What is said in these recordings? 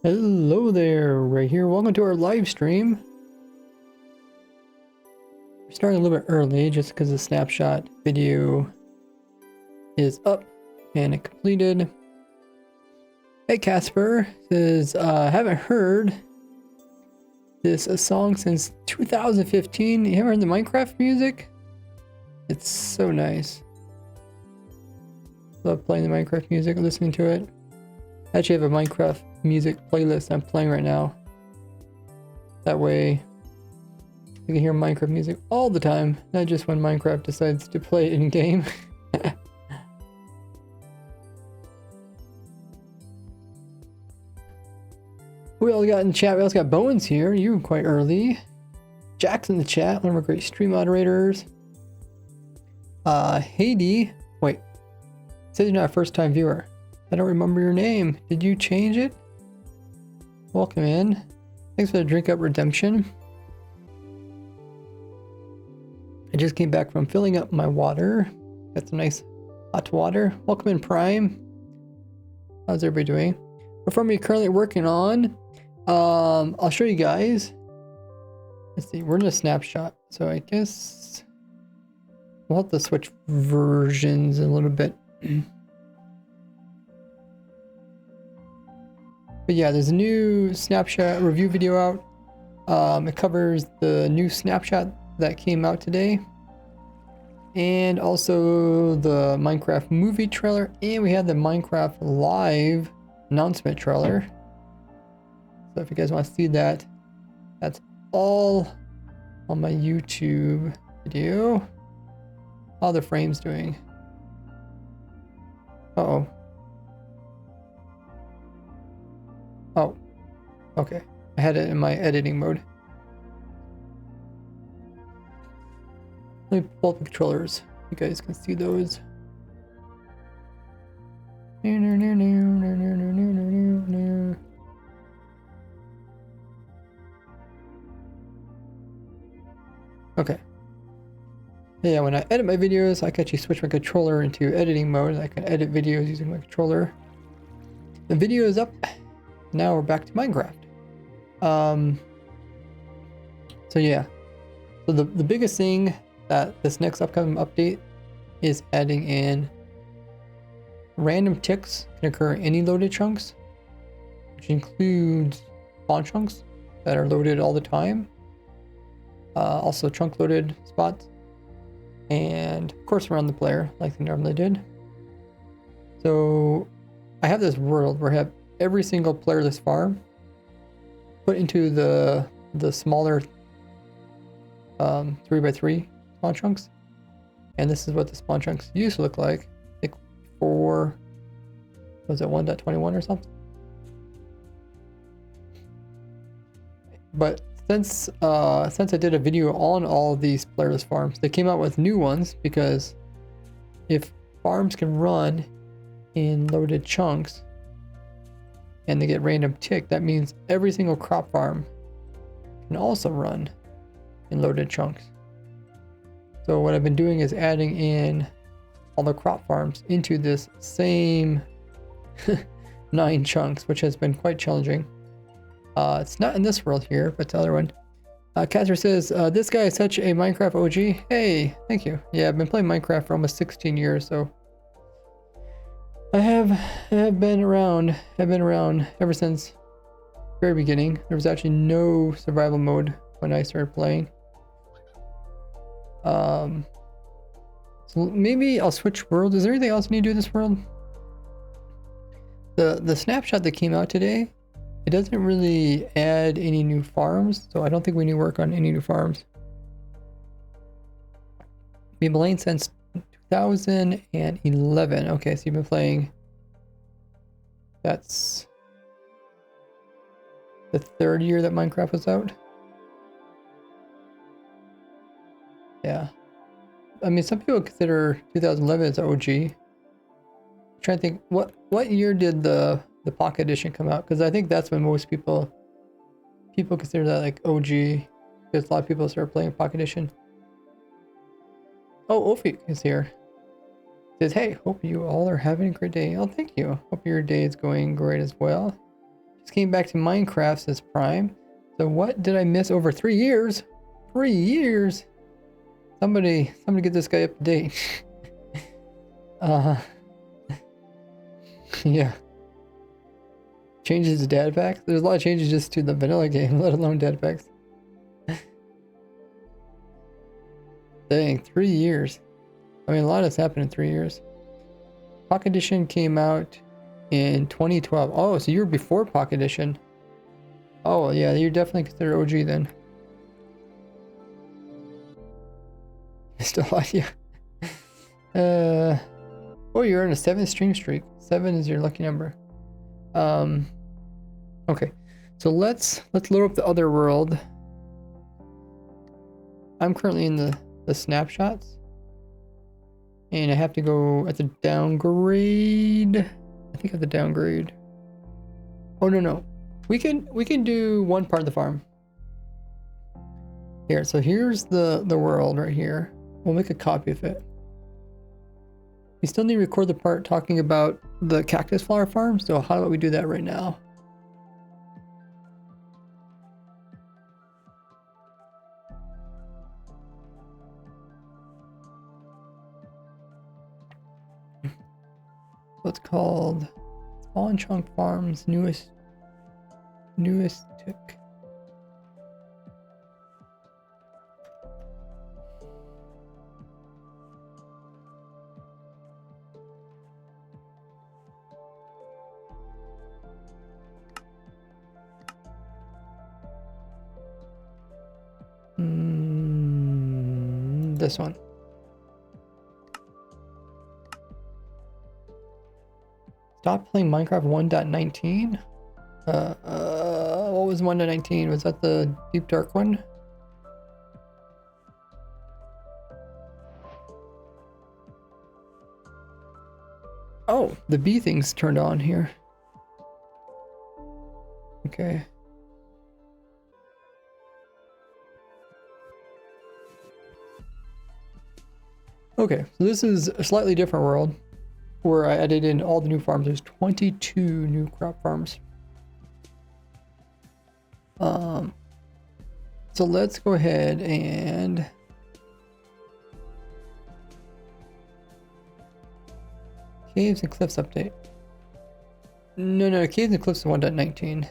Hello there, right here. Welcome to our live stream. We're starting a little bit early just because the snapshot video is up and it completed. Hey Casper says, haven't heard this song since 2015. You haven't heard the Minecraft music? It's so nice. Love playing the Minecraft music, listening to it. I actually have a Minecraft music playlist I'm playing right now. That way you can hear Minecraft music all the time, not just when Minecraft decides to play it in game. We all got in the chat. We also got Bones here. You were quite early. Jack's in the chat, one of our great stream moderators. Haiti. Wait. It says you're not a first time viewer. I don't remember your name. Did you change it? Welcome in. Thanks for the drink up redemption. I just came back from filling up my water. Got some nice hot water. Welcome in Prime. How's everybody doing? What farm are you currently working on? I'll show you guys. Let's see, we're in a snapshot. So I guess we'll have to switch versions a little bit. But yeah, there's a new snapshot review video out. It covers the new snapshot that came out today. And also the Minecraft movie trailer. And we had the Minecraft live announcement trailer. So if you guys want to see that, that's all on my YouTube video. How are the frames doing? Uh-oh. Oh, okay. I had it in my editing mode. Let me pull up the controllers. You guys can see those. Okay. Yeah, when I edit my videos, I can actually switch my controller into editing mode. I can edit videos using my controller. The video is up. Now we're back to Minecraft. So yeah. So the biggest thing that this next upcoming update is adding in random ticks can occur in any loaded chunks, which includes spawn chunks that are loaded all the time. Also chunk loaded spots, and of course around the player like they normally did. So I have this world where I have every single playerless farm put into the smaller 3x3 spawn chunks, and this is what the spawn chunks used to look like. I think for, was it 1.21 or something? But since I did a video on all of these playerless farms, they came out with new ones, because if farms can run in loaded chunks and they get random tick, that means every single crop farm can also run in loaded chunks. So what I've been doing is adding in all the crop farms into this same 9 chunks, which has been quite challenging. It's not in this world here, but the other one. Casper says, this guy is such a Minecraft OG. Hey, thank you. Yeah, I've been playing Minecraft for almost 16 years, so I have been around. I've been around ever since the very beginning. There was actually no survival mode when I started playing. So maybe I'll switch worlds. Is there anything else I need to do in this world? The snapshot that came out today, it doesn't really add any new farms, so I don't think we need to work on any new farms. Been playing since 2011. Okay, so you've been playing. That's the 3rd year that Minecraft was out. Yeah. I mean, some people consider 2011 as OG. I'm trying to think, what year did the Pocket Edition come out? Because I think that's when most people consider that like OG, because a lot of people started playing Pocket Edition. Oh, Ophi is here. Says, hey, hope you all are having a great day. Oh, thank you. Hope your day is going great as well. Just came back to Minecraft, says Prime. So what did I miss over 3 years? 3 years? Somebody get this guy up to date. Yeah. Changes to data packs? There's a lot of changes just to the vanilla game, let alone data packs. Dang, 3 years. I mean, a lot has happened in 3 years. Pocket Edition came out in 2012. Oh, so you were before Pocket Edition. Oh, yeah, you're definitely considered OG then. Still, yeah. Oh, you're on a 7 stream streak. 7 is your lucky number. Okay, so let's load up the other world. I'm currently in the snapshots, and I have to go at the downgrade. I think at the downgrade. Oh no, we can do one part of the farm. Here, so here's the world right here. We'll make a copy of it. We still need to record the part talking about the cactus flower farm, so how about we do that right now? So it's called Spawn Chunk Farms newest tick. This one. Stop playing Minecraft 1.19? What was 1.19? Was that the Deep Dark one? Oh, the bee thing's turned on here. Okay. Okay, so this is a slightly different world where I added in all the new farms. There's 22 new crop farms. So let's go ahead and Caves and Cliffs update. No, Caves and Cliffs is 1.19.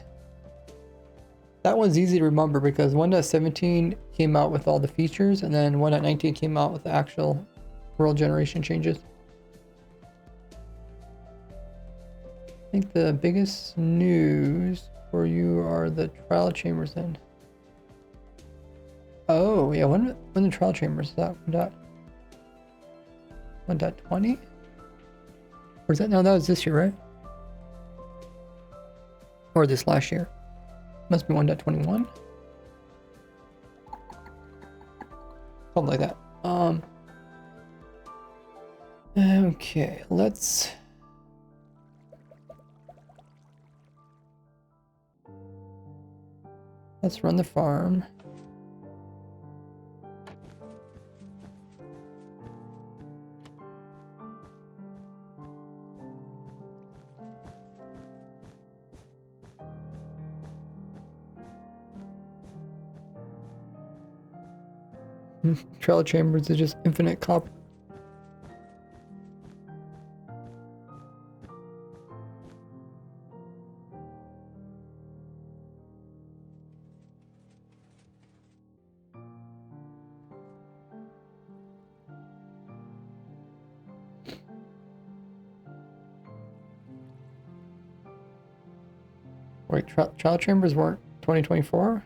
That one's easy to remember because 1.17 came out with all the features, and then 1.19 came out with the actual world generation changes. I think the biggest news for you are the trial chambers then. Oh yeah, when the trial chambers is that 1.20? Or is that, no, that was this year, right? Or this last year. Must be 1.21. Something like that. Okay, let's run the farm. Trial chambers is just infinite copper. Wait, trial chambers weren't 2024?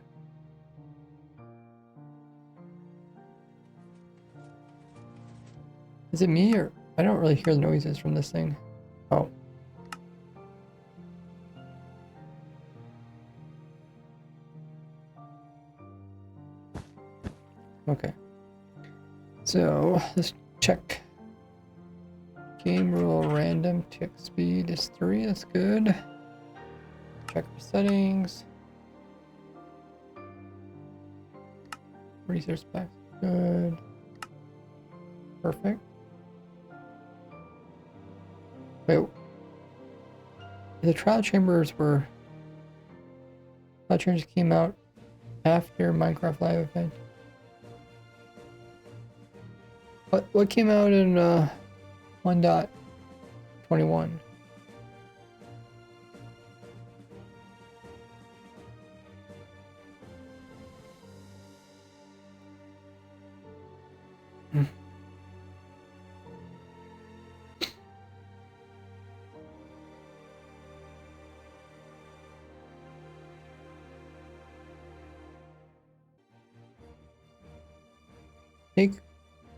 Is it me, or I don't really hear the noises from this thing? Oh. Okay. So let's check. Game rule random tick speed is 3. That's good. Check for settings. Research packs. Good. Perfect. Wait. The trial chambers were Cloud changes came out after Minecraft Live event. What came out in 1.21?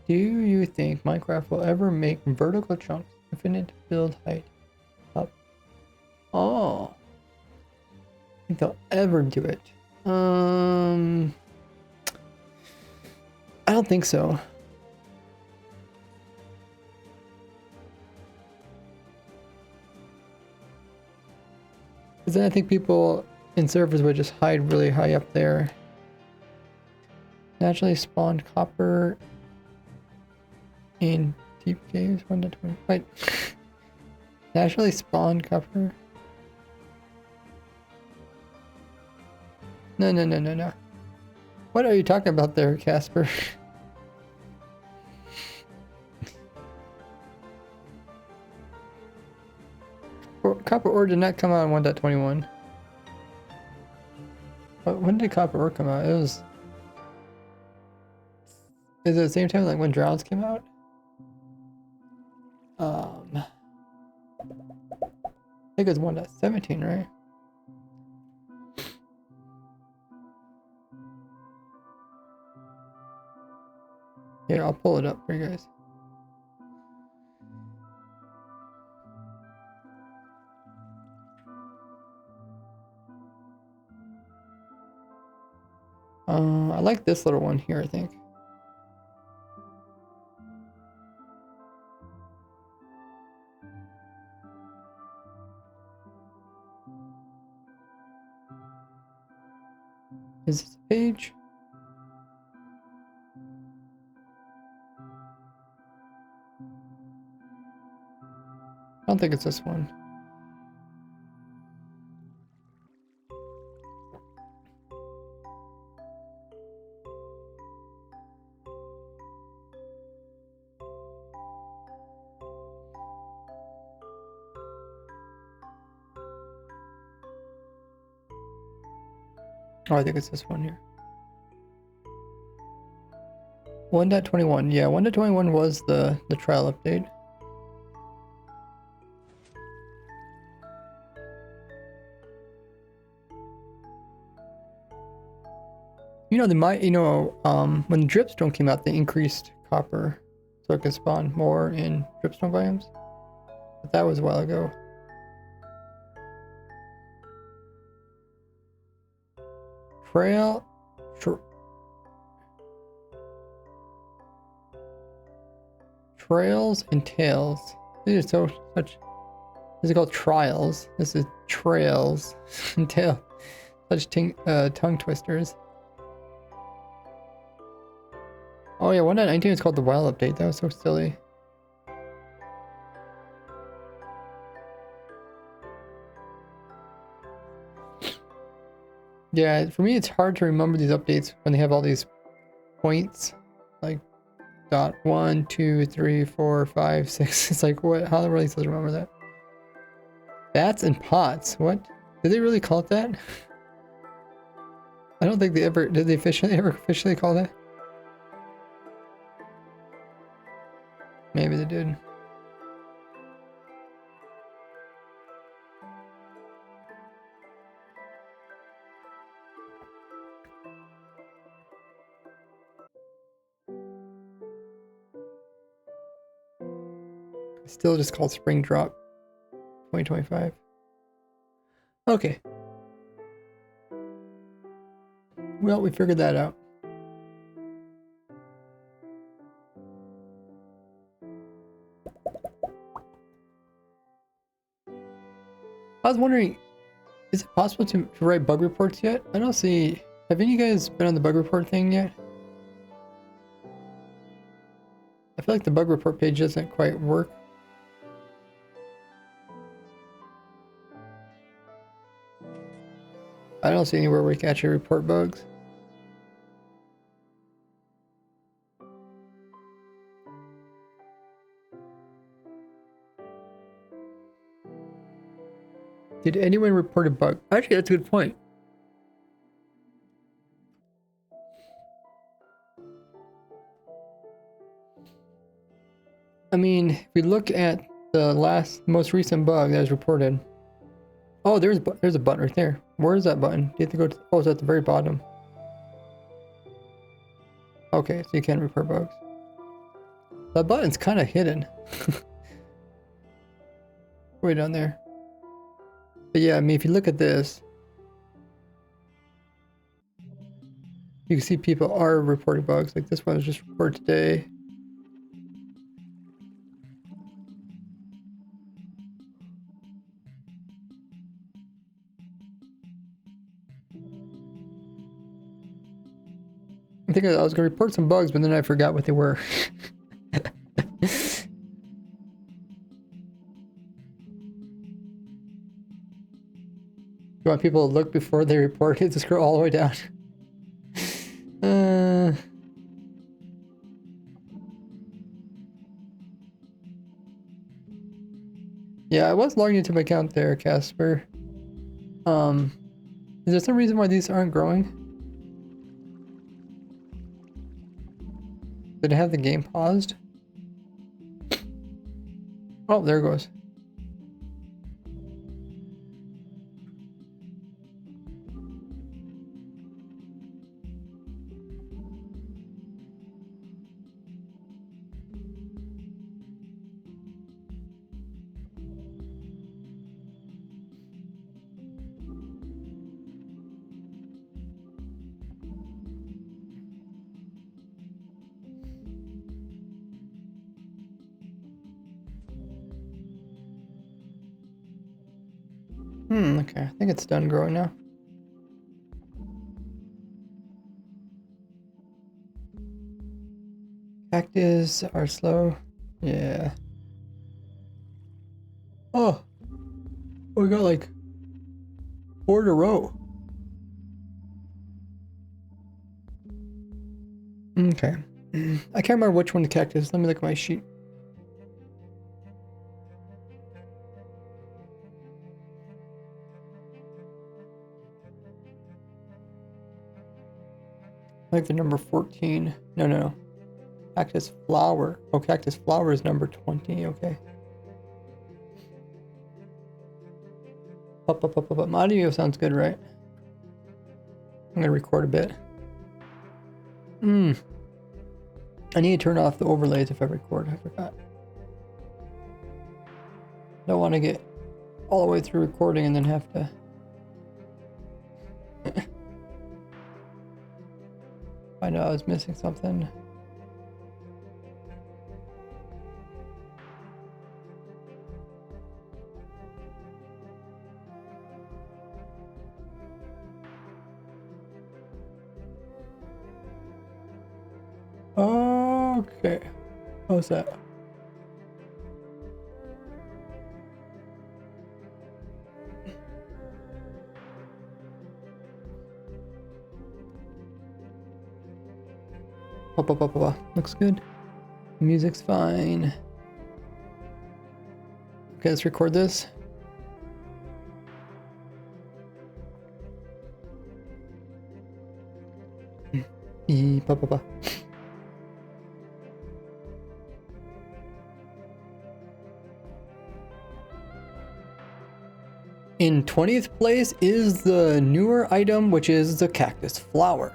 Do you think Minecraft will ever make vertical chunks infinite build height up? Oh, I think they'll ever do it. I don't think so. Because then I think people in servers would just hide really high up there. Naturally spawned copper in deep caves 1.20. Wait. Naturally spawned copper? No. What are you talking about there, Casper? Copper ore did not come out in 1.21. But when did copper ore come out? It was... Is it the same time like when Drowns came out? I think it was 1.17, right? Here, I'll pull it up for you guys. I like this little one here, I think. Is this a page? I don't think it's this one. Oh, I think it's this one here. 1.21. Yeah, 1.21 was the trial update. You know, they might, when the dripstone came out, they increased copper so it could spawn more in dripstone biomes. But that was a while ago. Trails and tails. These are such. This is called trials. This is trails and tail. Such tongue twisters. Oh yeah, 1.19 is called the WoW update. That was so silly. Yeah, for me it's hard to remember these updates when they have all these points. Like dot 1, 2, 3, 4, 5, 6. It's like what? How the world supposed to remember that? Bats and pots. What? Did they really call it that? I don't think they ever did. They ever officially call that? Maybe they did. Still just called Spring Drop 2025. Okay. Well, we figured that out. I was wondering, is it possible to write bug reports yet? I don't see... Have any of you guys been on the bug report thing yet? I feel like the bug report page doesn't quite work. I don't see anywhere where we can actually report bugs. Did anyone report a bug? Actually, that's a good point. I mean, if we look at the most recent bug that was reported. Oh, there's a button right there. Where is that button? You have to go to, oh, it's at the very bottom. Okay, so you can't report bugs. That button's kind of hidden. Way down there. But yeah, I mean, if you look at this, you can see people are reporting bugs. Like this one was just reported today. I think I was going to report some bugs, but then I forgot what they were. You want people to look before they report it to scroll all the way down. Yeah, I was logging into my account there, Casper. Is there some reason why these aren't growing? Did it have the game paused? Oh, there it goes. Okay. I think it's done growing now. Cactus are slow. Yeah. Oh. We got like 4 in a row. Okay. I can't remember which one the cactus. Let me look at my sheet. Like the number 14. No. Cactus flower. Oh, cactus flower is number 20. Okay. Up. My audio sounds good, right? I'm gonna record a bit. I need to turn off the overlays if I record. I forgot. Don't want to get all the way through recording and then have to. I know I was missing something. Okay. How's that? Looks good. Music's fine. Okay, let's record this. In 20th place is the newer item, which is the cactus flower.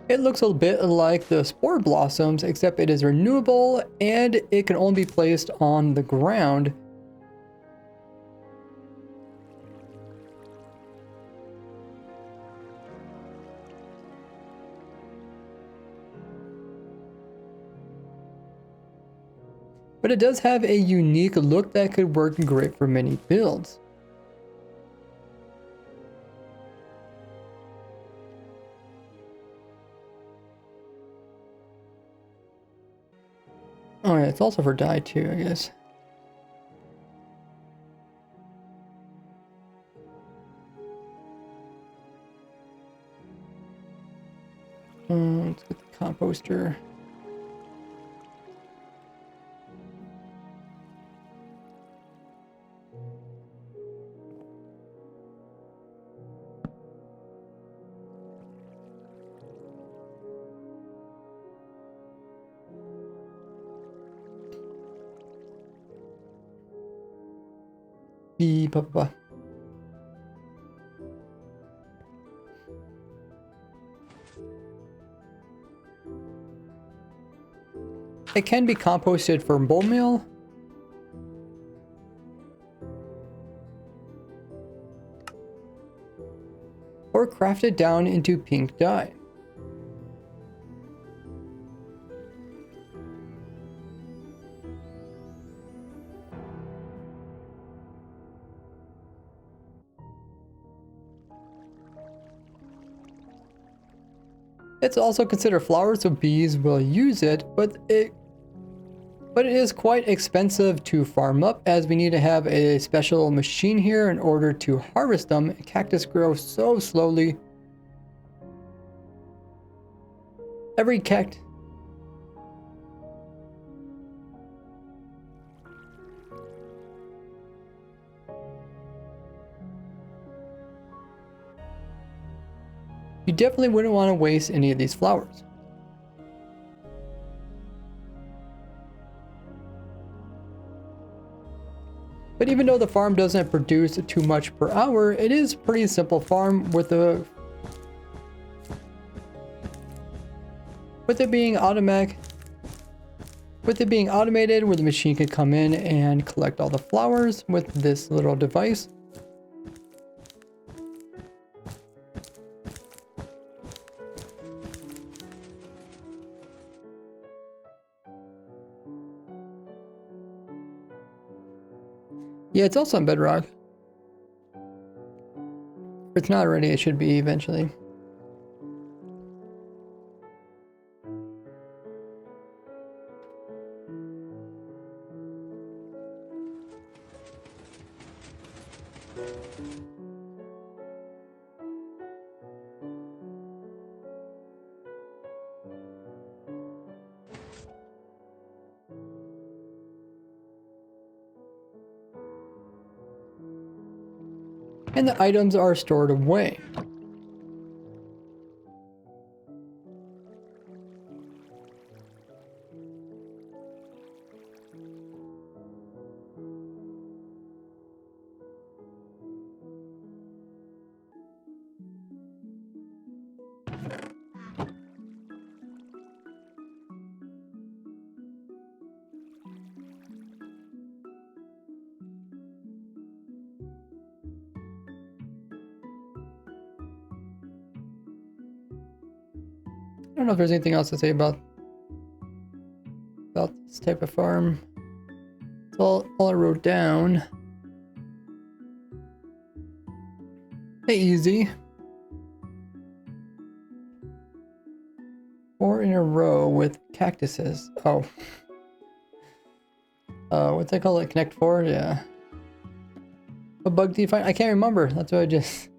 It looks a bit like the spore blossoms, except it is renewable and it can only be placed on the ground. But it does have a unique look that could work great for many builds. Oh yeah, it's also for dye too, I guess. Let's get the composter. Papa. It can be composted for bone meal. Or crafted down into pink dye. It's also considered flower, so bees will use it, but it is quite expensive to farm up, as we need to have a special machine here in order to harvest them. Cactus grow so slowly. Every cactus. You definitely wouldn't want to waste any of these flowers. But even though the farm doesn't produce too much per hour, it is a pretty simple farm with it being automatic. With it being automated, where the machine can come in and collect all the flowers with this little device. Yeah, it's also on Bedrock. If it's not already, it should be eventually. And the items are stored away. I don't know if there's anything else to say about this type of farm. It's all I wrote down. Hey, easy. 4 in a row with cactuses. Oh. What's that called? Like Connect 4? Yeah. What bug do you find? I can't remember. That's what I just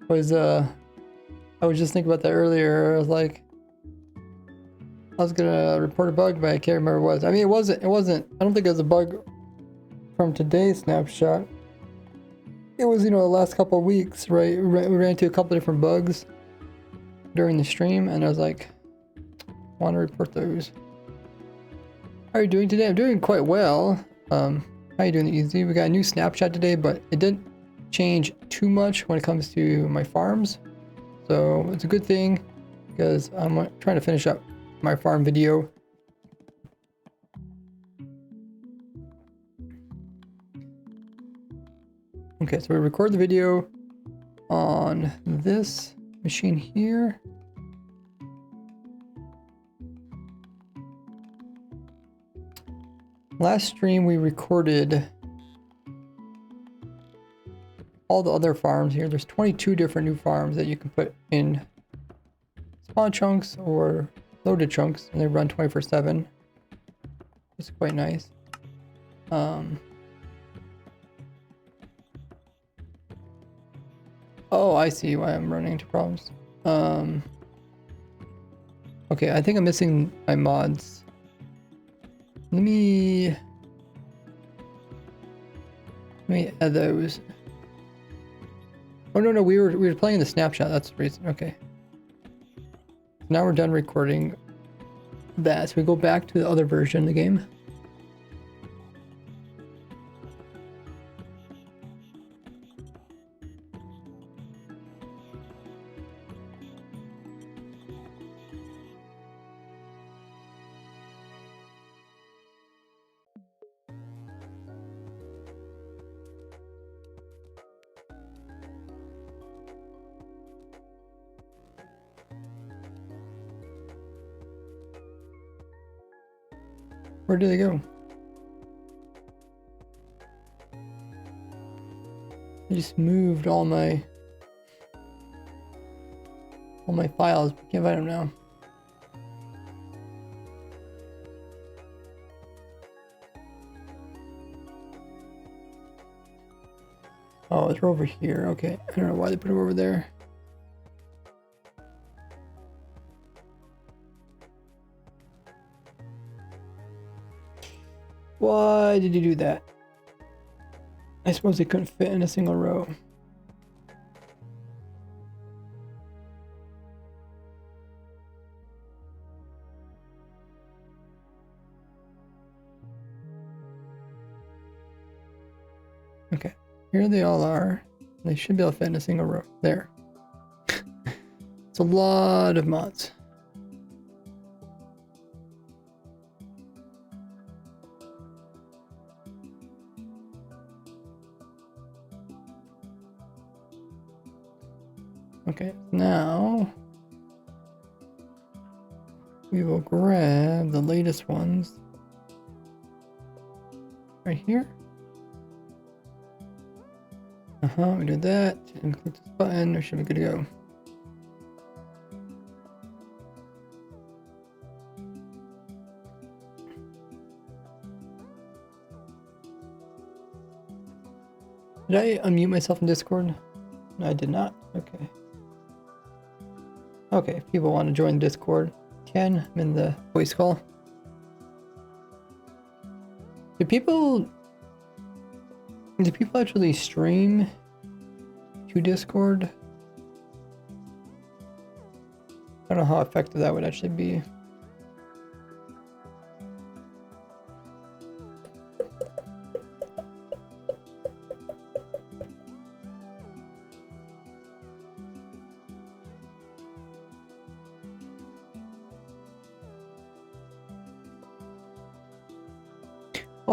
was, I was just thinking about that earlier. I was like, I was gonna report a bug, but I can't remember what it was. I mean, it wasn't, I don't think it was a bug from today's snapshot. It was, you know, the last couple of weeks, right? We ran into a couple of different bugs during the stream, and I was like, I want to report those. How are you doing today? I'm doing quite well. How are you doing, Easy? We got a new snapshot today, but it didn't change too much when it comes to my farms. So it's a good thing because I'm trying to finish up my farm video. Okay, so we record the video on this machine here. Last stream we recorded all the other farms here. There's 22 different new farms that you can put in spawn chunks or loaded chunks, and they run 24/7. It's quite nice. Oh, I see why I'm running into problems. Okay, I think I'm missing my mods. Let me add those. Oh no, we were playing the snapshot. That's the reason. Okay. Now we're done recording that, so we go back to the other version of the game. Where did they go? I just moved all my files. Can't find them now. Oh, it's over here. Okay, I don't know why they put it over there. Why did you do that? I suppose they couldn't fit in a single row. Okay, here they all are. They should be able to fit in a single row. There. It's a lot of mods. Okay, now we will grab the latest ones right here. We did that and click this button. We should be good to go. Did I unmute myself in Discord? No, I did not. Okay. Okay, if people want to join Discord, can. I'm in the voice call. Do people actually stream to Discord? I don't know how effective that would actually be.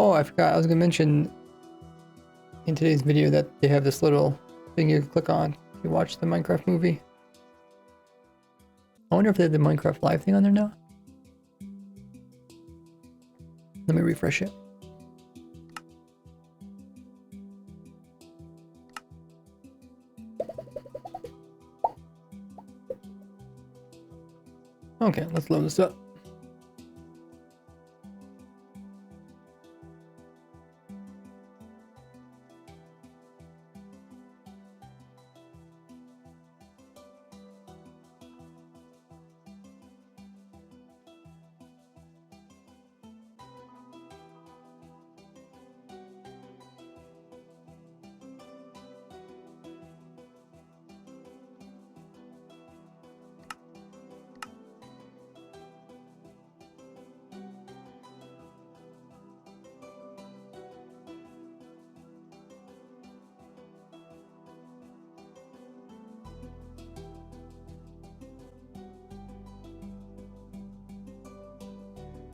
Oh, I forgot. I was going to mention in today's video that they have this little thing you can click on to watch the Minecraft movie. I wonder if they have the Minecraft live thing on there now. Let me refresh it. Okay, let's load this up.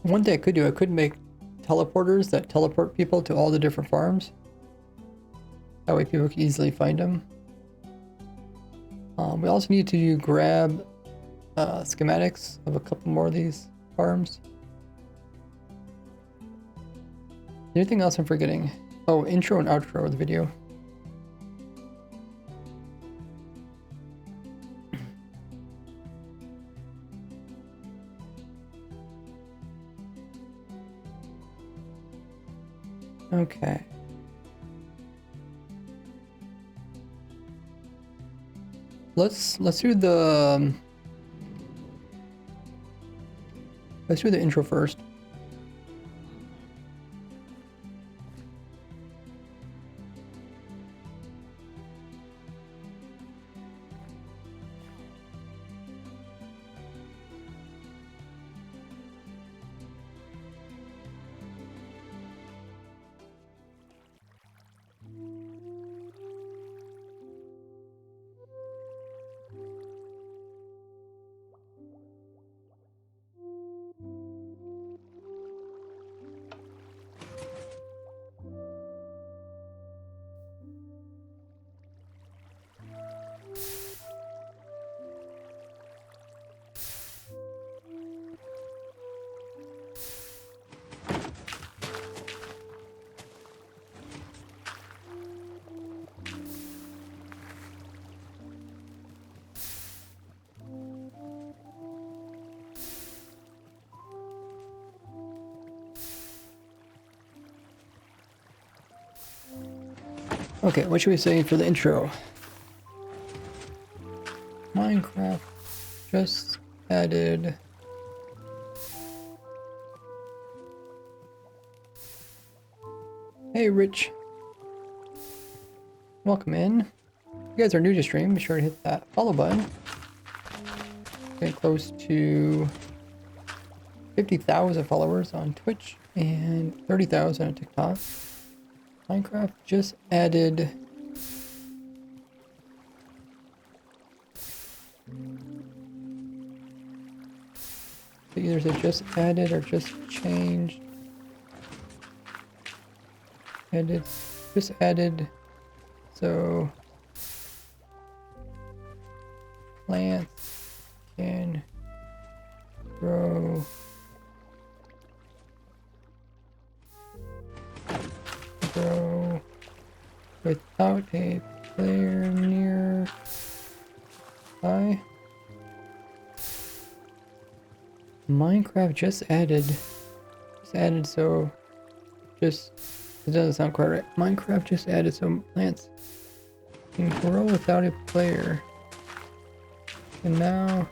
One thing I could do, I could make teleporters that teleport people to all the different farms. That way people can easily find them. We also need to grab schematics of a couple more of these farms. Anything else I'm forgetting? Oh, intro and outro of the video. Okay. Let's do the intro first. Okay, what should we say for the intro? Minecraft just added Hey Rich, welcome in. If you guys are new to stream, be sure to hit that follow button. Getting close to 50,000 followers on Twitch and 30,000 on TikTok. Minecraft just added either they just added or just changed. Just added, so plants can grow without a player nearby. Minecraft just added, so just, it doesn't sound quite right. Minecraft just added some plants can grow without a player. And now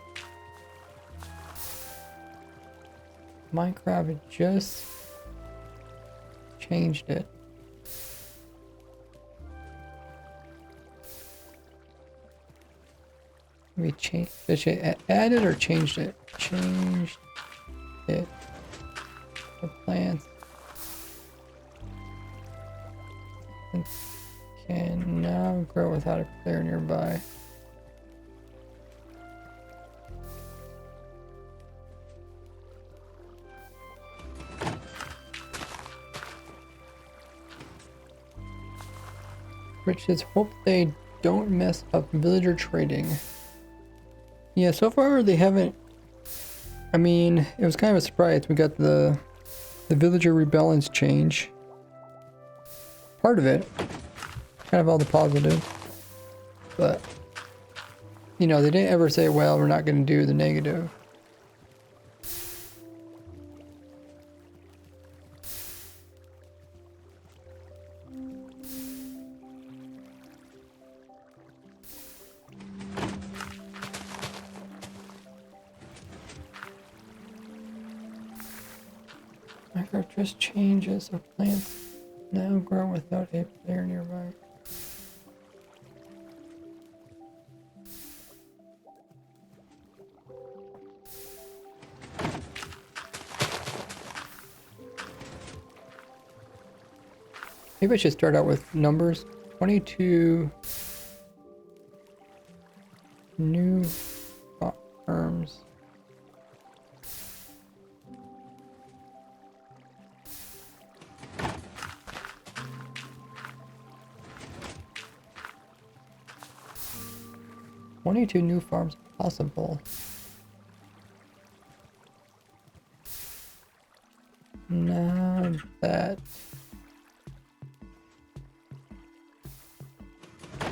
Minecraft just changed it. We changed, did she add it or changed it? Changed it. The plants can now grow without a player nearby. Rich says, hope they don't mess up villager trading. Yeah, so far they haven't. I mean, it was kind of a surprise. We got the villager rebalance change. Part of it. Kind of all the positive. But, you know, they didn't ever say, well, we're not going to do the negative. Minecraft just changes so plants now grow without a player nearby. Maybe I should start out with numbers. 22 new farms. 22 new farms possible. Now that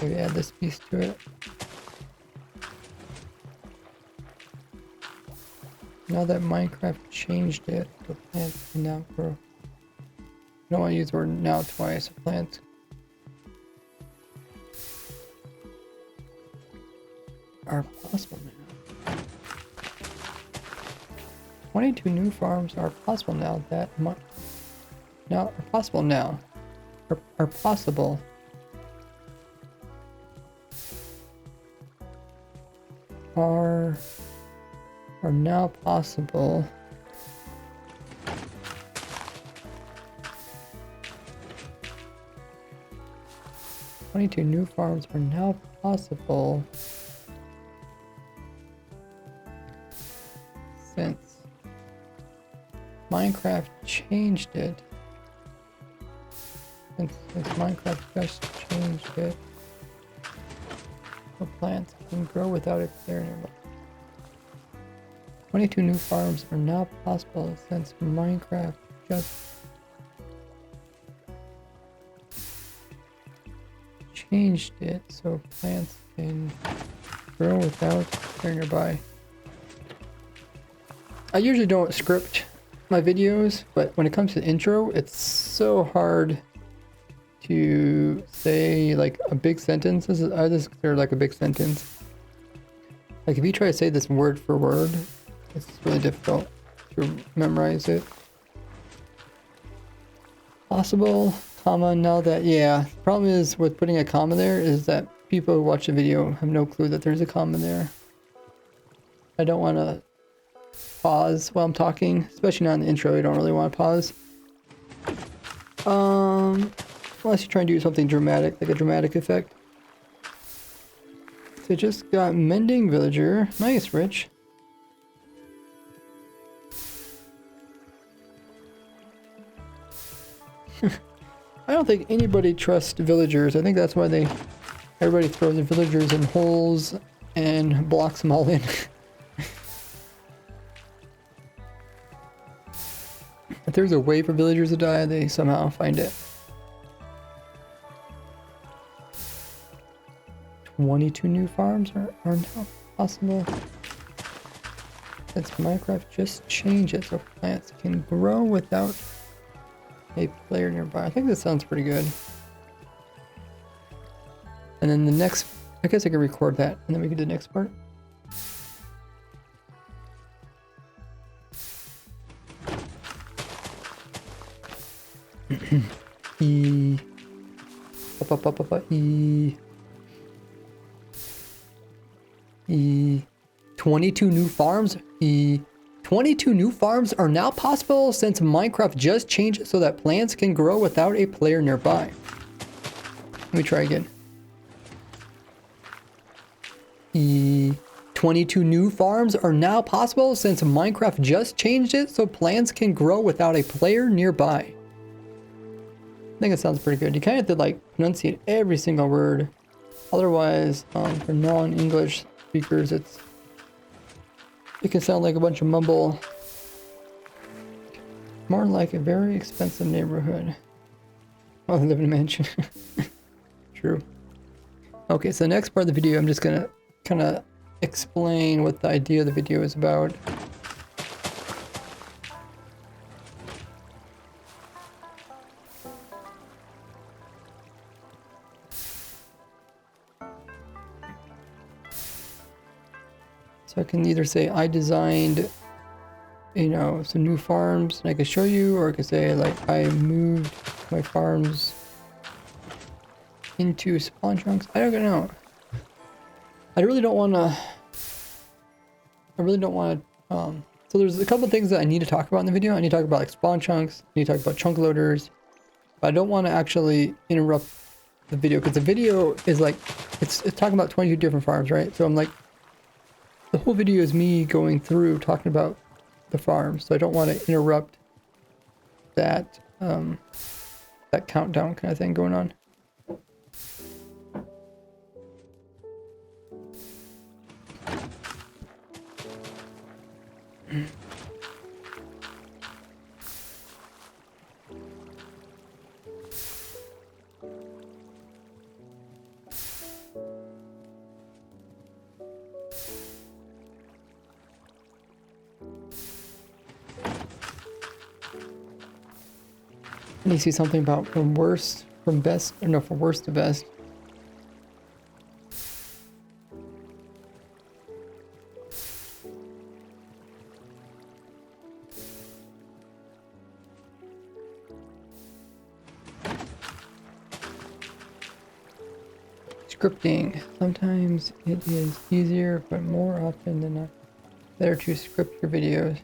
maybe add this piece to it. Now that Minecraft changed it, the plants can now grow. I don't want to use the word now twice. Plants are possible now. 22 new farms are possible now. Are possible now. Are possible. Are now possible. "22 new farms are now possible since Minecraft changed it." Since Minecraft just changed it, the plants can grow without a player nearby. 22 new farms are now possible since Minecraft just changed it so plants can grow without a player nearby. I usually don't script my videos, but when it comes to intro, it's so hard to say like a big sentence. This is considered like a big sentence. Like if you try to say this word for word, it's really difficult to memorize it. Possible, comma, now that, yeah. The problem is with putting a comma there is that people who watch the video have no clue that there's a comma there. I don't want to pause while I'm talking, especially not in the intro. You don't really want to pause. Unless you're trying to do something dramatic, like a dramatic effect. So just got mending villager. Nice, Rich. I don't think anybody trusts villagers. I think that's why everybody throws the villagers in holes and blocks them all in. If there's a way for villagers to die, they somehow find it. 22 new farms are now possible. Since Minecraft just changed it so plants can grow without a player nearby. I think this sounds pretty good. And then the next, I guess I can record that and then we can do the next part. E 22 new farms. 22 new farms are now possible since Minecraft just changed it so that plants can grow without a player nearby. Let me try again. 22 new farms are now possible since Minecraft just changed it so plants can grow without a player nearby. I think it sounds pretty good. You kind of have to like pronunciate every single word. Otherwise, for non-English speakers, it can sound like a bunch of mumble. More like a very expensive neighborhood. Oh, I live in a mansion. True. Okay, so the next part of the video, I'm just gonna kind of explain what the idea of the video is about. So I can either say I designed, you know, some new farms and I can show you, or I could say like I moved my farms into spawn chunks. I don't know. I really don't want to. So there's a couple of things that I need to talk about in the video. I need to talk about like spawn chunks. I need to talk about chunk loaders. But I don't want to actually interrupt the video because the video is like it's talking about 22 different farms, right? So I'm like, the whole video is me going through talking about the farm, so I don't want to interrupt that that countdown kind of thing going on. And you see something about from worst from best, or no, from worst to best. Scripting. Sometimes it is easier, but more often than not, better to script your videos.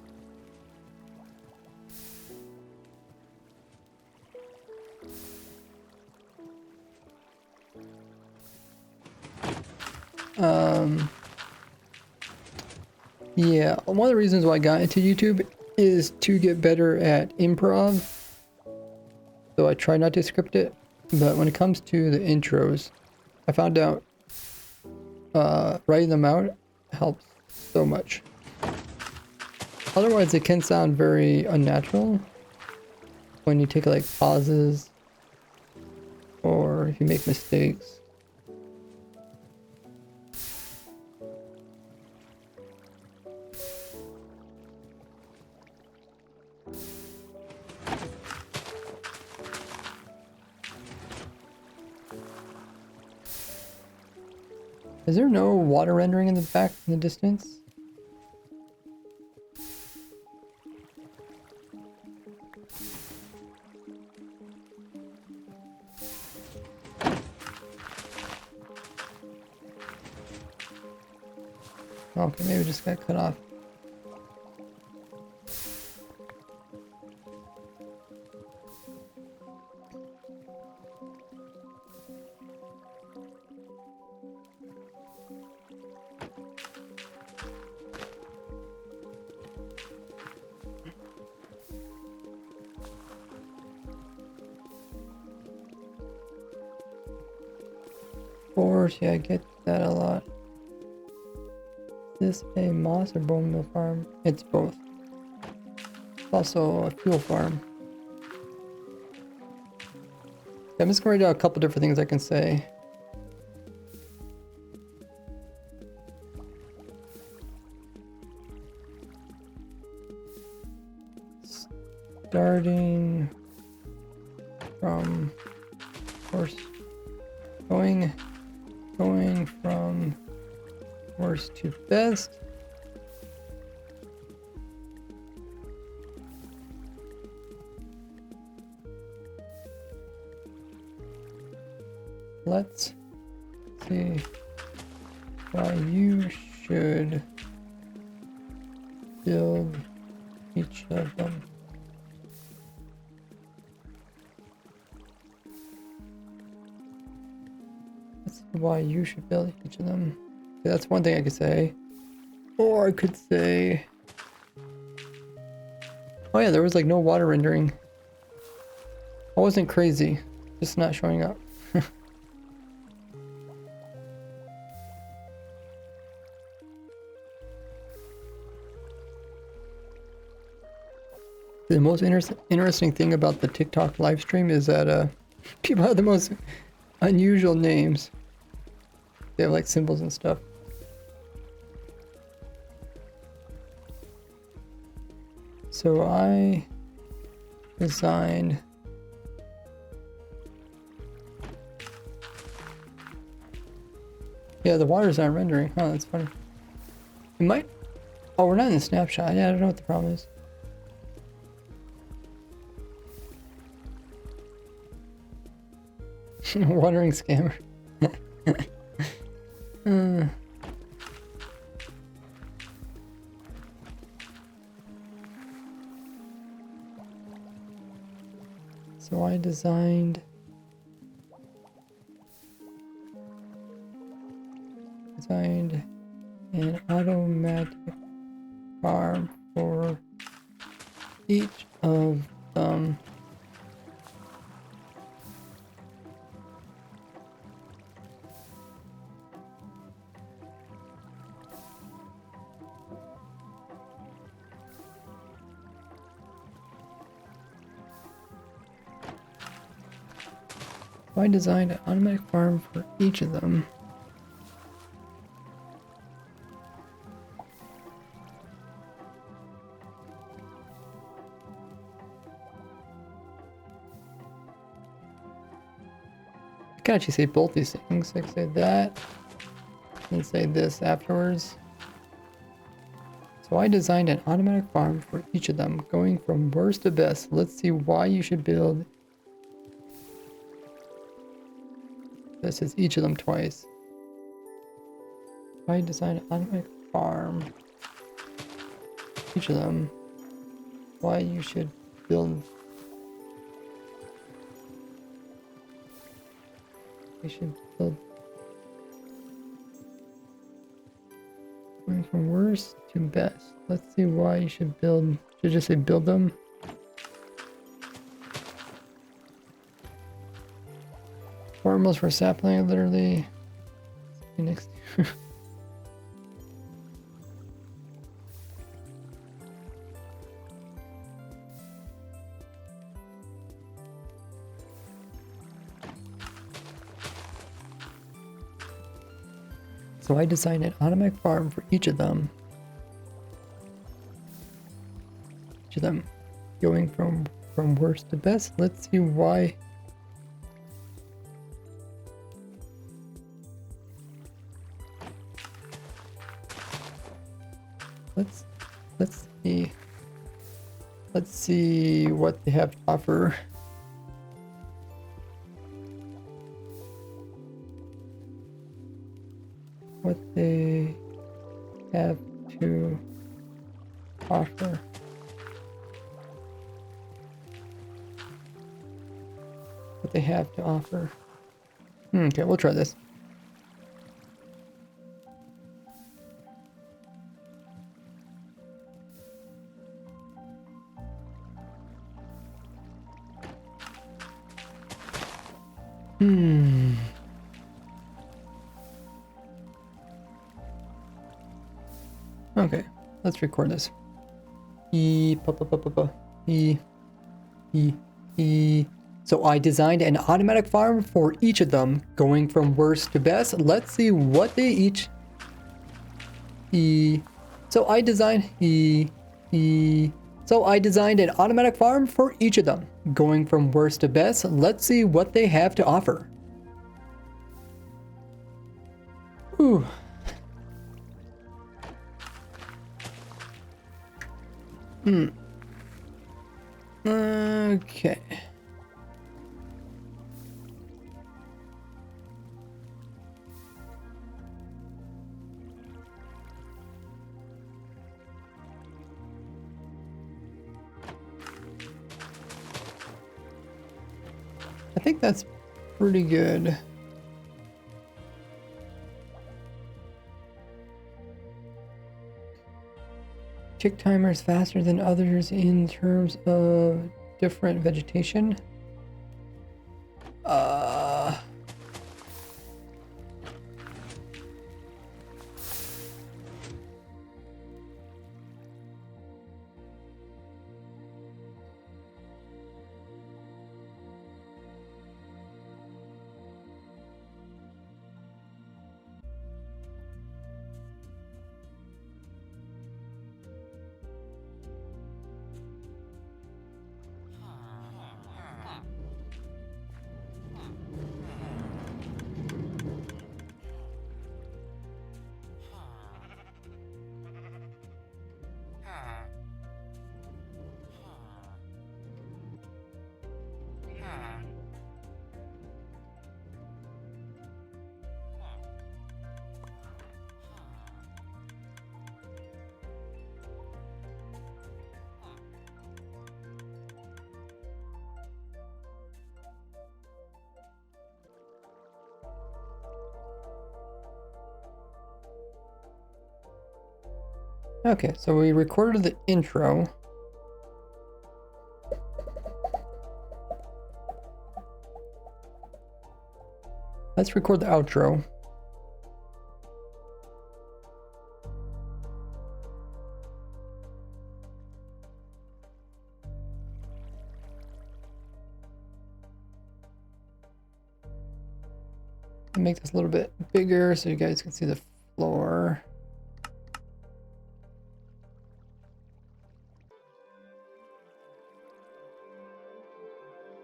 Yeah, one of the reasons why I got into YouTube is to get better at improv. So I try not to script it, but when it comes to the intros, I found out writing them out helps so much. Otherwise, it can sound very unnatural when you take like pauses or if you make mistakes. Is there no water rendering in the back in the distance? Okay, maybe it just got cut off. Of course, yeah, I get that a lot. Is this a moss or bone meal farm? It's both. It's also a fuel farm. I'm just going to write out a couple different things I can say. Starting from, of course, going from worst to best. Let's see why you should build each of them. Let's see why you should build each of them. Okay, that's one thing I could say. Or I could say, oh yeah, there was like no water rendering. I wasn't crazy, just not showing up. The most interesting thing about the TikTok live stream is that people have the most unusual names. They have like symbols and stuff. So I designed yeah, the water's not rendering. Oh, that's funny. It might. Oh, we're not in the snapshot. Yeah, I don't know what the problem is. Wandering scammer. So I designed an automatic farm for each of them. So I designed an automatic farm for each of them. I can actually say both these things. I can say that and say this afterwards. So I designed an automatic farm for each of them, going from worst to best. Let's see why you should build. This is each of them twice. I designed an automatic farm. Each of them. Why you should build. You should build. Going from worst to best. Let's see why you should build. Should I just say build them? Formals for sapling, literally. Next. So I designed an automatic farm for each of them. Each of them going from worst to best. Let's see why. Let's see what they have to offer. What they have to offer. What they have to offer. Okay, we'll try this. Okay, let's record this. So I designed an automatic farm for each of them, going from worst to best. Let's see what they each. So I designed an automatic farm for each of them, going from worst to best. Let's see what they have to offer. Ooh. Okay. I think that's pretty good. Tick timers faster than others in terms of different vegetation. Okay, so we recorded the intro. Let's record the outro. make this a little bit bigger so you guys can see the floor.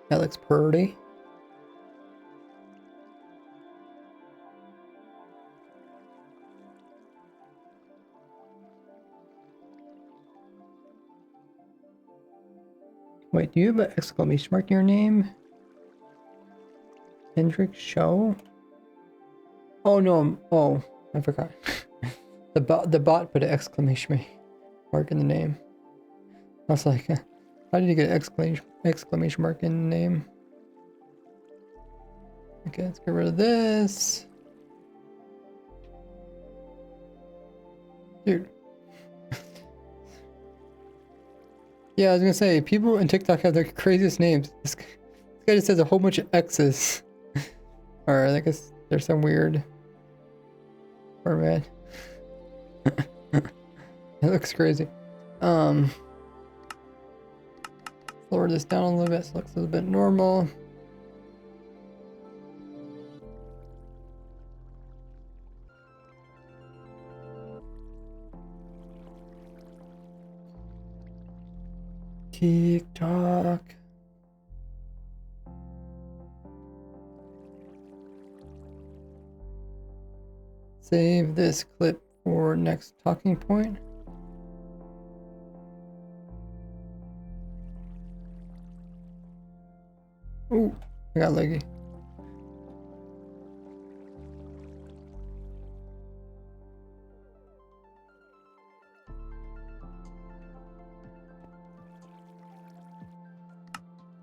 That looks pretty. Wait, do you have an exclamation mark in your name? Hendrik Show? Oh no, oh, I forgot. the bot put an exclamation mark in the name. I was like, how did you get an exclamation mark in the name? Okay, let's get rid of this. Dude. Yeah, I was gonna say, people in TikTok have the craziest names. This guy just has a whole bunch of X's. Or I guess there's some weird format. It looks crazy. Lower this down a little bit so it looks a little bit normal. TikTok. Save this clip for next talking point. Ooh, I got leggy.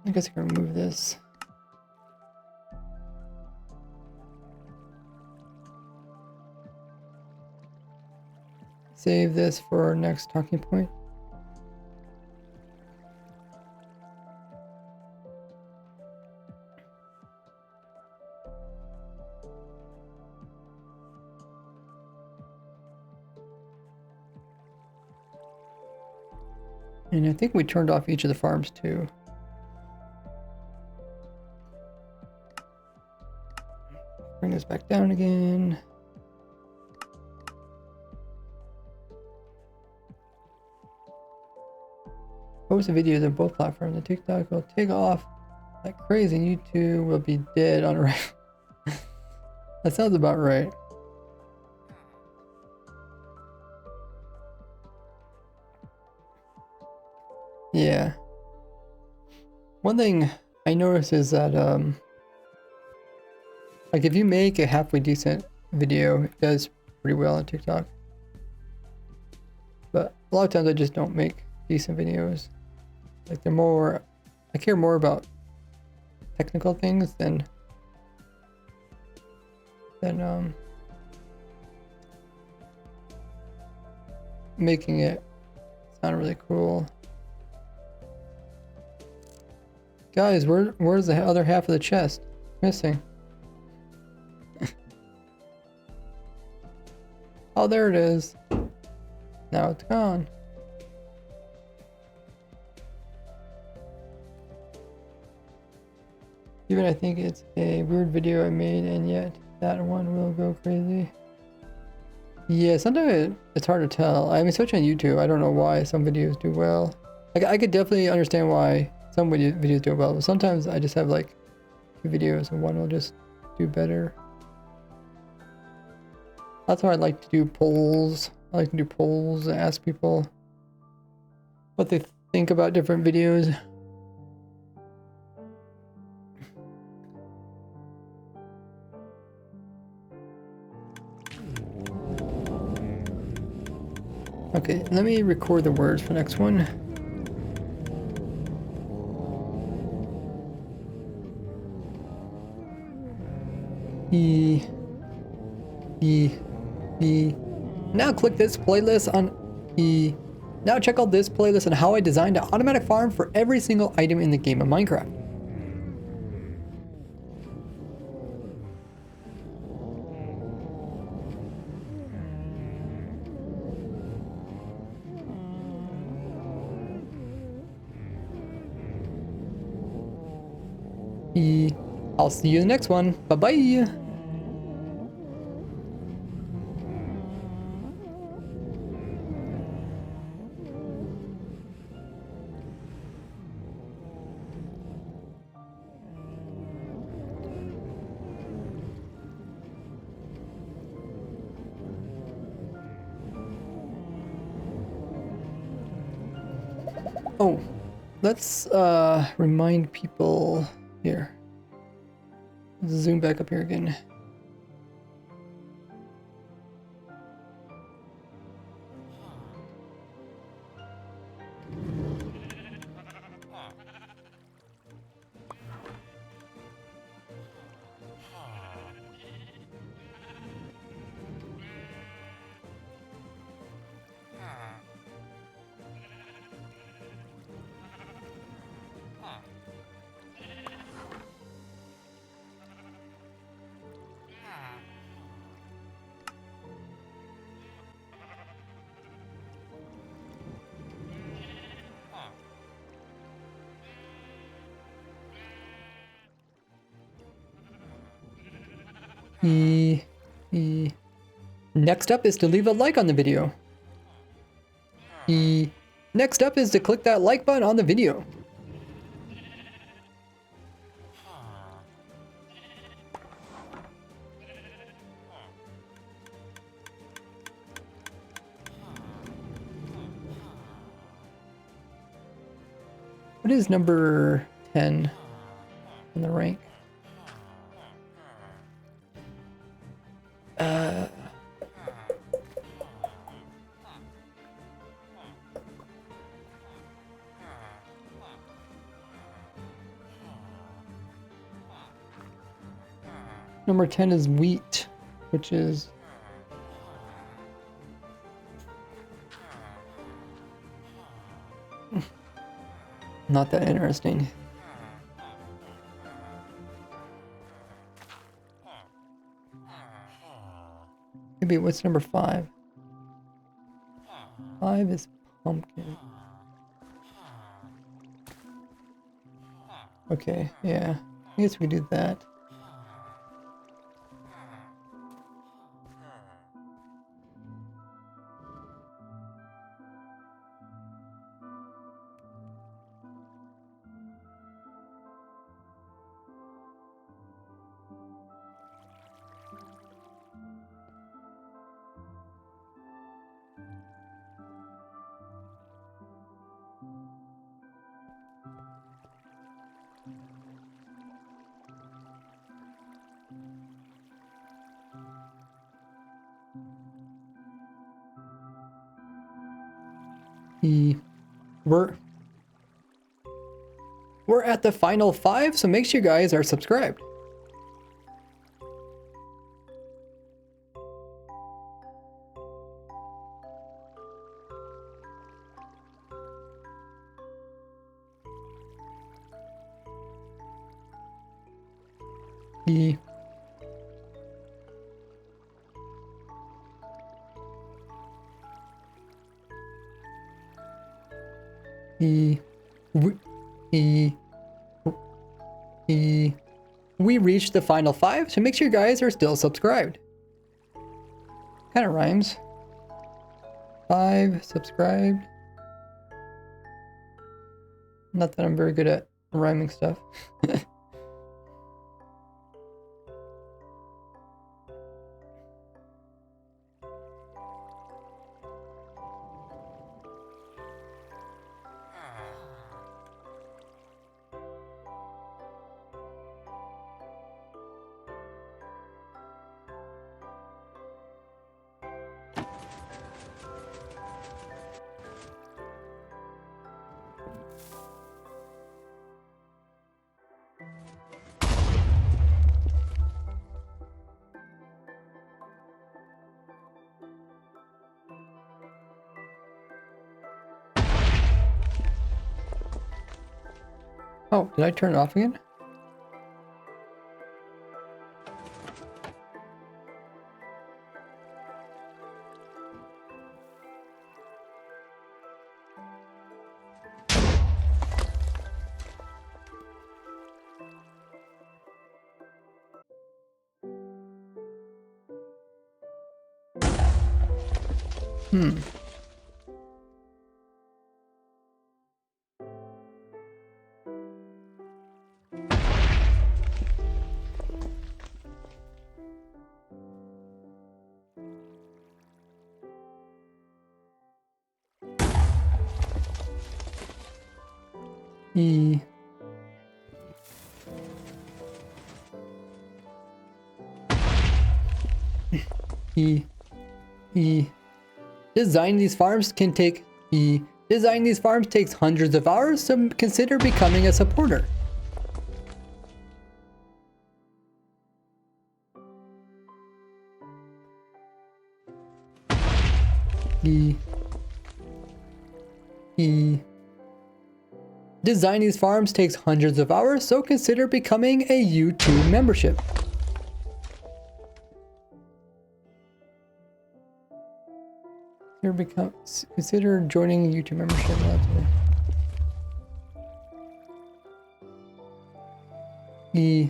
I guess I can remove this. Save this for our next talking point. And I think we turned off each of the farms too. Bring this back down again. Post videos on both platforms. The TikTok will take off like crazy and YouTube will be dead on arrival. That sounds about right. Yeah. One thing I noticed is that like if you make a halfway decent video, it does pretty well on TikTok. But a lot of times I just don't make decent videos. Like they're more, I care more about technical things than making it sound really cool. Guys, where's the other half of the chest? Missing. Oh, there it is. Now it's gone. Even I think it's a weird video I made, and yet that one will go crazy. Yeah, sometimes it's hard to tell. I mean, especially on YouTube, I don't know why some videos do well. Like, I could definitely understand why some videos do well, but sometimes I just have like 2 videos and one will just do better. That's why I like to do polls. I like to do polls and ask people what they think about different videos. Okay, let me record the words for next one. Now click this playlist on Now check out this playlist on how I designed an automatic farm for every single item in the game of Minecraft. I'll see you in the next one. Bye bye. Oh, let's remind people here. Let's zoom back up here again. Next up is to leave a like on the video. Next up is to click that like button on the video. What is number 10 in the rank? Number 10 is wheat, which is not that interesting. Maybe what's number 5? 5 is pumpkin. Okay, yeah. I guess we do that. We're at the final 5, so make sure you guys are subscribed. We reached the final 5, so make sure you guys are still subscribed. Kind of rhymes. 5 subscribed. Not that I'm very good at rhyming stuff. Oh, did I turn it off again? E. E. E. Designing these farms can take E. Designing these farms takes hundreds of hours, so consider becoming a supporter. E. E. Designing these farms takes hundreds of hours, so consider becoming a YouTube membership. Consider joining a YouTube membership. E.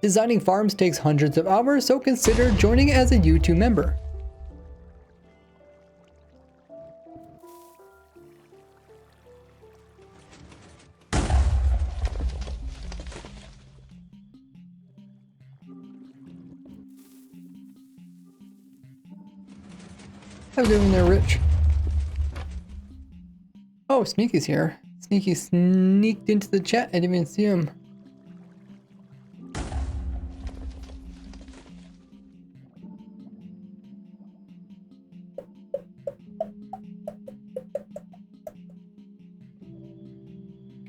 Designing farms takes hundreds of hours, so consider joining as a YouTube member. How you doing there, Rich? Oh, Sneaky's here. Sneaky sneaked into the chat. I didn't even see him.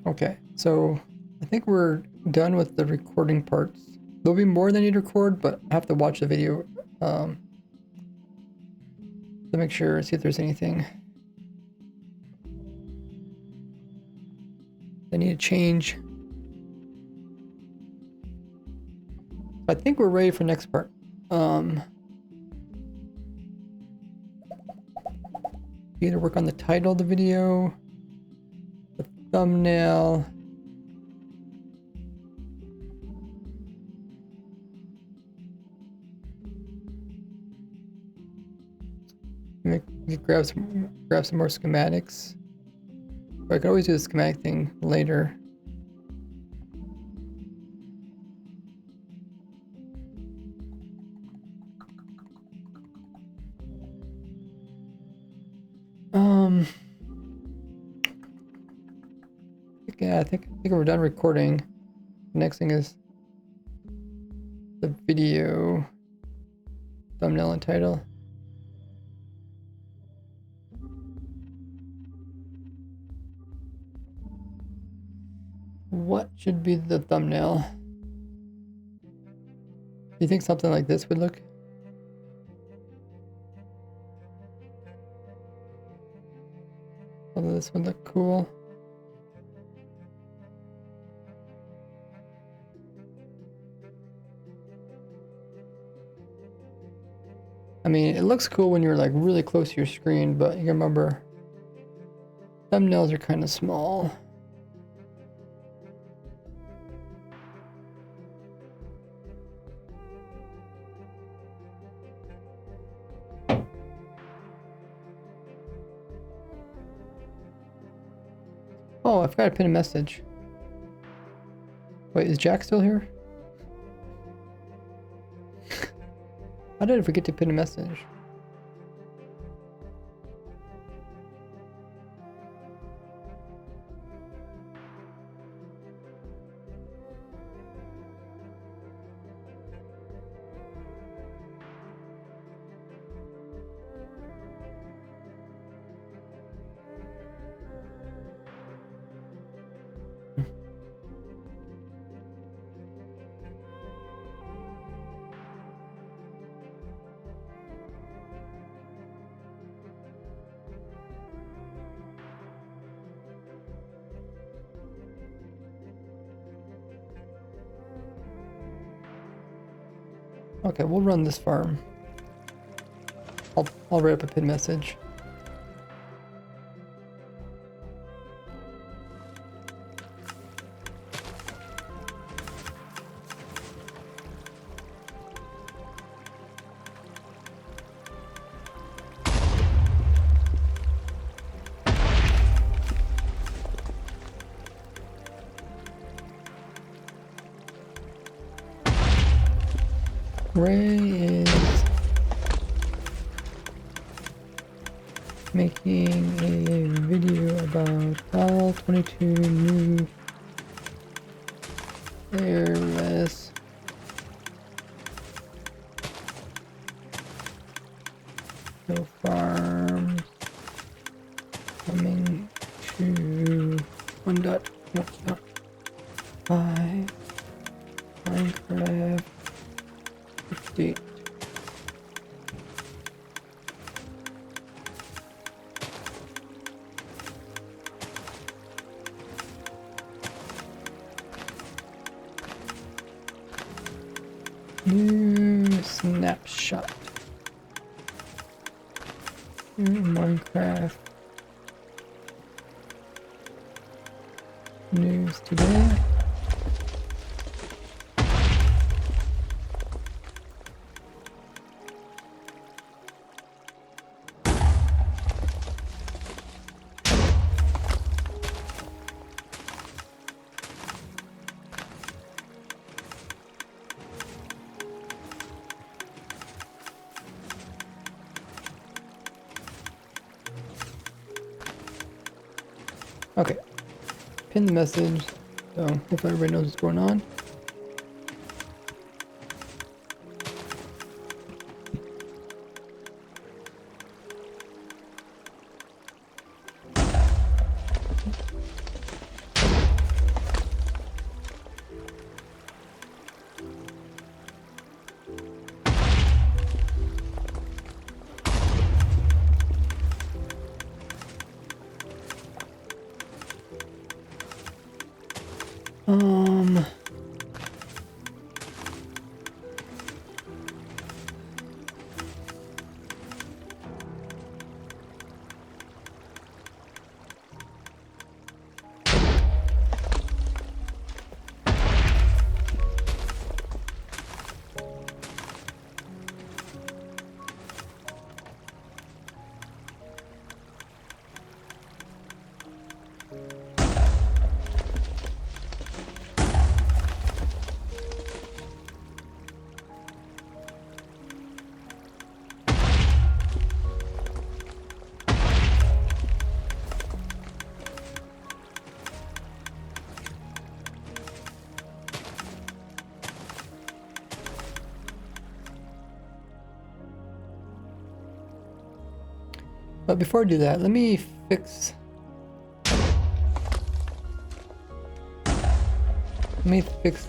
Okay, so I think we're done with the recording parts. There'll be more than I need to record, but I have to watch the video to make sure, see if there's anything I need to change. I think we're ready for the next part. You gotta work on the title of the video, the thumbnail. Grab some more schematics. But I can always do the schematic thing later. Yeah, I think we're done recording. The next thing is the video thumbnail and title. What should be the thumbnail? Do you think something like this would look? Although this would look cool. I mean, it looks cool when you're like really close to your screen, but you remember thumbnails are kind of small. Oh, I forgot to pin a message. Wait, is Jack still here? How did I forget to pin a message? Okay, we'll run this farm. I'll write up a pin message. Ray is making a video about all 22 new players. No farms coming to 1.5 Minecraft update. New snapshot. New Minecraft news today. Okay, pin the message, so hopefully everybody knows what's going on. But before I do that, let me fix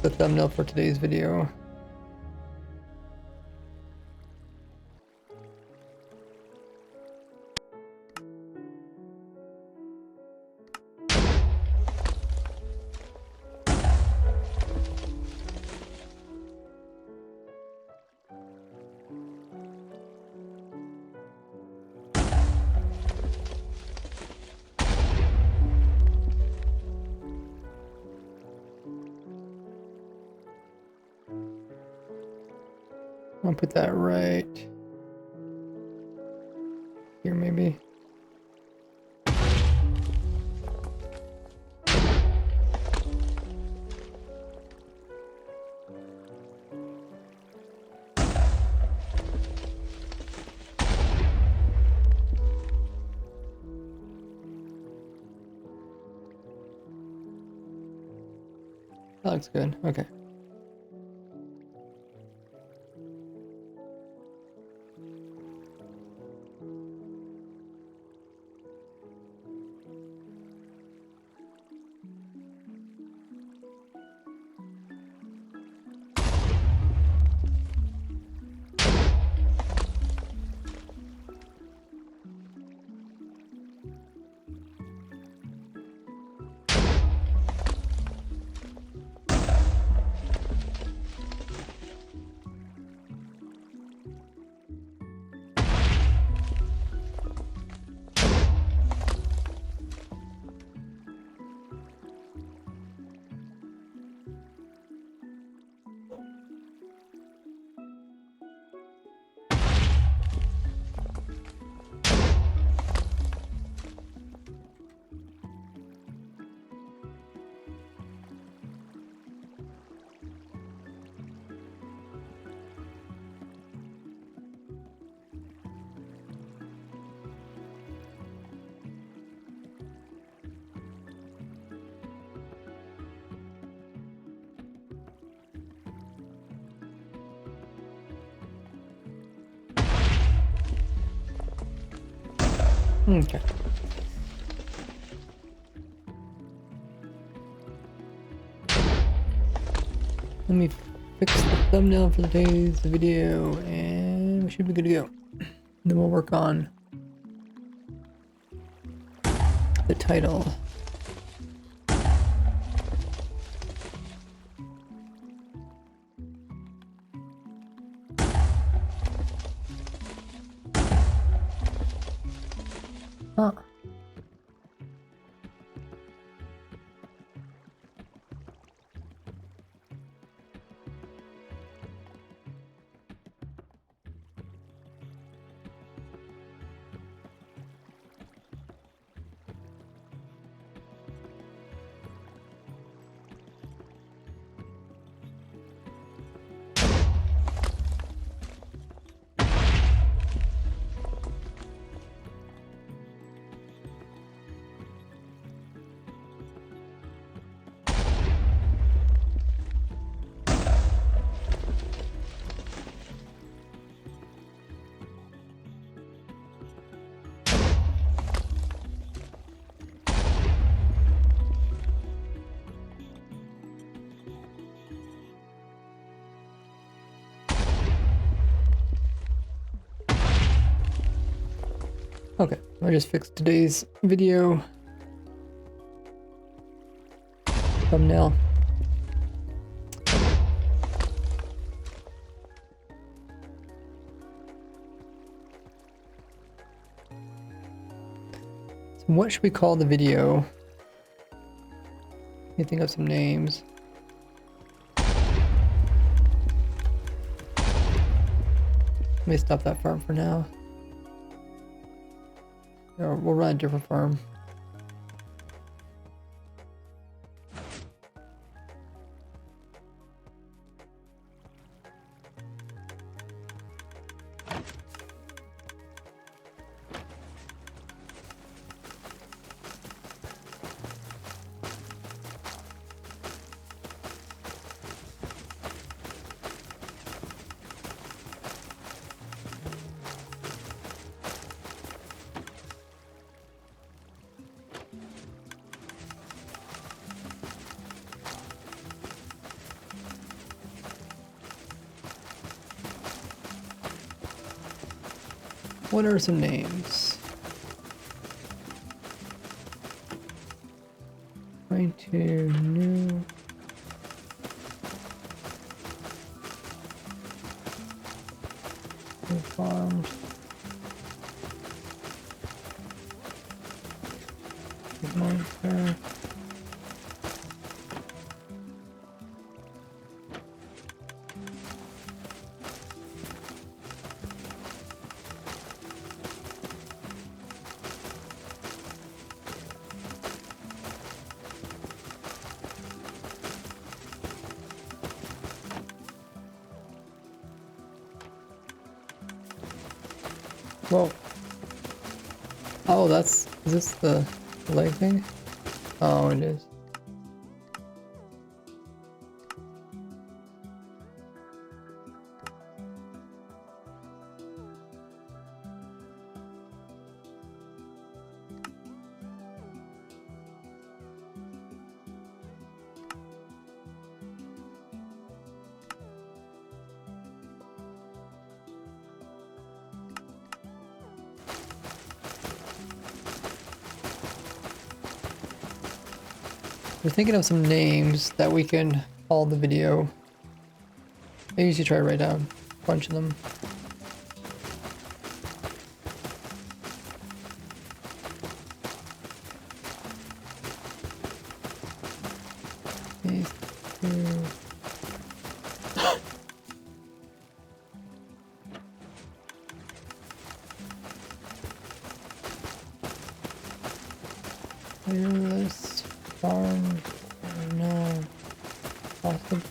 the thumbnail for today's video. I'll put that right here, maybe. That looks good. Okay. Okay. Let me fix the thumbnail for today's video and we should be good to go. Then we'll work on the title. Huh. Okay, I just fixed today's video thumbnail. So what should we call the video? Let me think of some names. Let me stop that farm for now. Or we'll run a different farm. What are some names? Going to new farms. Minecraft. Whoa. Oh, is this the leg thing? Oh, it is. We're thinking of some names that we can call the video. I usually try to write down a bunch of them. These two. Fearless farm. No. Awesome.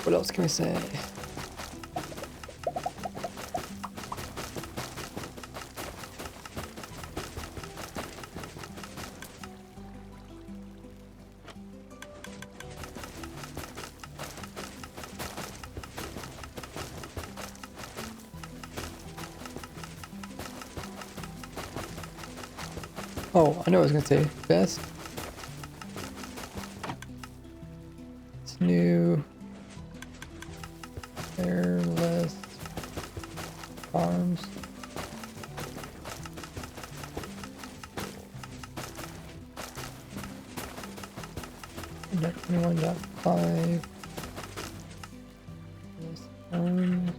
What else can we say? Oh, I know what I was gonna say. Best. It's new. Airless farms. .21.5. Farms.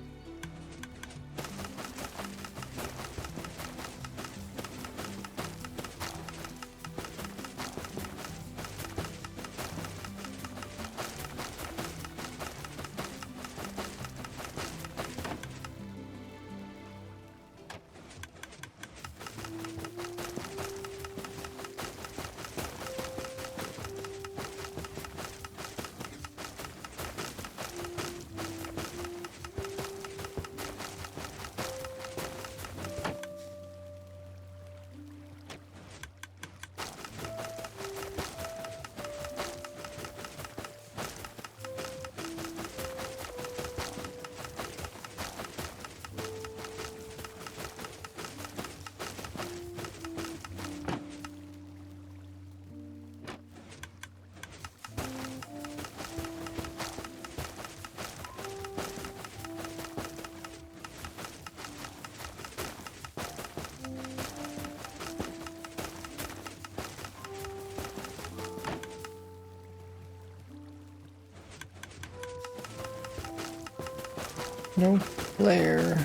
No flare.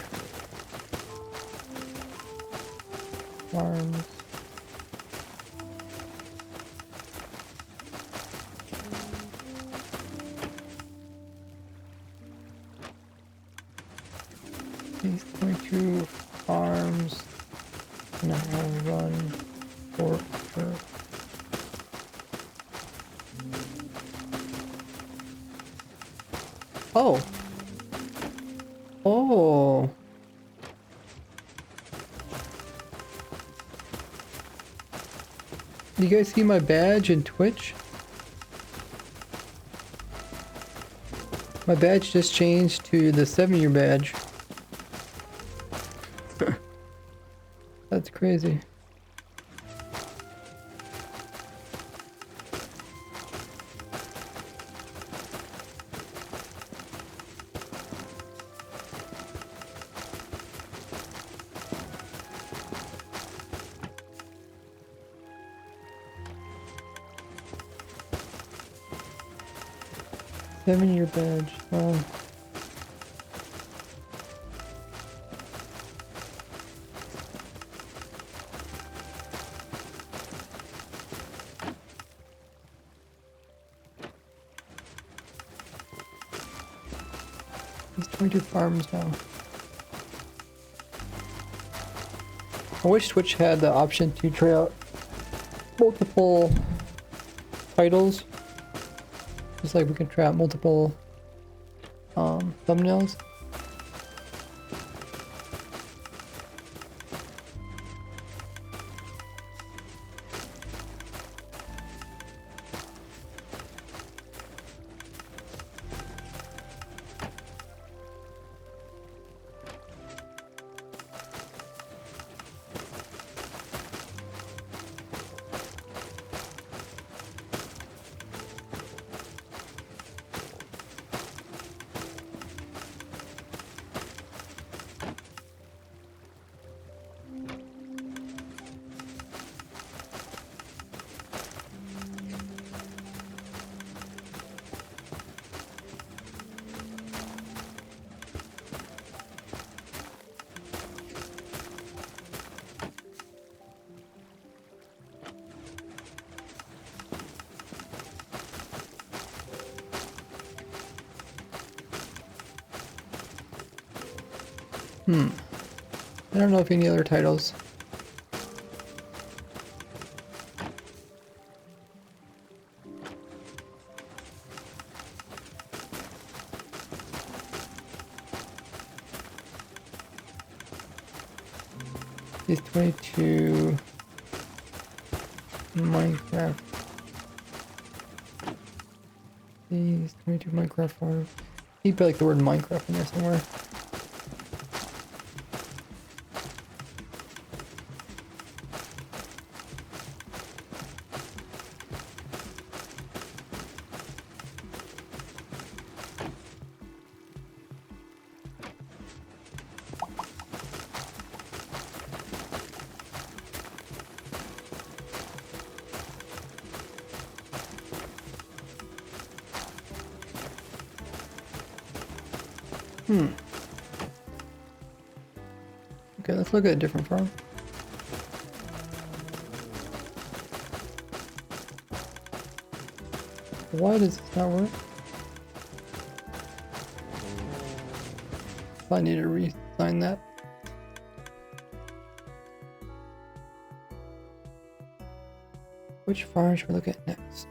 Farms. These 22 farms now run for sure. Oh. Oh. You guys see my badge in Twitch? My badge just changed to the 7-year badge. That's crazy. Seven-year badge. Oh. These 22 farms now. I wish Twitch had the option to try out multiple titles. Just like we can try out multiple thumbnails. I don't know if any other titles. These 22 Minecraft. These 22 Minecraft farms. You put like the word Minecraft in there somewhere. Okay, let's look at a different farm. Why does this not work? I need to re-sign that. Which farm should we look at next?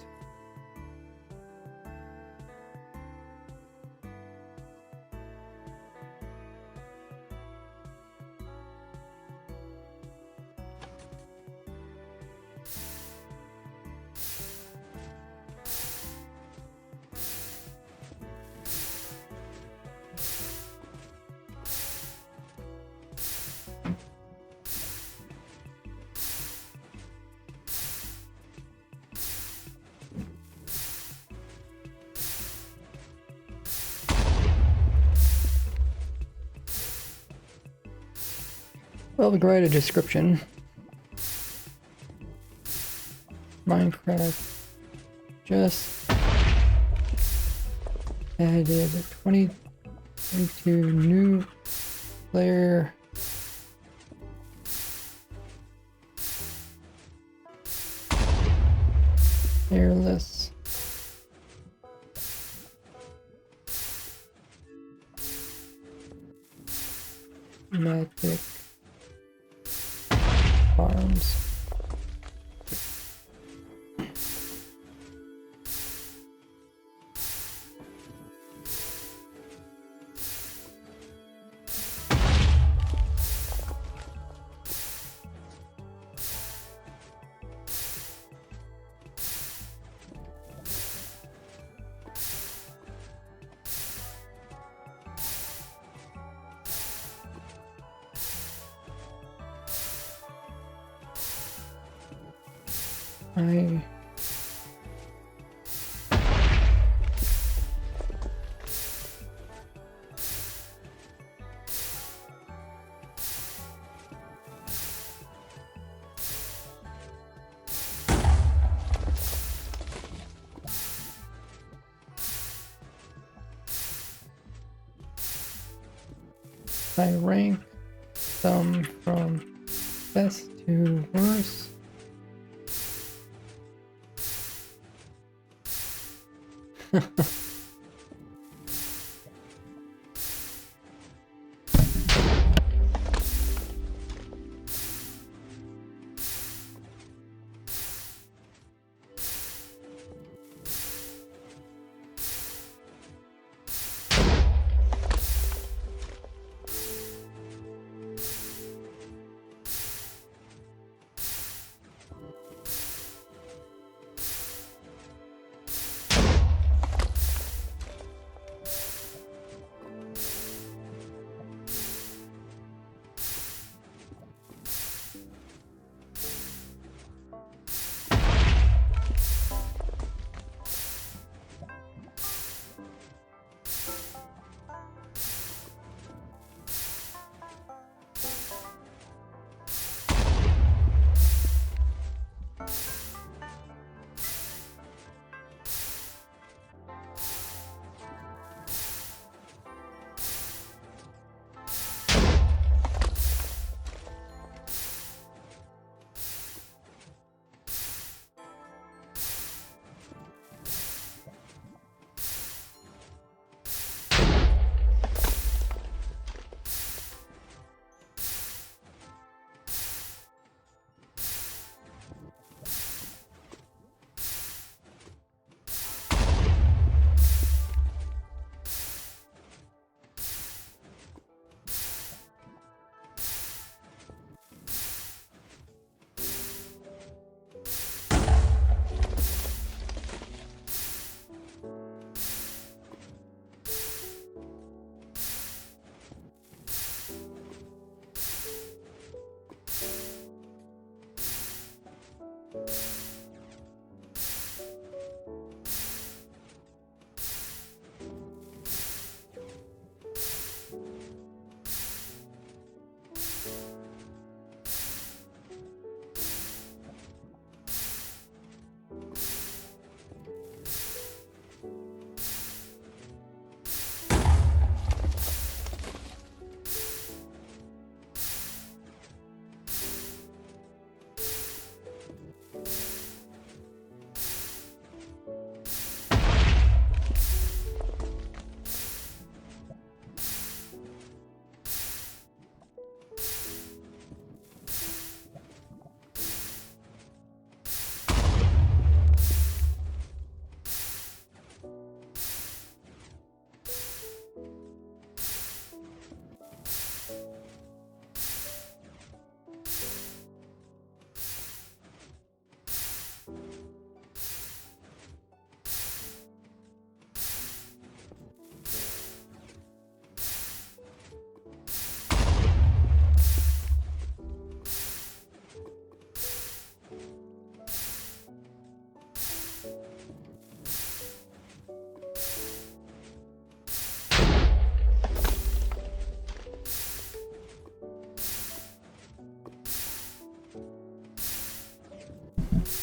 Well, we can write a description. Minecraft just added 22 new player airless magic farms. I rank them from best to worst.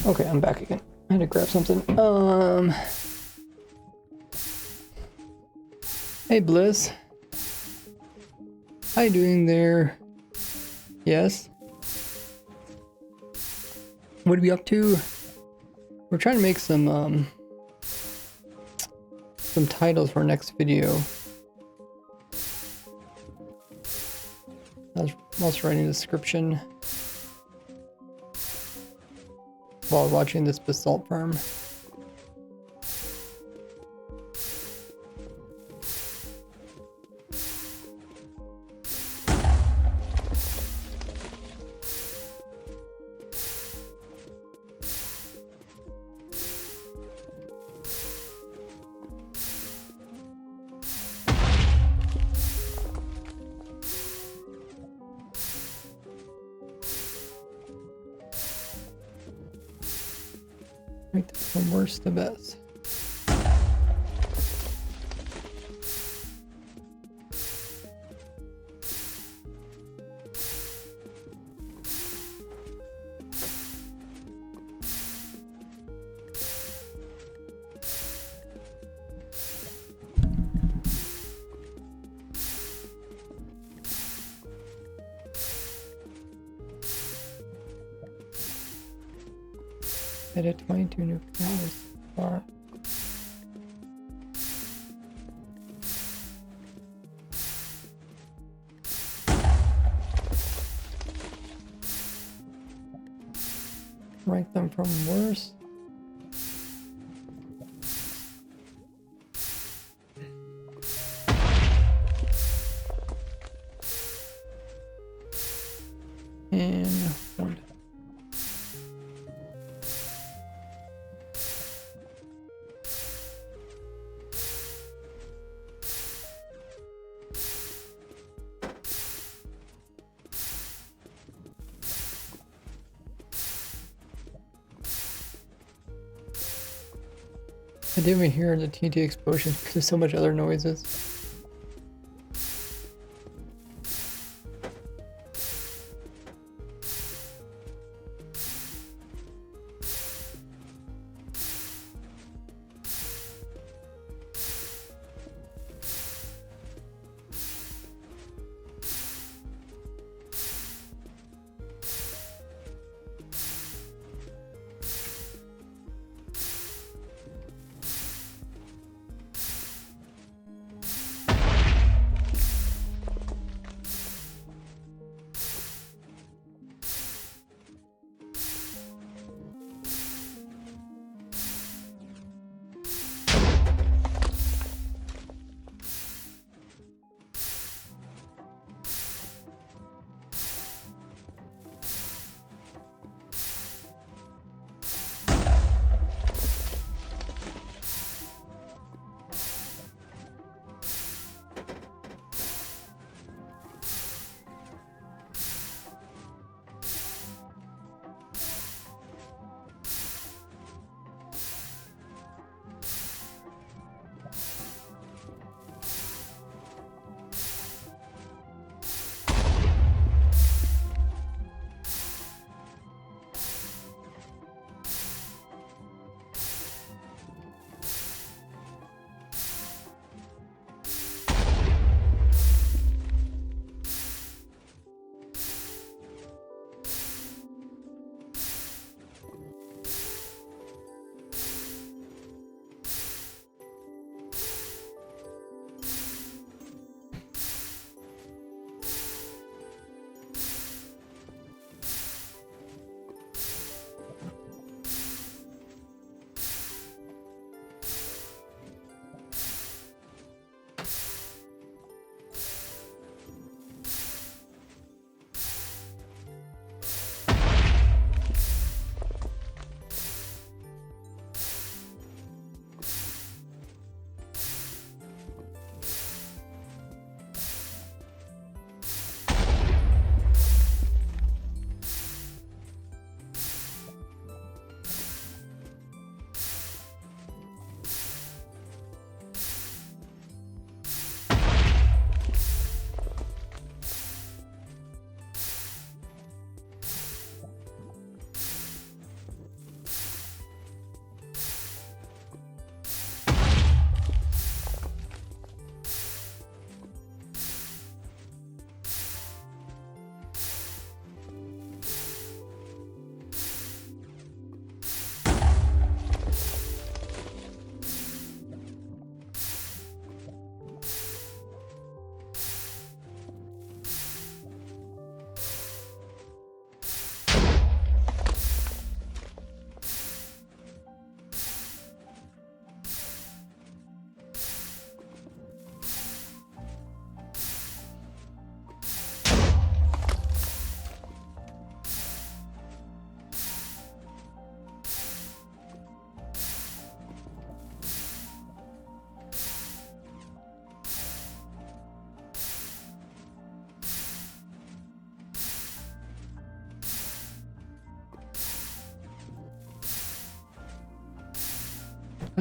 Okay, I'm back again. I had to grab something. Hey Bliss. How you doing there? Yes. What are we up to? We're trying to make some titles for our next video. I was writing a description while watching this basalt farm. Right, from worst to best. Edit 22 new players. Far. Rank them from worst. And one. I didn't even hear the TNT explosion because there's so much other noises.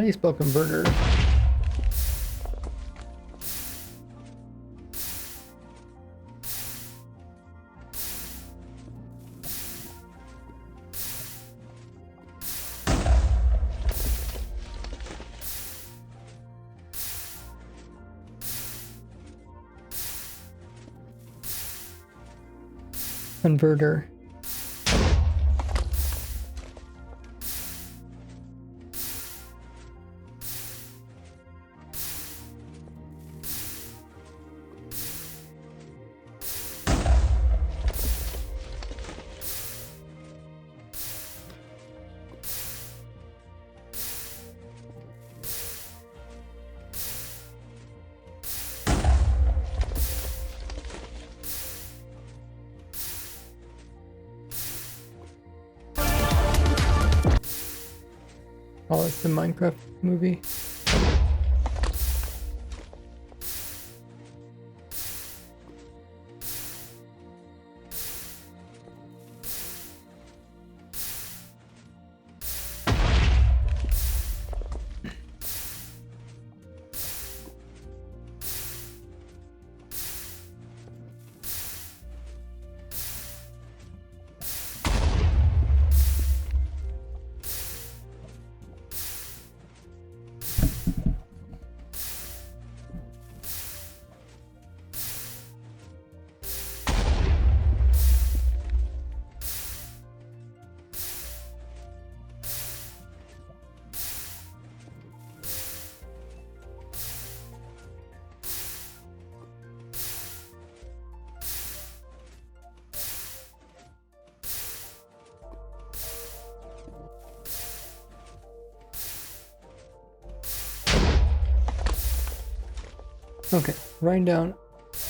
How do you spell converter? Converter. Oh, it's the Minecraft movie. Okay, writing down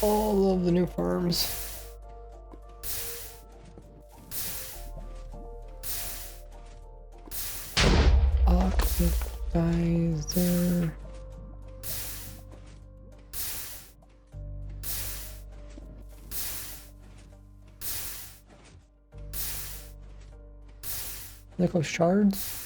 all of the new farms. Oxidizer. Nickel shards.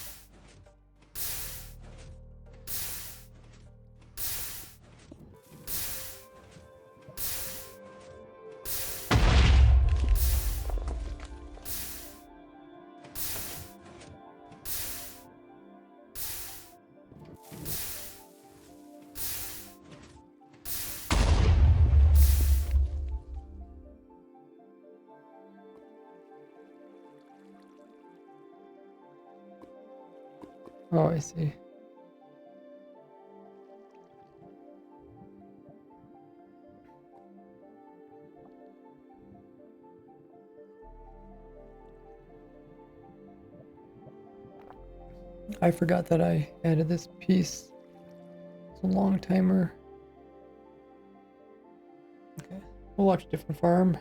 Oh, I see. I forgot that I added this piece. It's a long timer. Okay, we'll watch a different farm.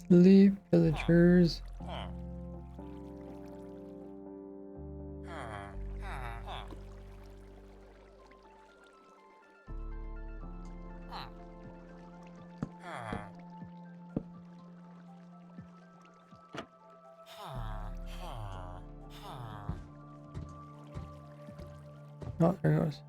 Sleep, villagers. Oh, there it goes.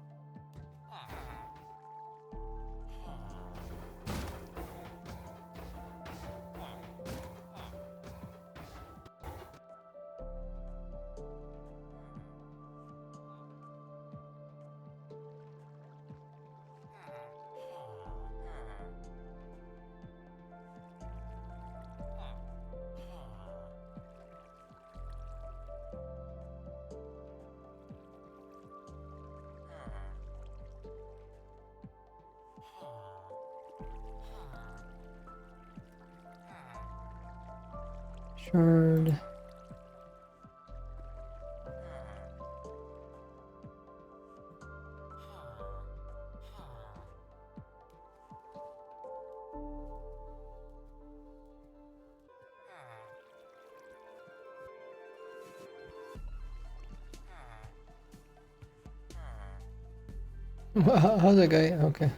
Shard. How's that guy? Okay.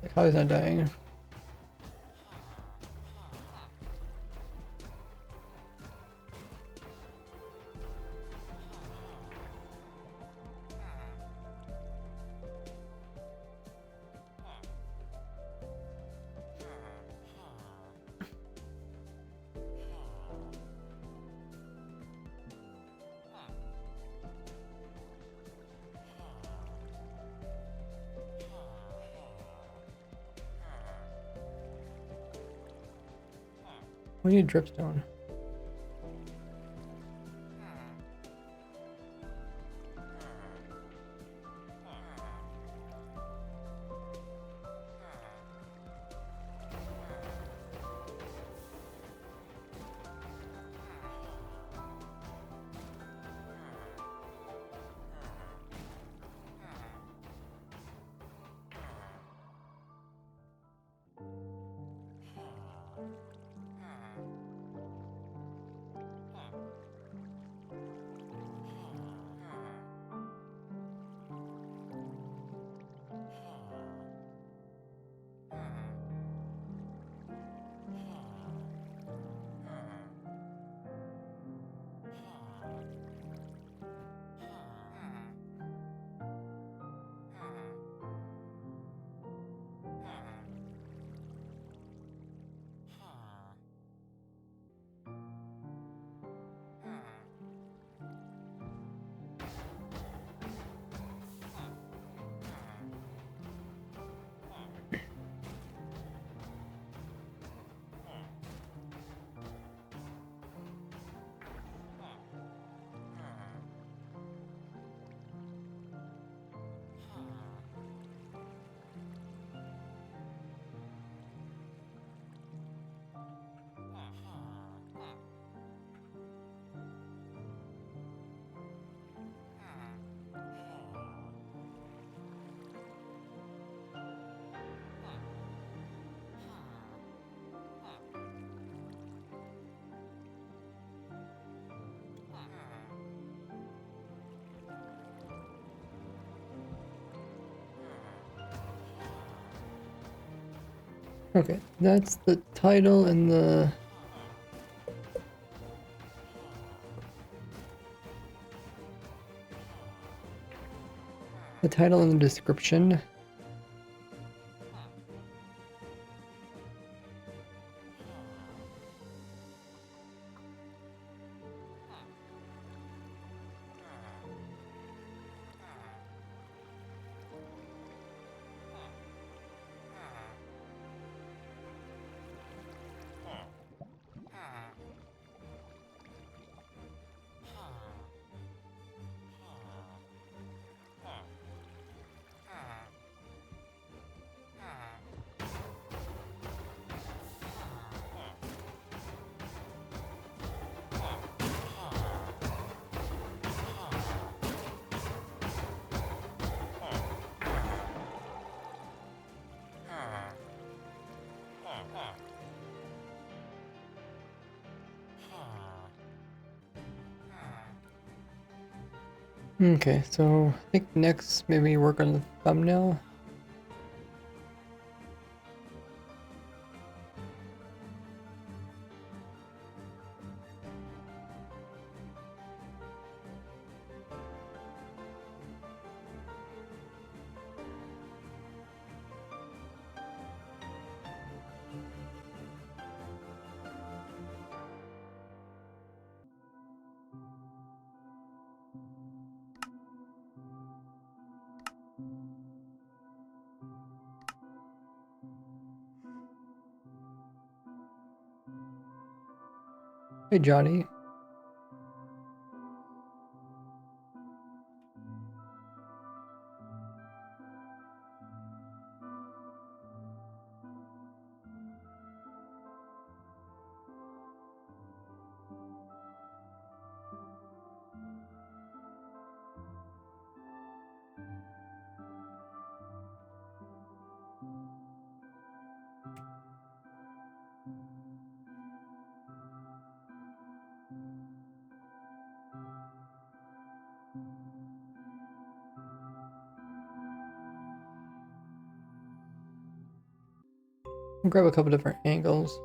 Like, how is that dying? We need dripstone. Okay, that's the title and the title and the description. Okay, so I think next maybe work on the thumbnail. Hey Johnny. I'll grab a couple different angles.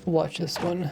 Watch this one.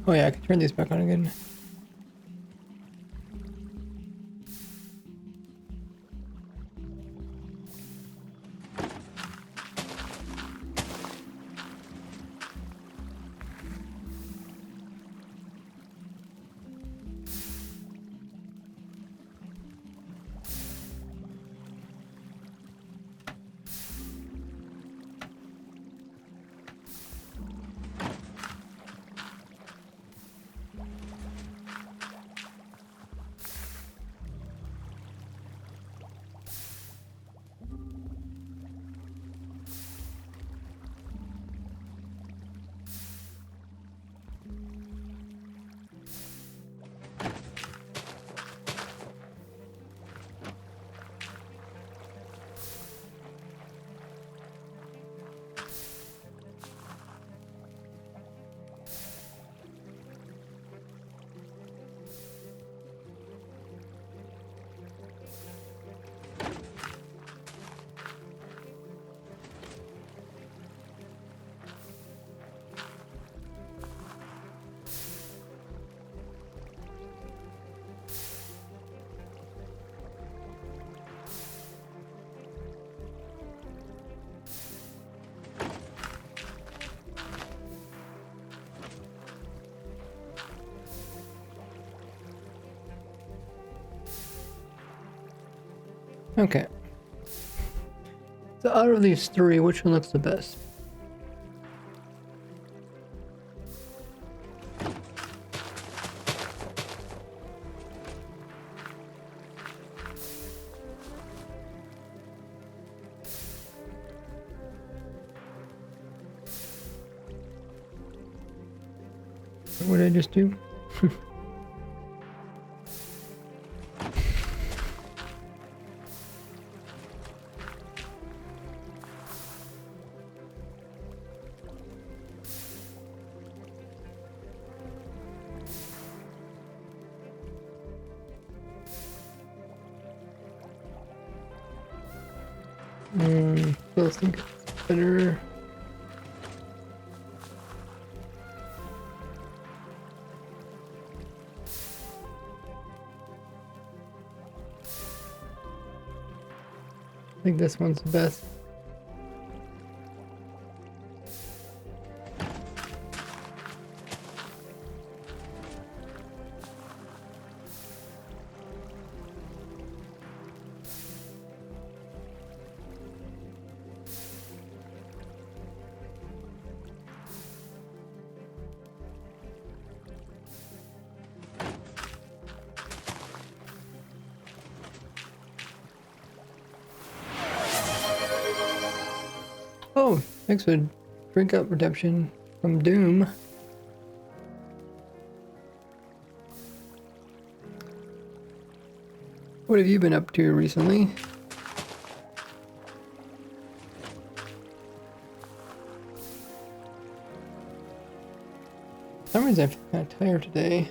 Oh yeah, I can turn these back on again. Okay. So out of these three, which one looks the best? What did I just do? Still think it's better. I think this one's the best. Oh, thanks for drink up redemption from Doom. What have you been up to recently? For some reason I feel kind of tired today.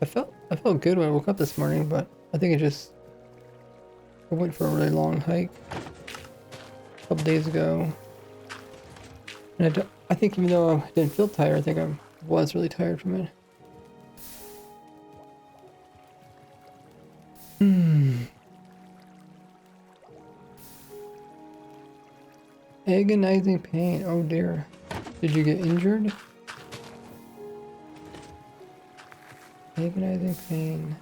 I felt good when I woke up this morning, but I think I went for a really long hike a couple days ago. And I think even though I didn't feel tired, I think I was really tired from it. Agonizing pain. Oh dear. Did you get injured? Agonizing pain.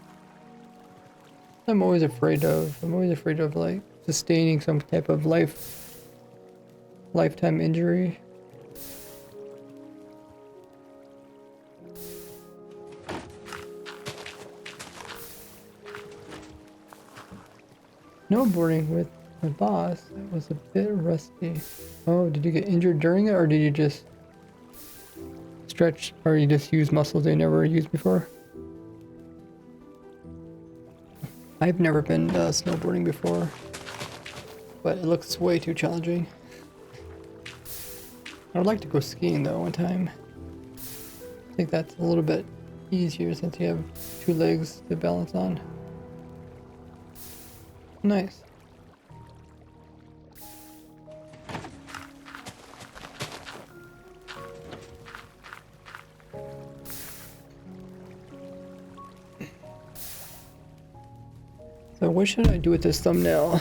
I'm always afraid of like sustaining some type of lifetime injury. Snowboarding with my boss, that was a bit rusty. Oh, did you get injured during it, or did you just stretch, or you just use muscles they never used before? I've never been snowboarding before, but it looks way too challenging. I would like to go skiing though one time. I think that's a little bit easier since you have two legs to balance on. Nice. So what should I do with this thumbnail?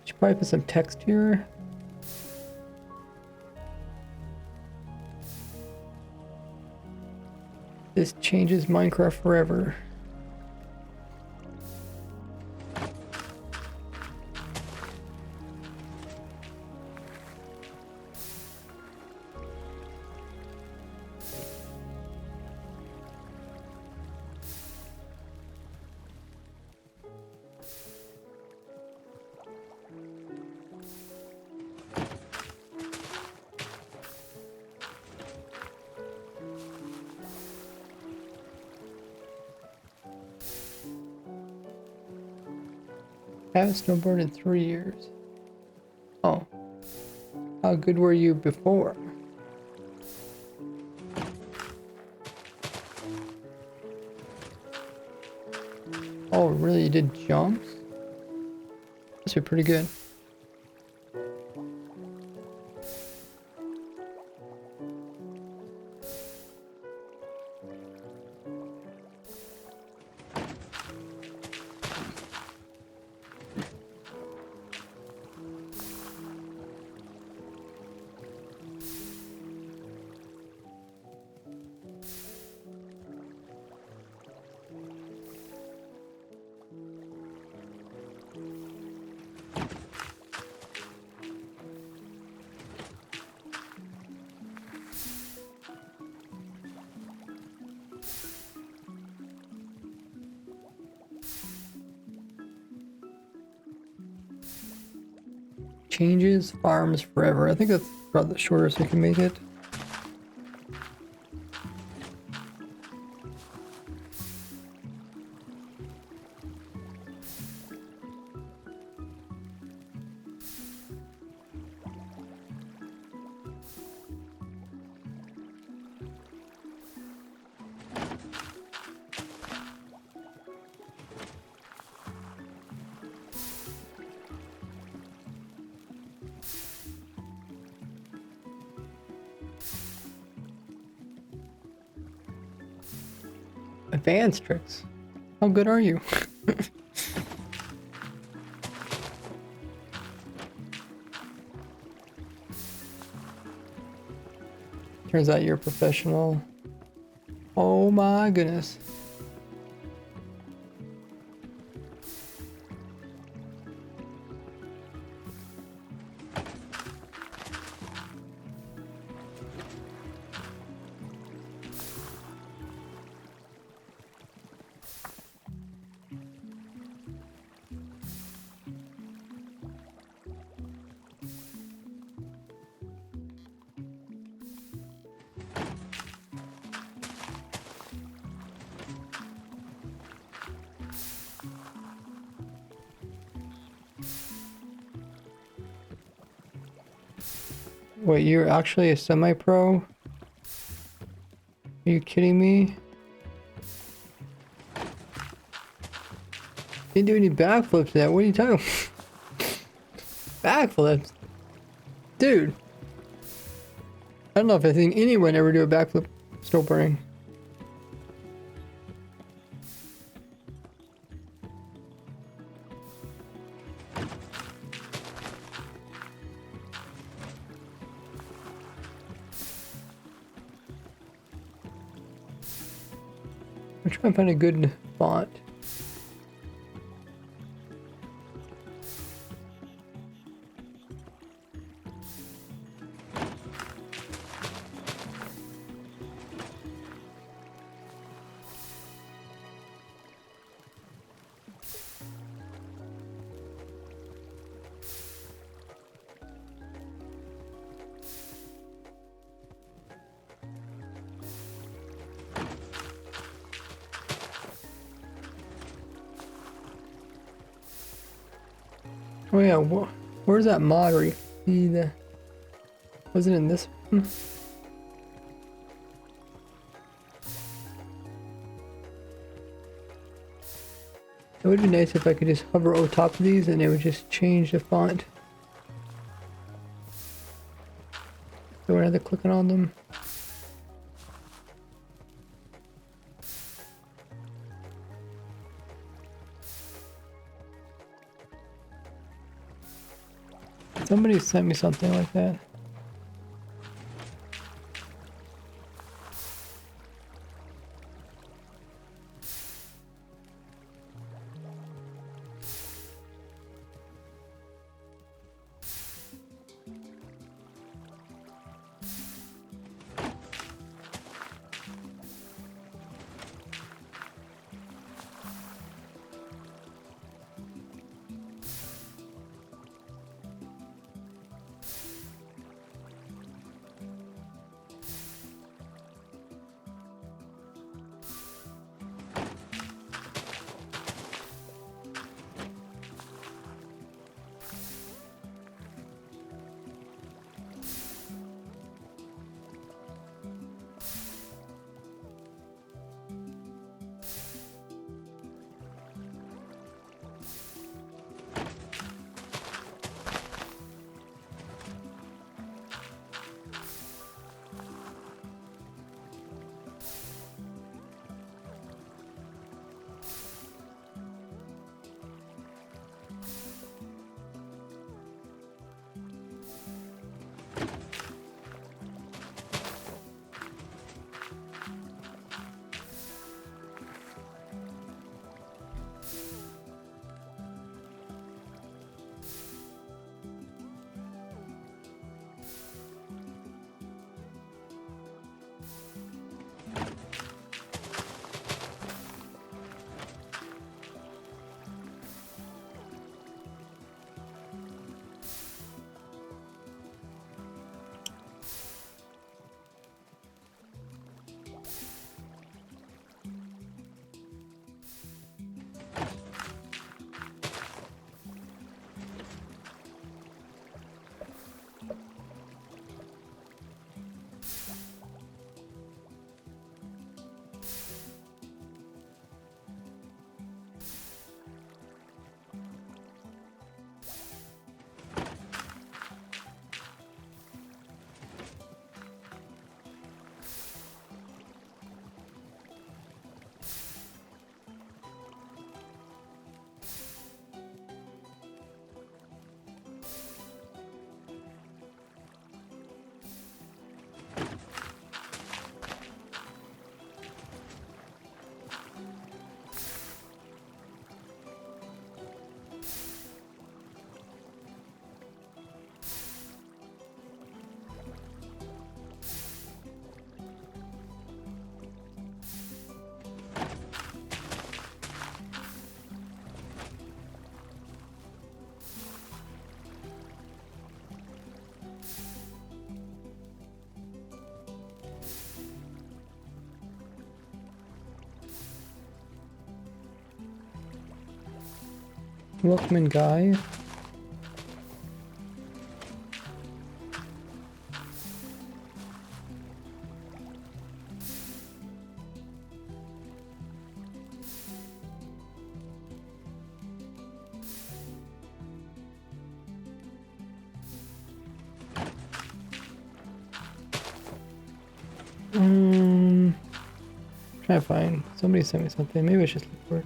Should probably put some text here. This changes Minecraft forever. Haven't snowboarded in 3 years. Oh. How good were you before? Oh, really? You did jumps? Those are pretty good. changes farms forever. I think that's about the shortest we can make it. Advanced tricks. How good are you? Turns out you're a professional. Oh my goodness. Wait, you're actually a semi-pro? Are you kidding me? Didn't do any backflips yet. What are you talking about? Backflips? Dude. I don't know if I've seen anyone ever do a backflip still burning. I'm trying to find a good font. Oh yeah, where's that mod where you see the... Was it in this one? It would be nice if I could just hover over top of these and it would just change the font. So whenever clicking on them. Somebody sent me something like that. Welcome in, guy. Try to find. Somebody sent me something. Maybe I should look for it.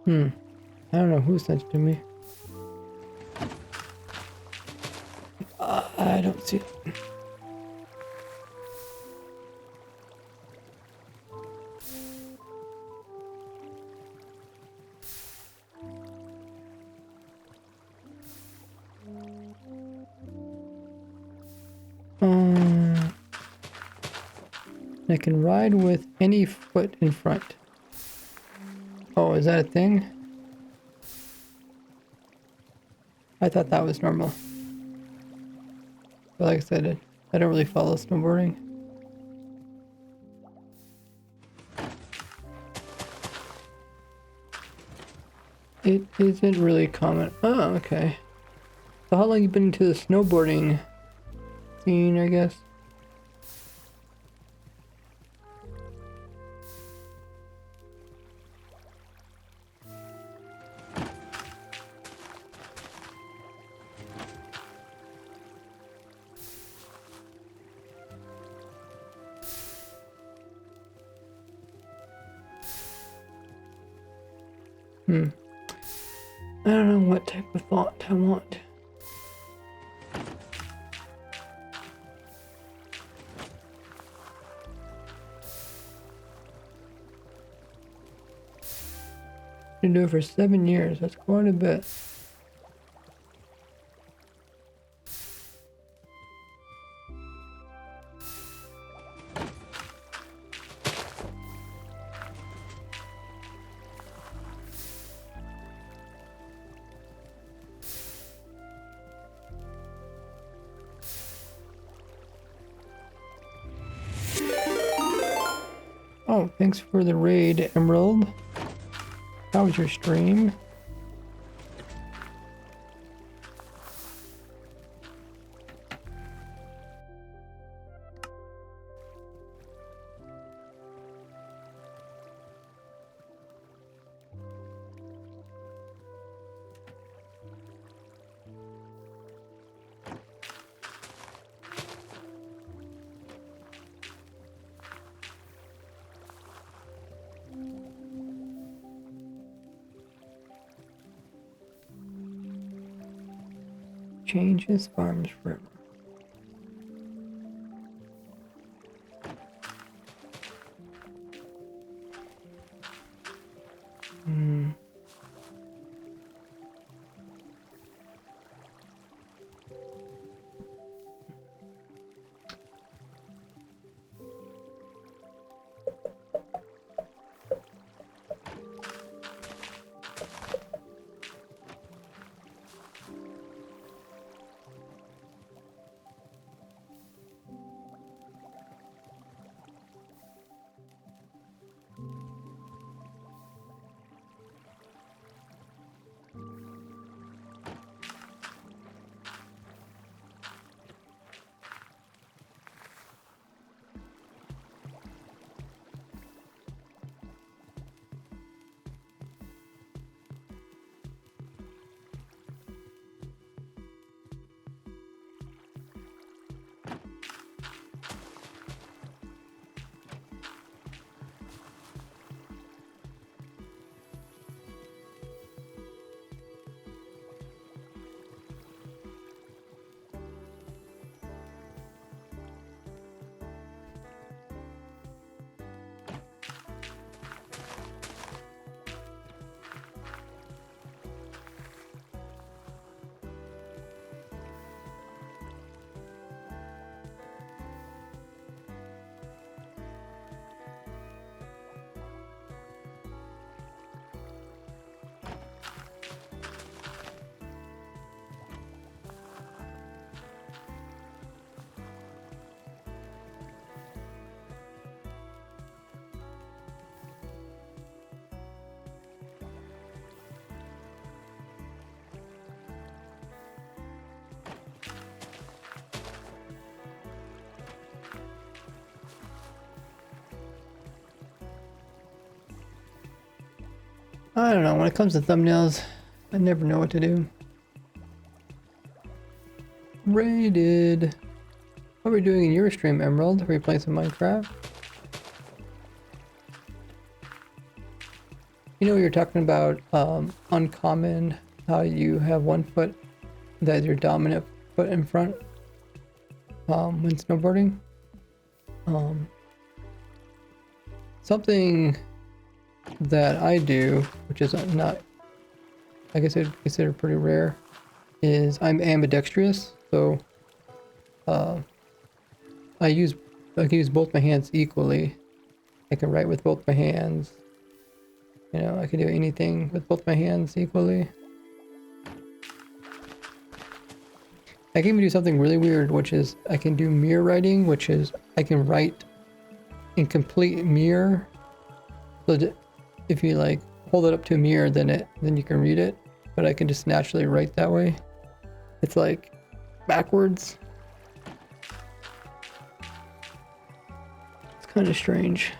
I don't know who sent it to me. I don't see it. I can ride with any foot in front. Oh, is that a thing? I thought that was normal. But like I said, I don't really follow snowboarding. It isn't really common. Oh, okay. So how long you been into the snowboarding scene, I guess? I don't know what type of font I want. Been doing it for 7 years. That's quite a bit. Oh, thanks for the raid, Emerald. How was your stream? Changes farms forever. I don't know, when it comes to thumbnails, I never know what to do. Rated. What are we doing in your stream, Emerald? Are we playing some Minecraft? You know, you're talking about uncommon, how you have one foot that is your dominant foot in front when snowboarding. Something that I do, which is not, I guess I'd consider pretty rare, is I'm ambidextrous. So I can use both my hands equally. I can write with both my hands. You know, I can do anything with both my hands equally. I can even do something really weird, which is I can do mirror writing, which is I can write in complete mirror. So that if you like hold it up to a mirror, then you can read it. But I can just naturally write that way. It's like backwards. It's kind of strange.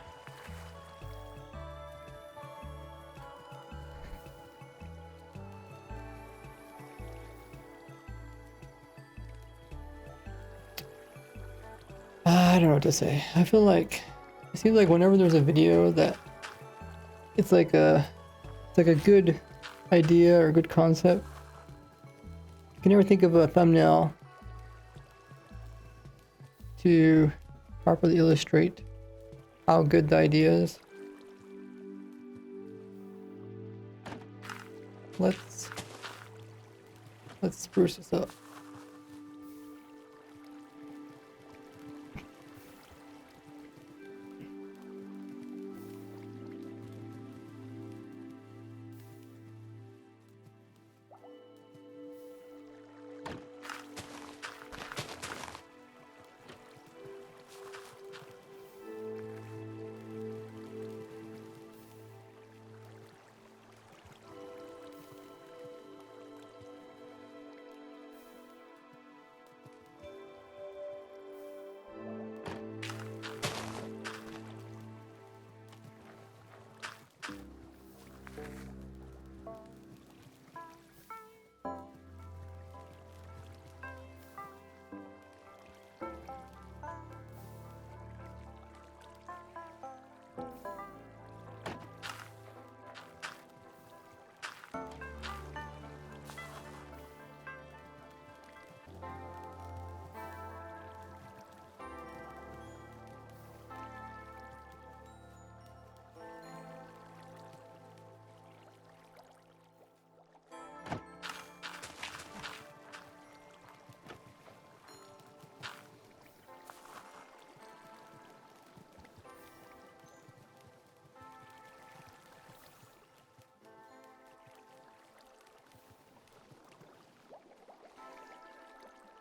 I don't know what to say. I feel like it seems like whenever there's a video that it's like a good idea or a good concept, I can never think of a thumbnail to properly illustrate how good the idea is. Let's spruce this up.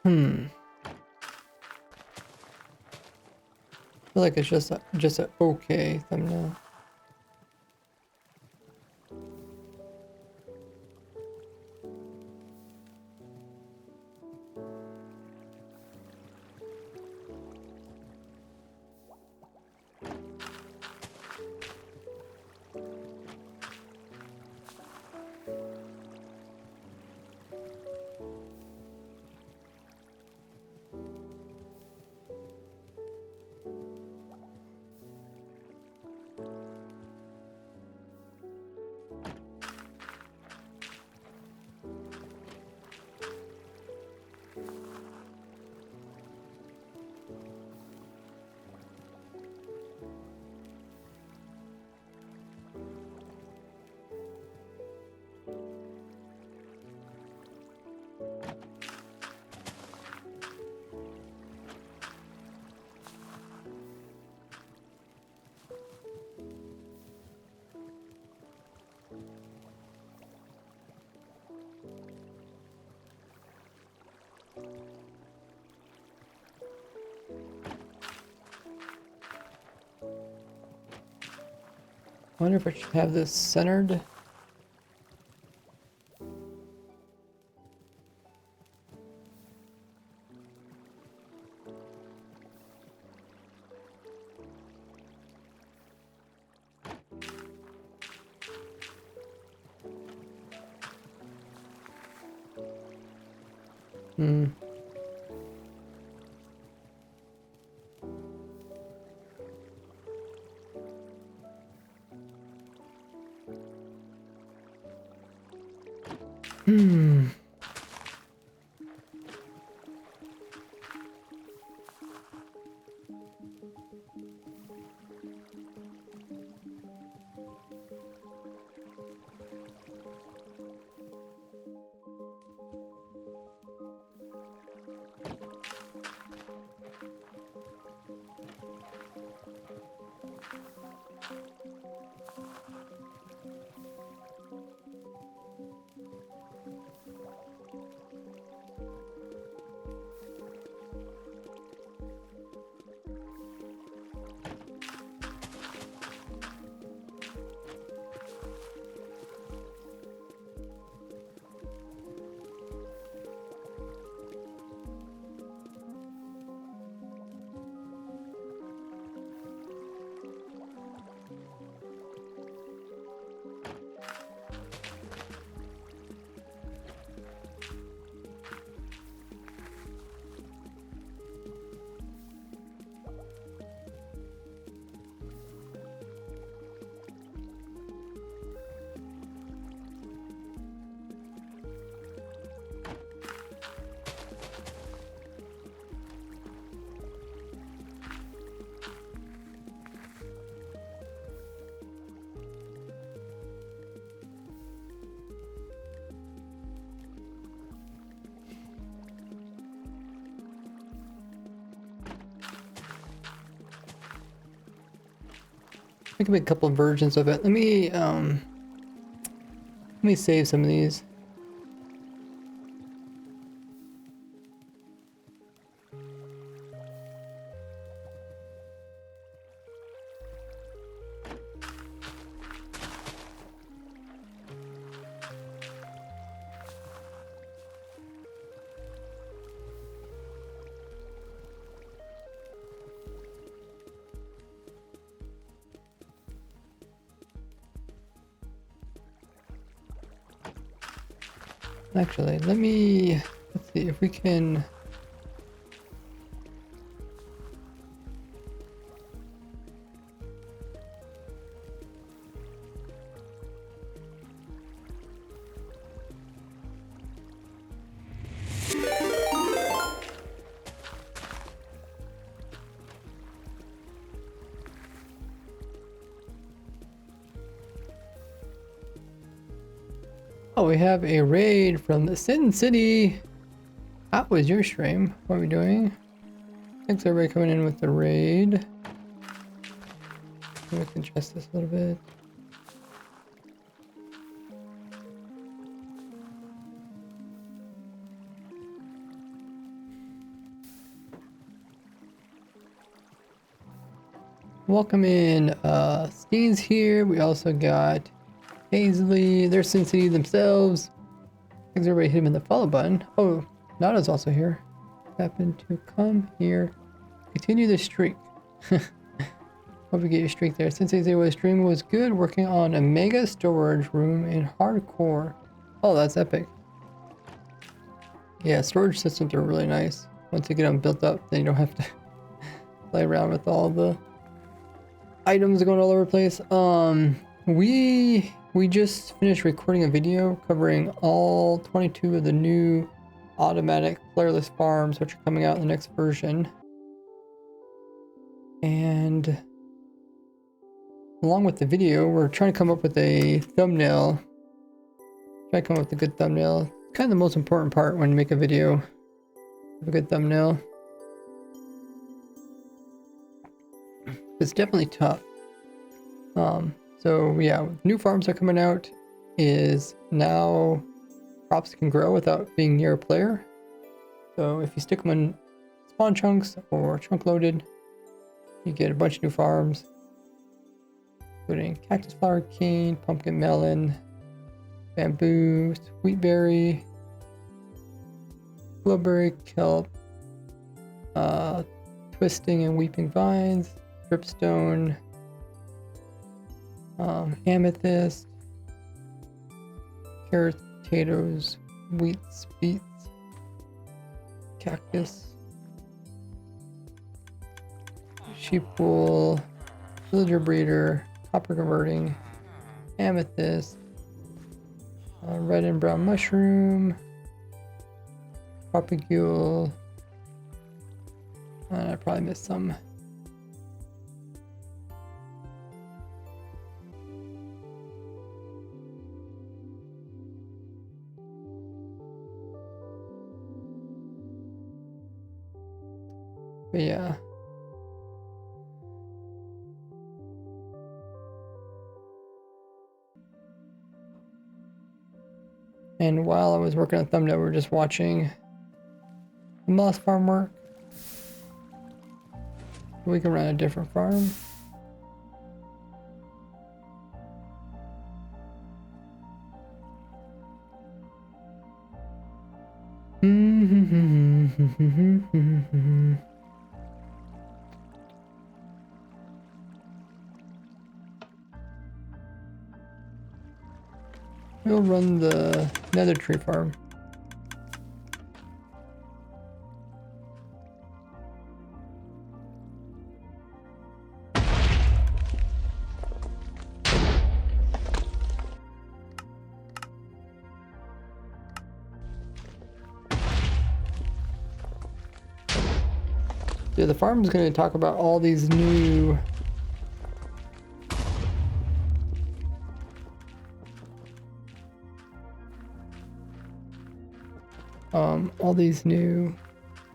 I feel like it's just a okay thumbnail. I wonder if I should have this centered. Hmm. Hmm. I can make a couple of versions of it. Let me save some of these. Actually, let's see if we can. Oh, we have a raid from the Sin City. How was your stream? What are we doing? Thanks everybody coming in with the raid. We can adjust this a little bit. Welcome in. Steen's here. We also got Hazley. They're Sin City themselves. Thanks everybody hit him in the follow button. Oh, Nada's also here. Happened to come here. Continue the streak. Hope you get your streak there. Since was streaming was good, working on a mega storage room in hardcore. Oh, that's epic. Yeah, storage systems are really nice. Once you get them built up, then you don't have to play around with all the items going all over the place. We just finished recording a video covering all 22 of the new automatic playerless farms, which are coming out in the next version. And along with the video, we're trying to come up with a thumbnail. Try to come up with a good thumbnail. Kind of the most important part when you make a video. Have a good thumbnail. It's definitely tough. So yeah, new farms are coming out. Is now crops can grow without being near a player. So if you stick them in spawn chunks or chunk loaded, you get a bunch of new farms, including cactus flower cane, pumpkin melon, bamboo, sweetberry, blueberry, kelp, twisting and weeping vines, dripstone, amethyst, carrots, potatoes, wheats, beets, cactus, sheep wool, villager breeder, copper converting, amethyst, red and brown mushroom, propagule. I probably missed some. But yeah. And while I was working on thumbnail, we were just watching the moss farm work. We can run a different farm. We'll run the nether tree farm. Yeah, the farm is going to talk about all these new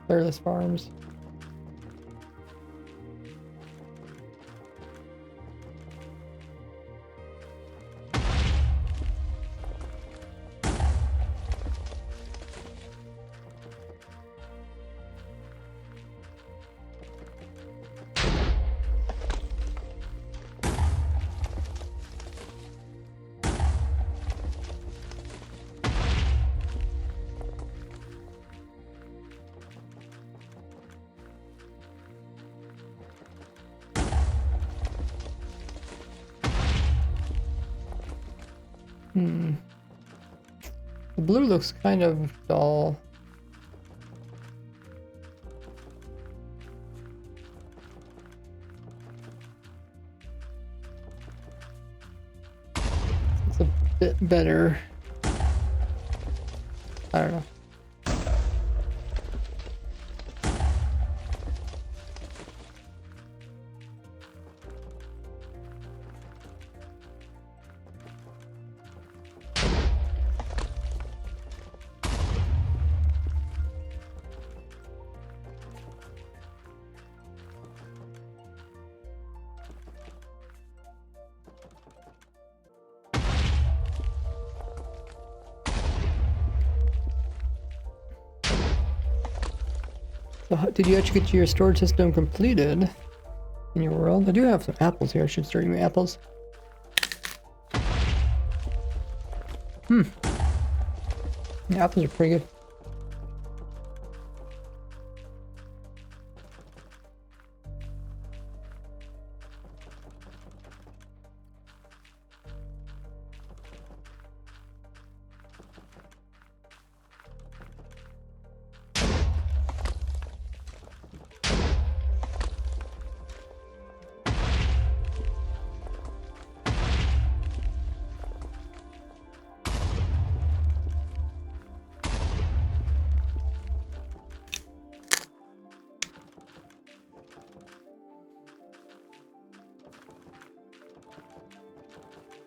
playerless farms. The blue looks kind of dull. It's a bit better. I don't know. So did you actually get your storage system completed in your world? I do have some apples here. I should start eating apples. The apples are pretty good.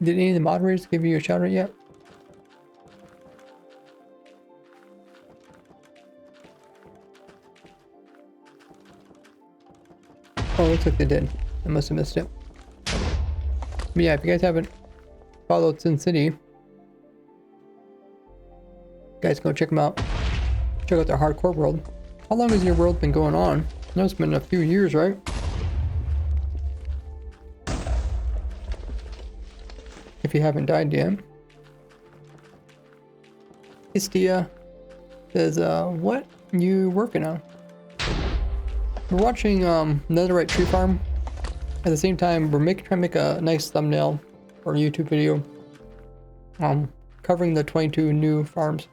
Did any of the moderators give you a shout out yet? Oh, looks like they did. I must have missed it. But yeah, if you guys haven't followed Sin City, you guys go check them out. Check out their hardcore world. How long has your world been going on? I know it's been a few years, right? If you haven't died yet. Istia says, what you working on? We're watching Netherite Tree Farm. At the same time, we're trying to make a nice thumbnail or YouTube video covering the 22 new farms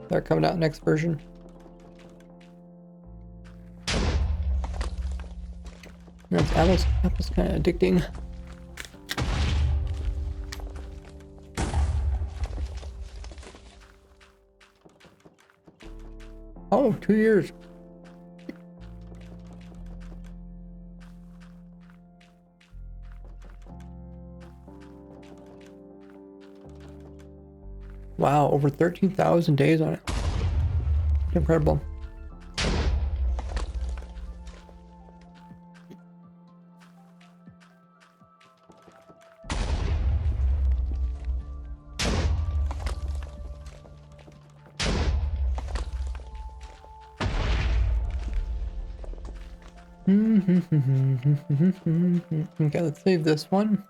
that are coming out next version. Apple's kind of addicting. Oh, 2 years. Wow, over 13,000 days on it. Incredible. Okay, let's save this one.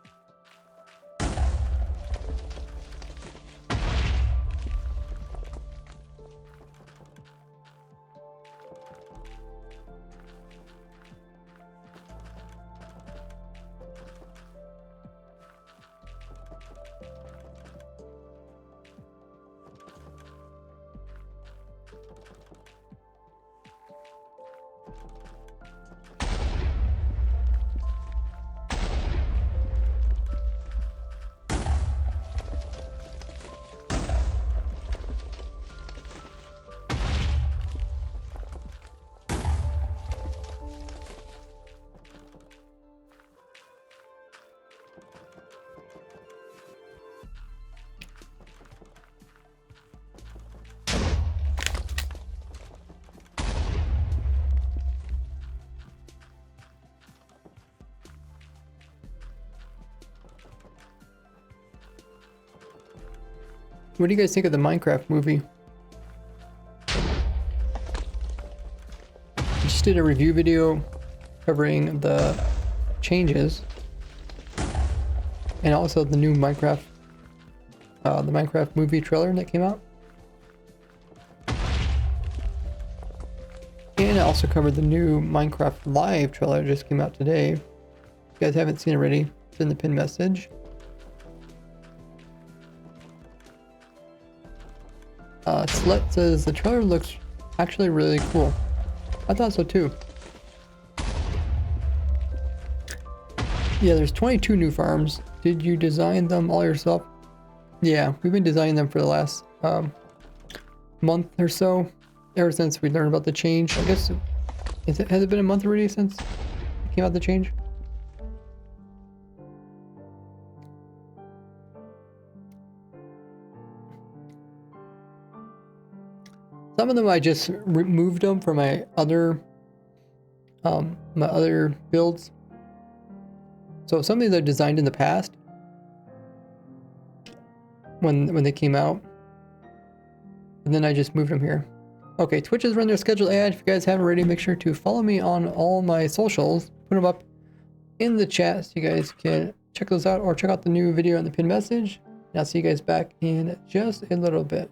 What do you guys think of the Minecraft movie? I just did a review video covering the changes and also the new Minecraft, the Minecraft movie trailer that came out. And I also covered the new Minecraft Live trailer that just came out today. If you guys haven't seen it already, it's in the pinned message. Slut says the trailer looks actually really cool. I thought so too. Yeah, there's 22 new farms. Did you design them all yourself? Yeah, we've been designing them for the last month or so, ever since we learned about the change. I guess, has it been a month already since it came out the change? Some of them I just removed them from my other builds. So some of these are designed in the past when they came out, and then I just moved them here. Okay, Twitch has run their scheduled ad. If you guys haven't already, make sure to follow me on all my socials. Put them up in the chat so you guys can check those out, or check out the new video in the pinned message. And I'll see you guys back in just a little bit.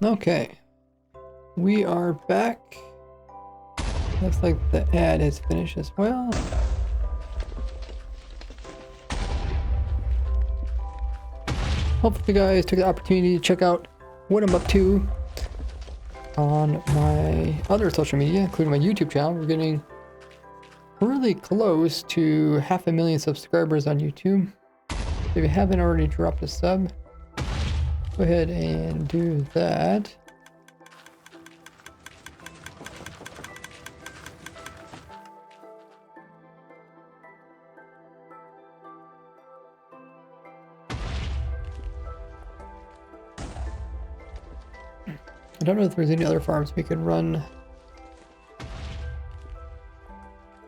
Okay, we are back. Looks like the ad is finished as well. Hopefully you guys took the opportunity to check out what I'm up to on my other social media, including my YouTube channel. We're getting really close to 500,000 subscribers on YouTube. If you haven't already dropped a sub, go ahead and do that. I don't know if there's any other farms we could run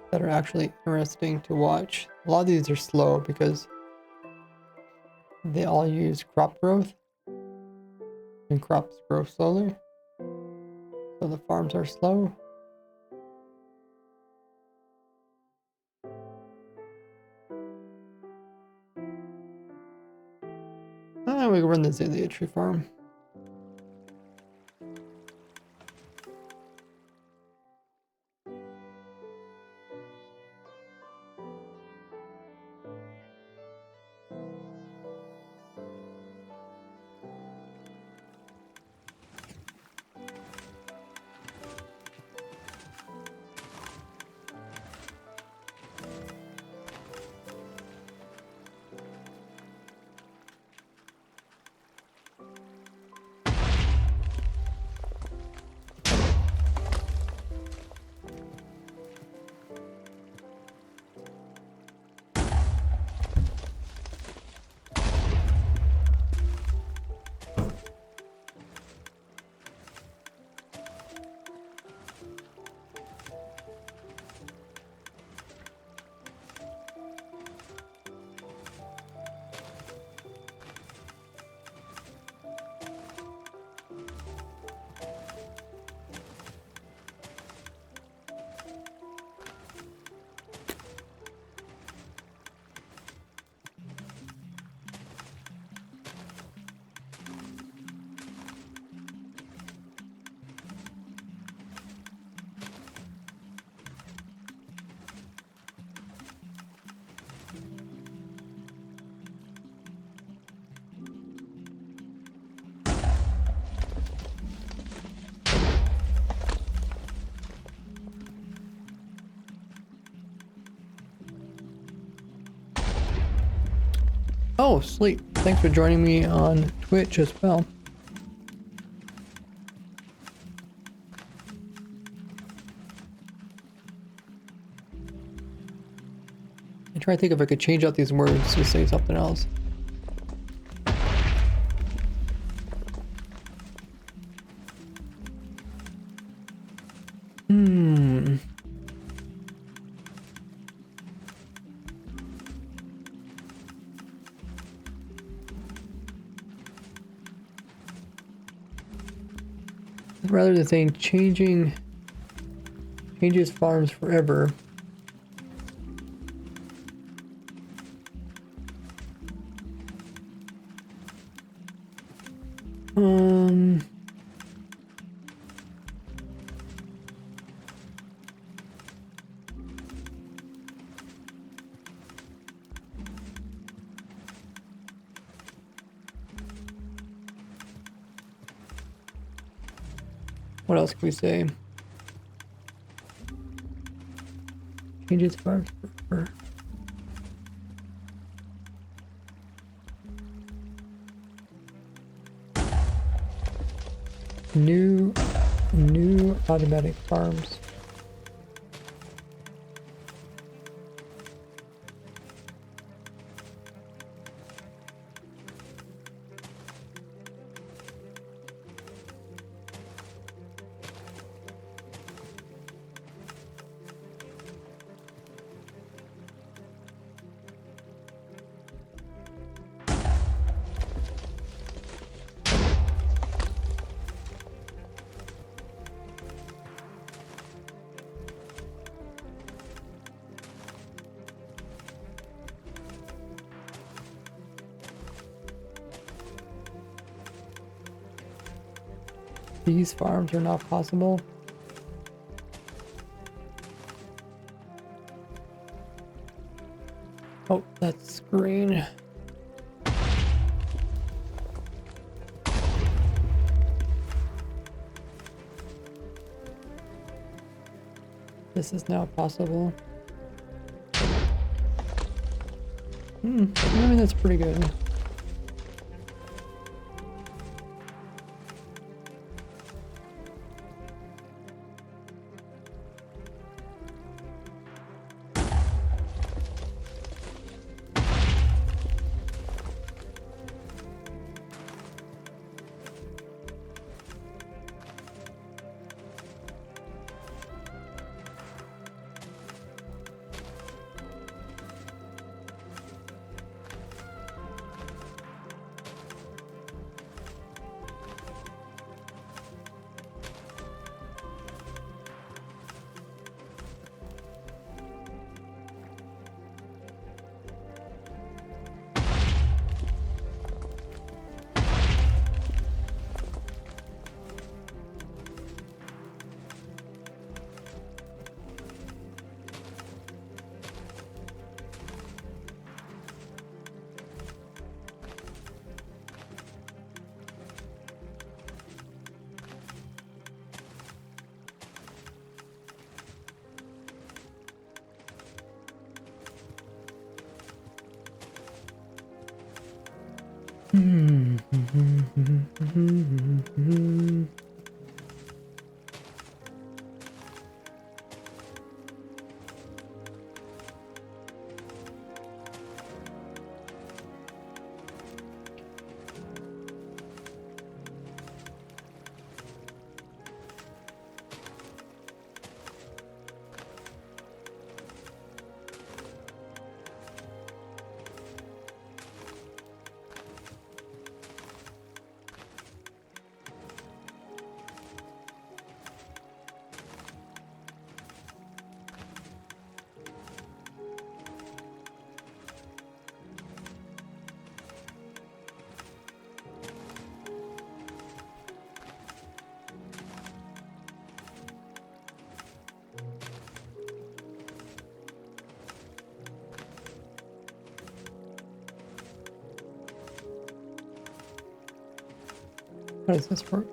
that are actually interesting to watch. A lot of these are slow because they all use crop growth, and crops grow slowly, so the farms are slow. We can run the azalea tree farm. Oh, sweet. Thanks for joining me on Twitch as well. I try to think if I could change out these words to say something else. Rather than saying changes farms forever. What else can we say? Changes farms forever. New automatic farms. These farms are not possible. Oh, that's green. This is now possible. I mean, that's pretty good. How does this work?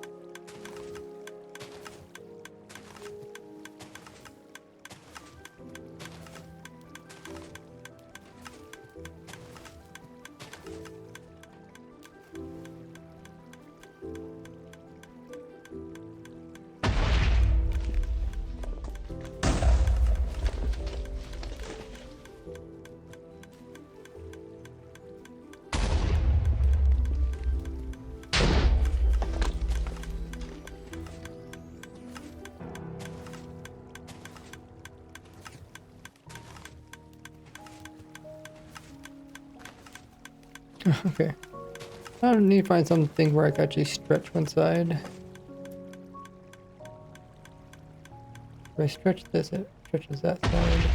Okay. I need to find something where I can actually stretch one side. If I stretch this, it stretches that side.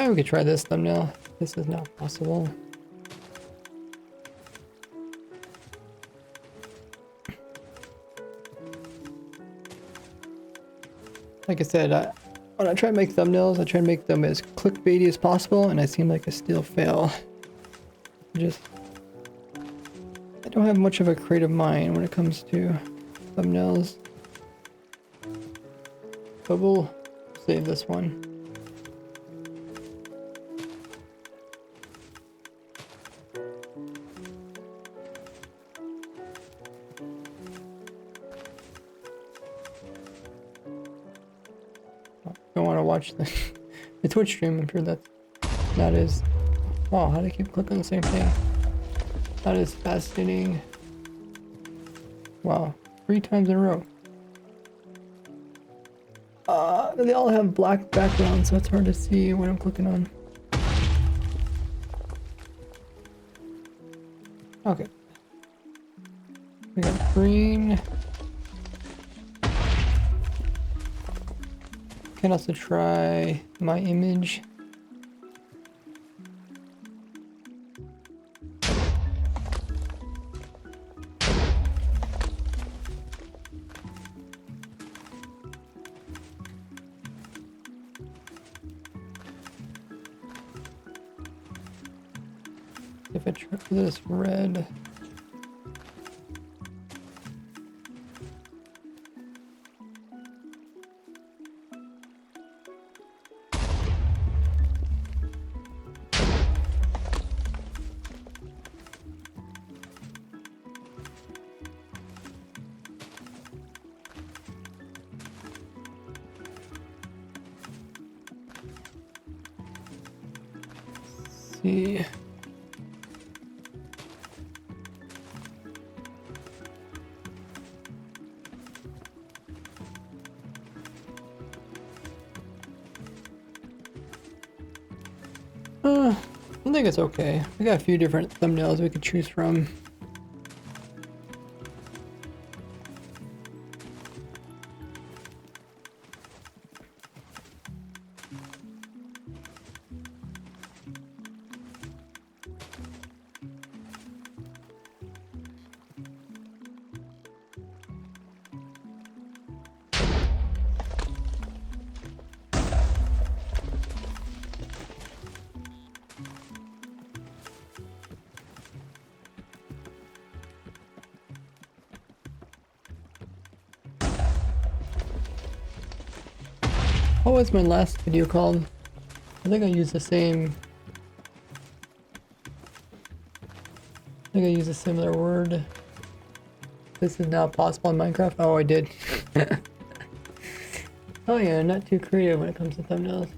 We could try this thumbnail. This is not possible. Like I said, when I try to make thumbnails, I try to make them as clickbaity as possible, and I seem like I still fail. I don't have much of a creative mind when it comes to thumbnails. But we'll save this one. Don't want to watch the a Twitch stream. I'm sure that is. Wow, how do I keep clicking the same thing? That is fascinating. Wow, 3 times in a row. They all have black backgrounds, so it's hard to see what I'm clicking on. Okay. We got green. Can also try my image. If I try this red. See. I think it's okay. We got a few different thumbnails we could choose from. What was my last video called? I think I used the same. I think I used a similar word. This is now possible in Minecraft. Oh, I did. Oh yeah, not too creative when it comes to thumbnails.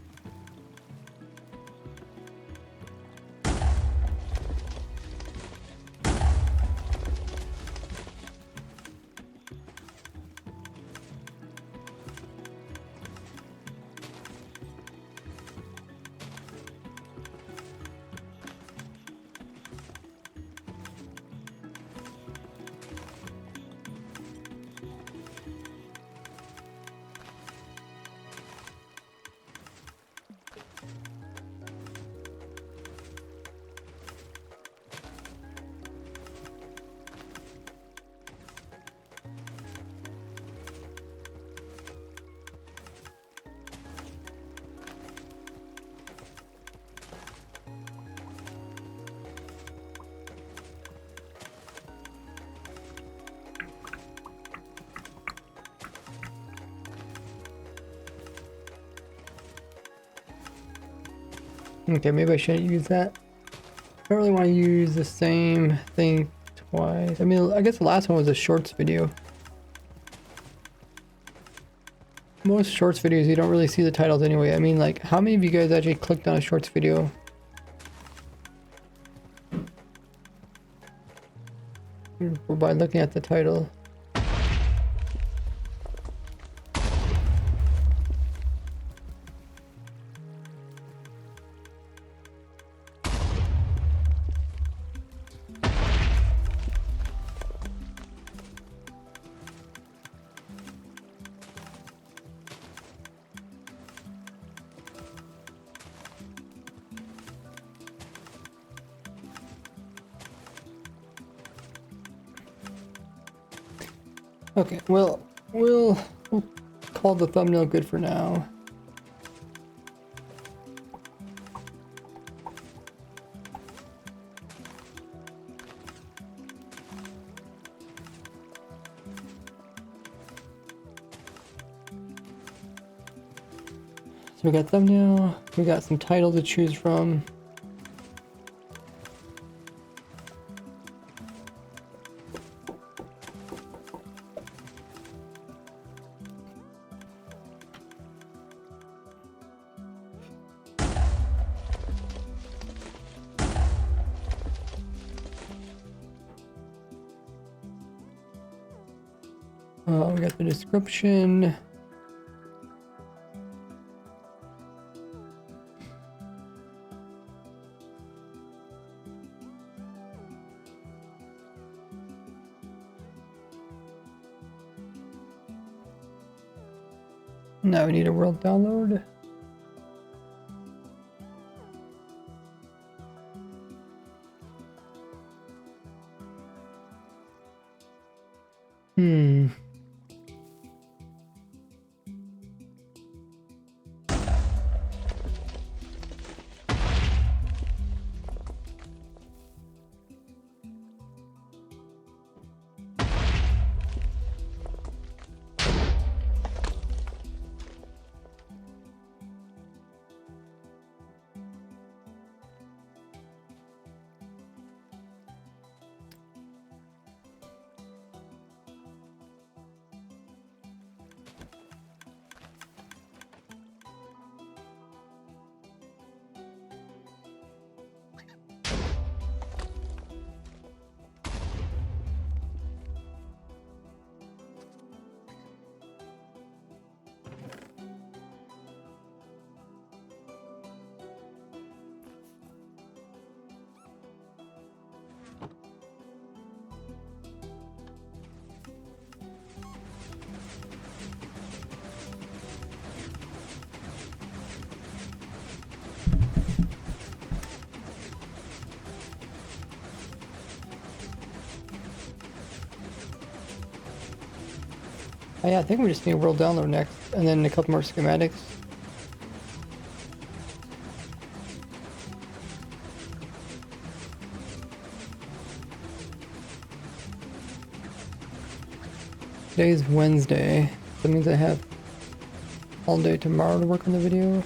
Okay, maybe I shouldn't use that. I don't really want to use the same thing twice. I mean, I guess the last one was a shorts video. Most shorts videos, you don't really see the titles anyway. I mean, like, how many of you guys actually clicked on a shorts video? By looking at the title. Okay, well, we'll call the thumbnail good for now. So we got thumbnail, we got some title to choose from. We got the description. Now we need a world download. Oh, yeah, I think we just need a world download next, and then a couple more schematics. Today's Wednesday. That means I have all day tomorrow to work on the video.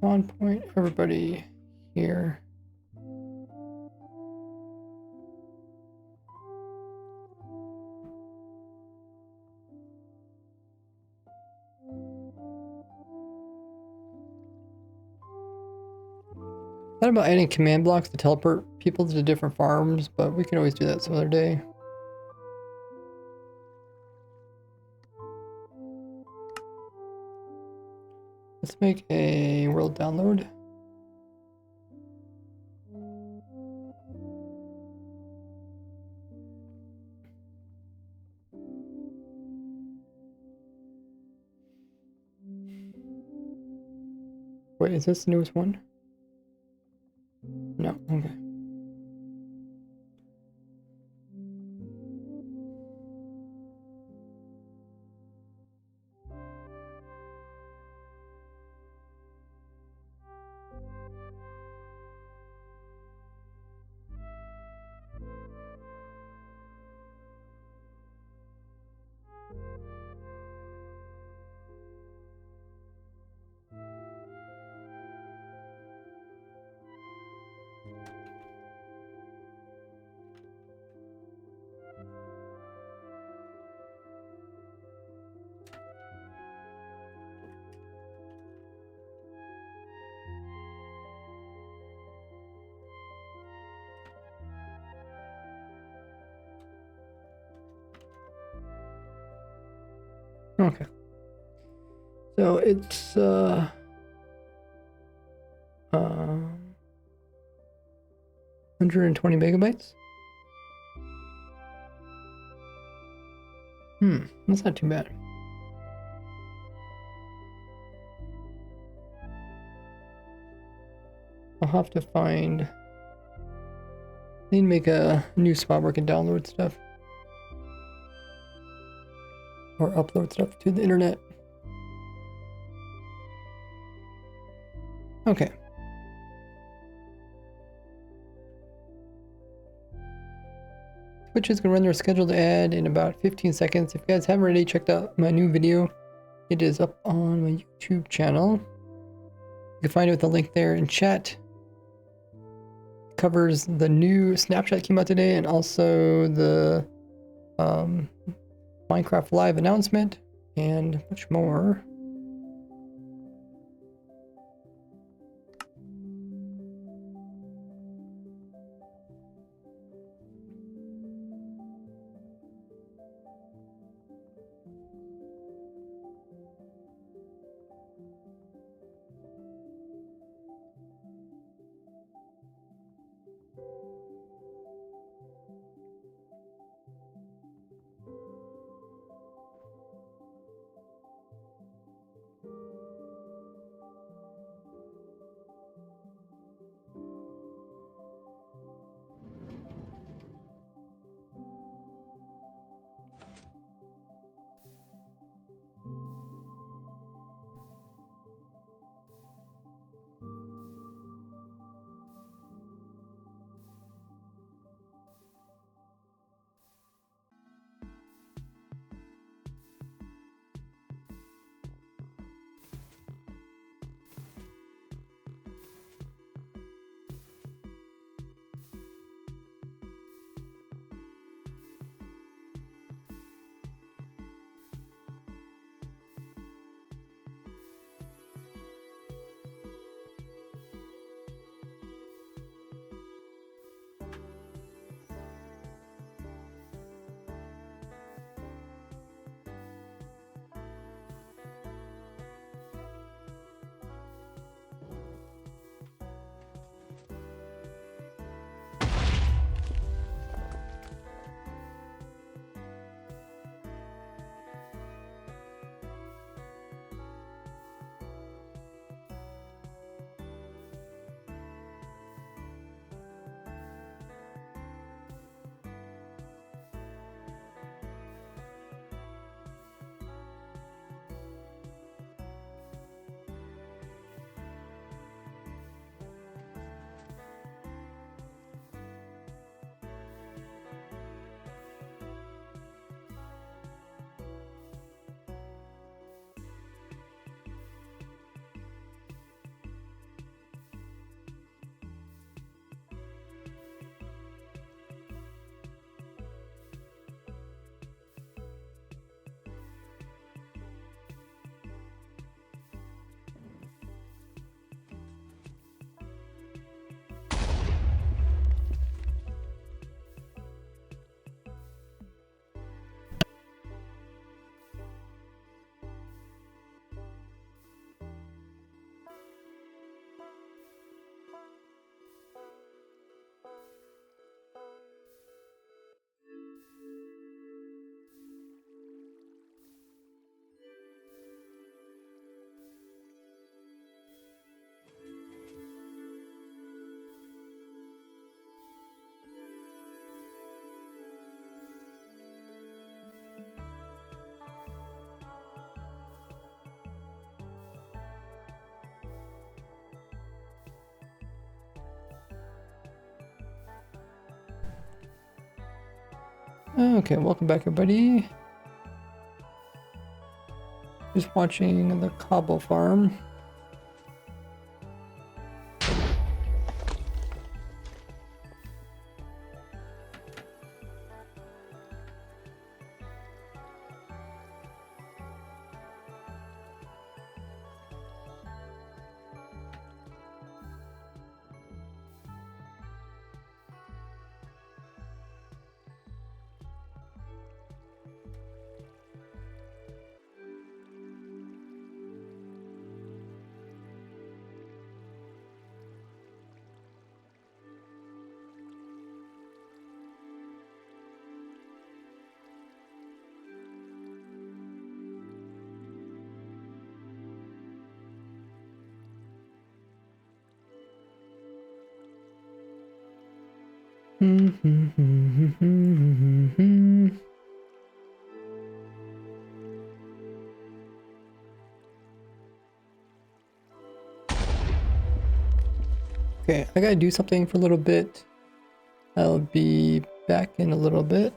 Spawn point, everybody here. Thought about adding command blocks to teleport people to different farms, but we can always do that some other day. Let's make a world download. Wait, is this the newest one? No, okay. Okay. So it's 120 megabytes. That's not too bad. I'll have to find... I need to make a new spot where I can download stuff. Or upload stuff to the internet. Okay. Twitch is going to run their scheduled ad in about 15 seconds. If you guys haven't already checked out my new video, it is up on my YouTube channel. You can find it with the link there in chat. It covers the new Snapchat that came out today and also the Minecraft Live announcement and much more. Okay, welcome back everybody. Just watching the cobble farm. Okay, I gotta do something for a little bit. I'll be back in a little bit.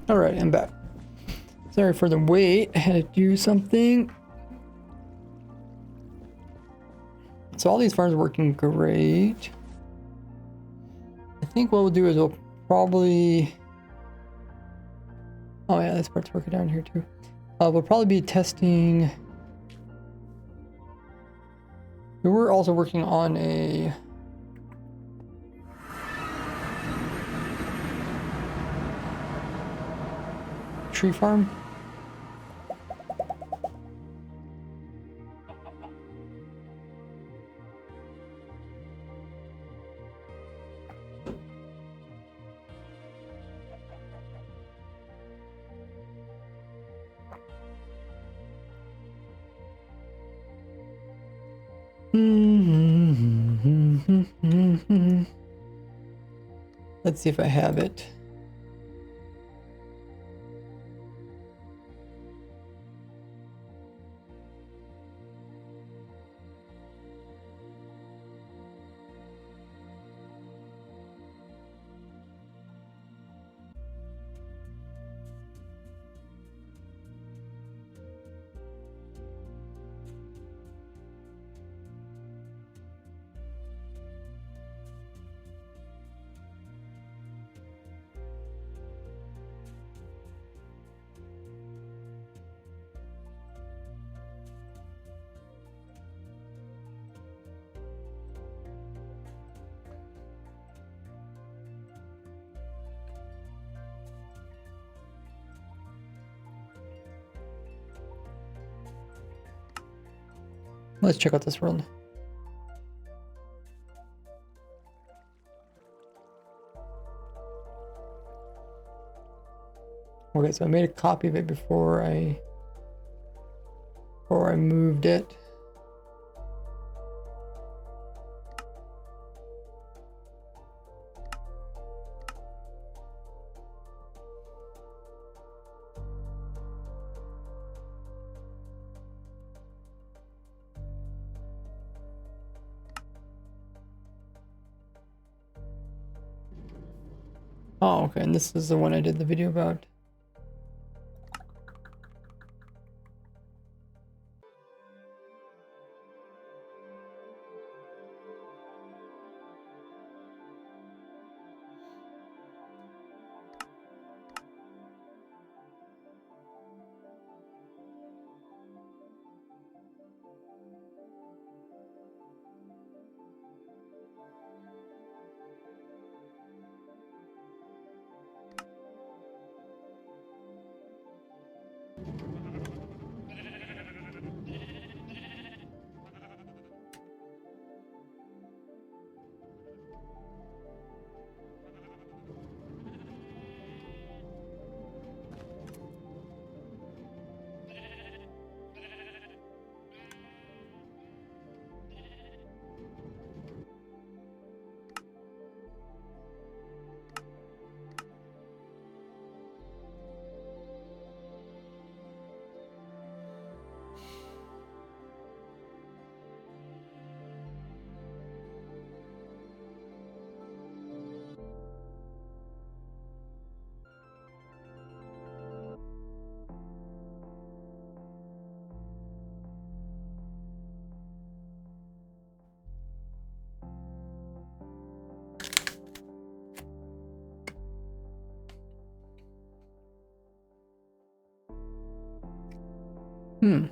All right, I'm back. Sorry for the wait. I had to do something. So all these farms are working great. I think what we'll do is we'll probably... Oh yeah, this part's working down here too. We'll probably be testing... We were also working on a... tree farm. Let's see if I have it. Let's check out this world. Okay, so I made a copy of it before I moved it. Oh, okay, and this is the one I did the video about. Hmm.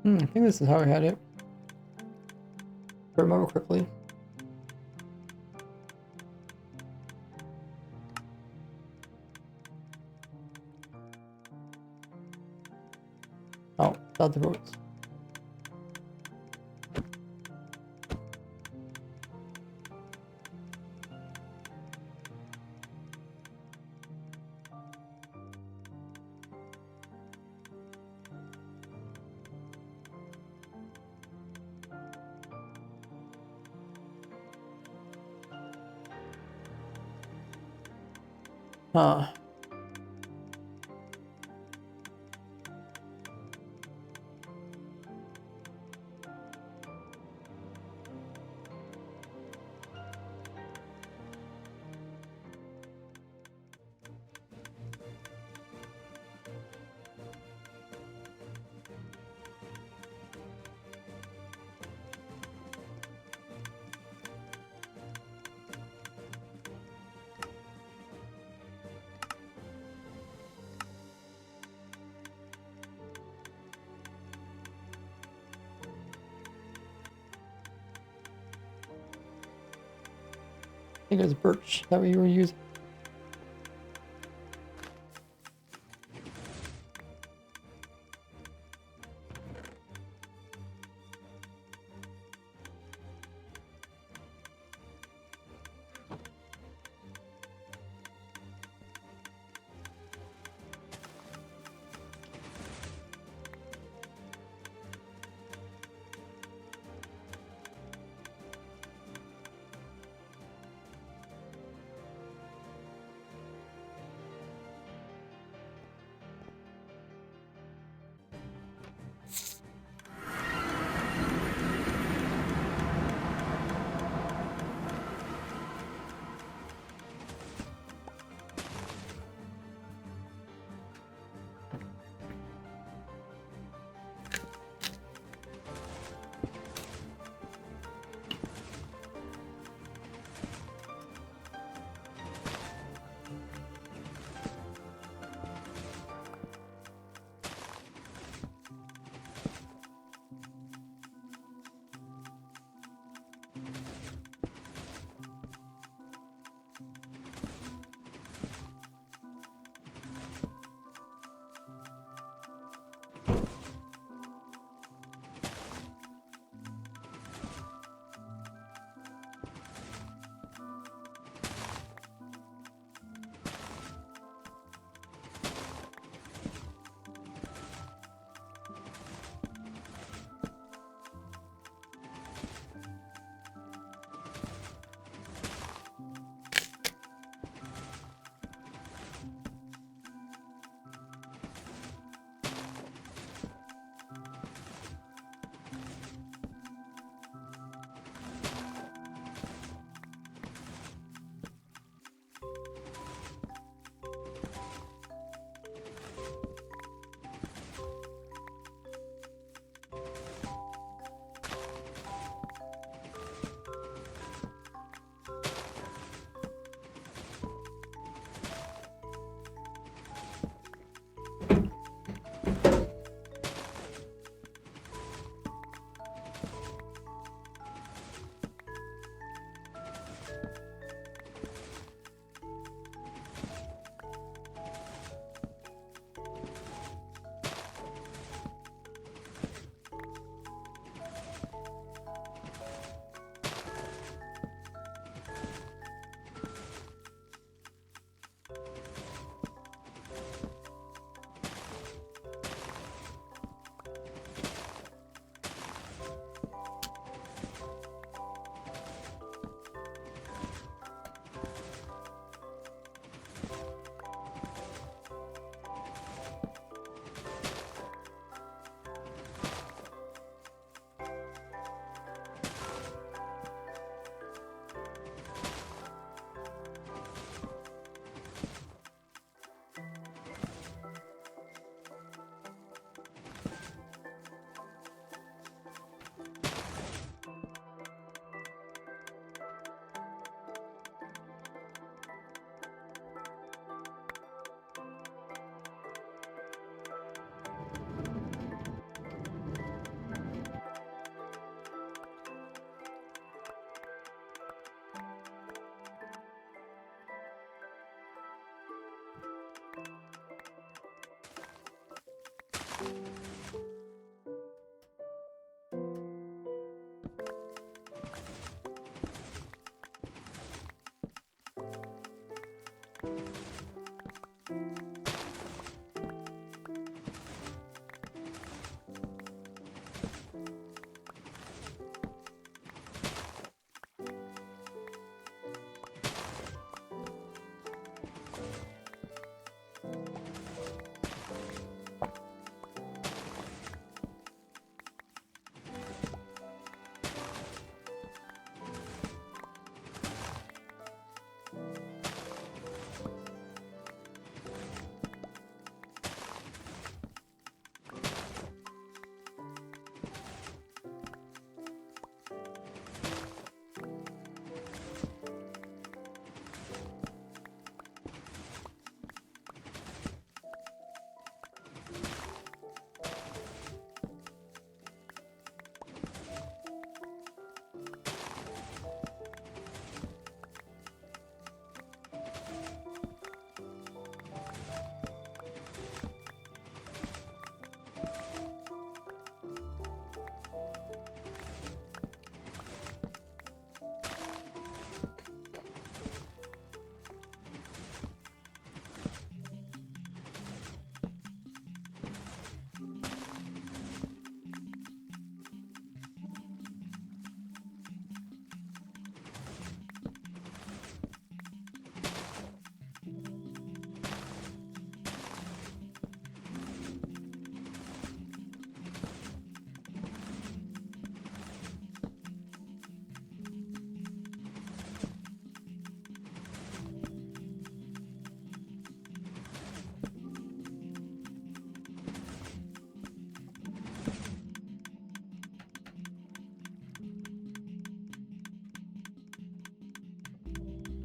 I think this is how I had it. If I remember correctly. Oh, not the roads. Huh. I think it was birch. Is that what you were using?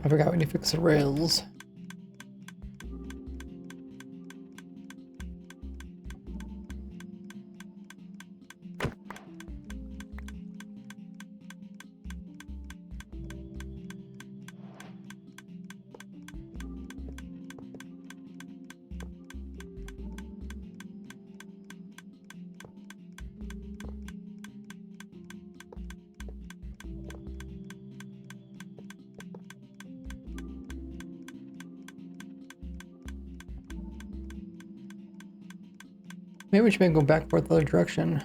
I forgot we need to fix the rails. Maybe we should make go back forth the other direction.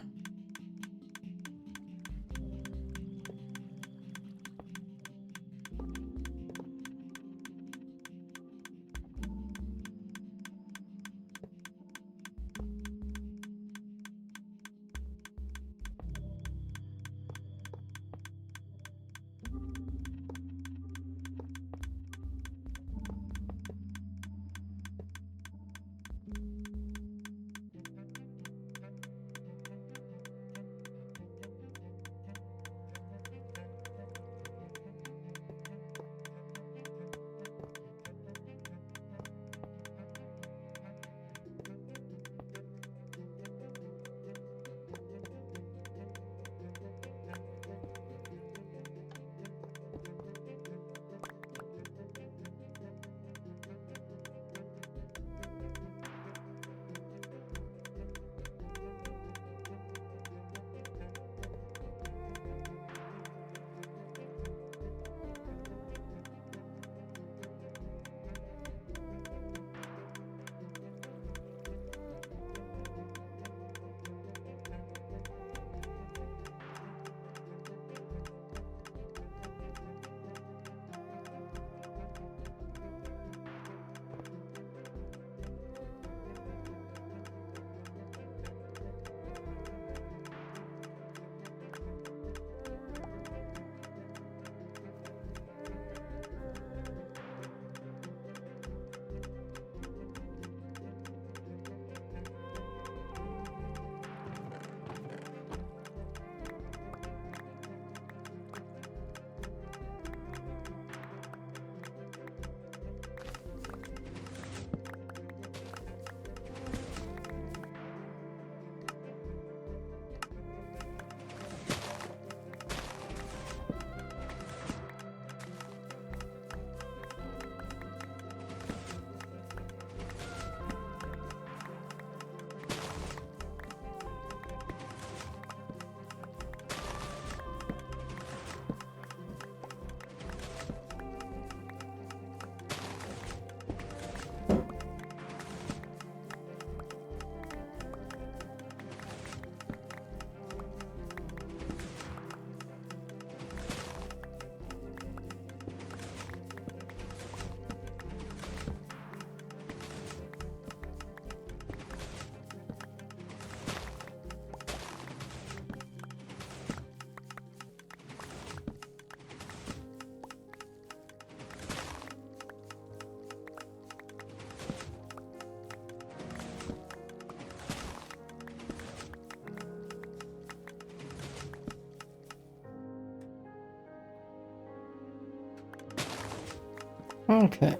Okay.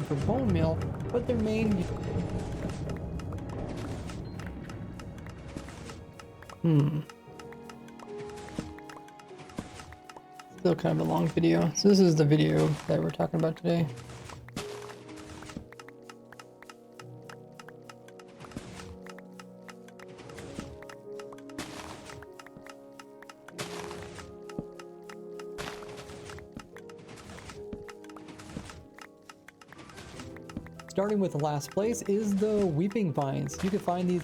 For bone meal, but their main still kind of a long video. So this is the video that we're talking about today. Starting with the last place is the weeping vines. You can find these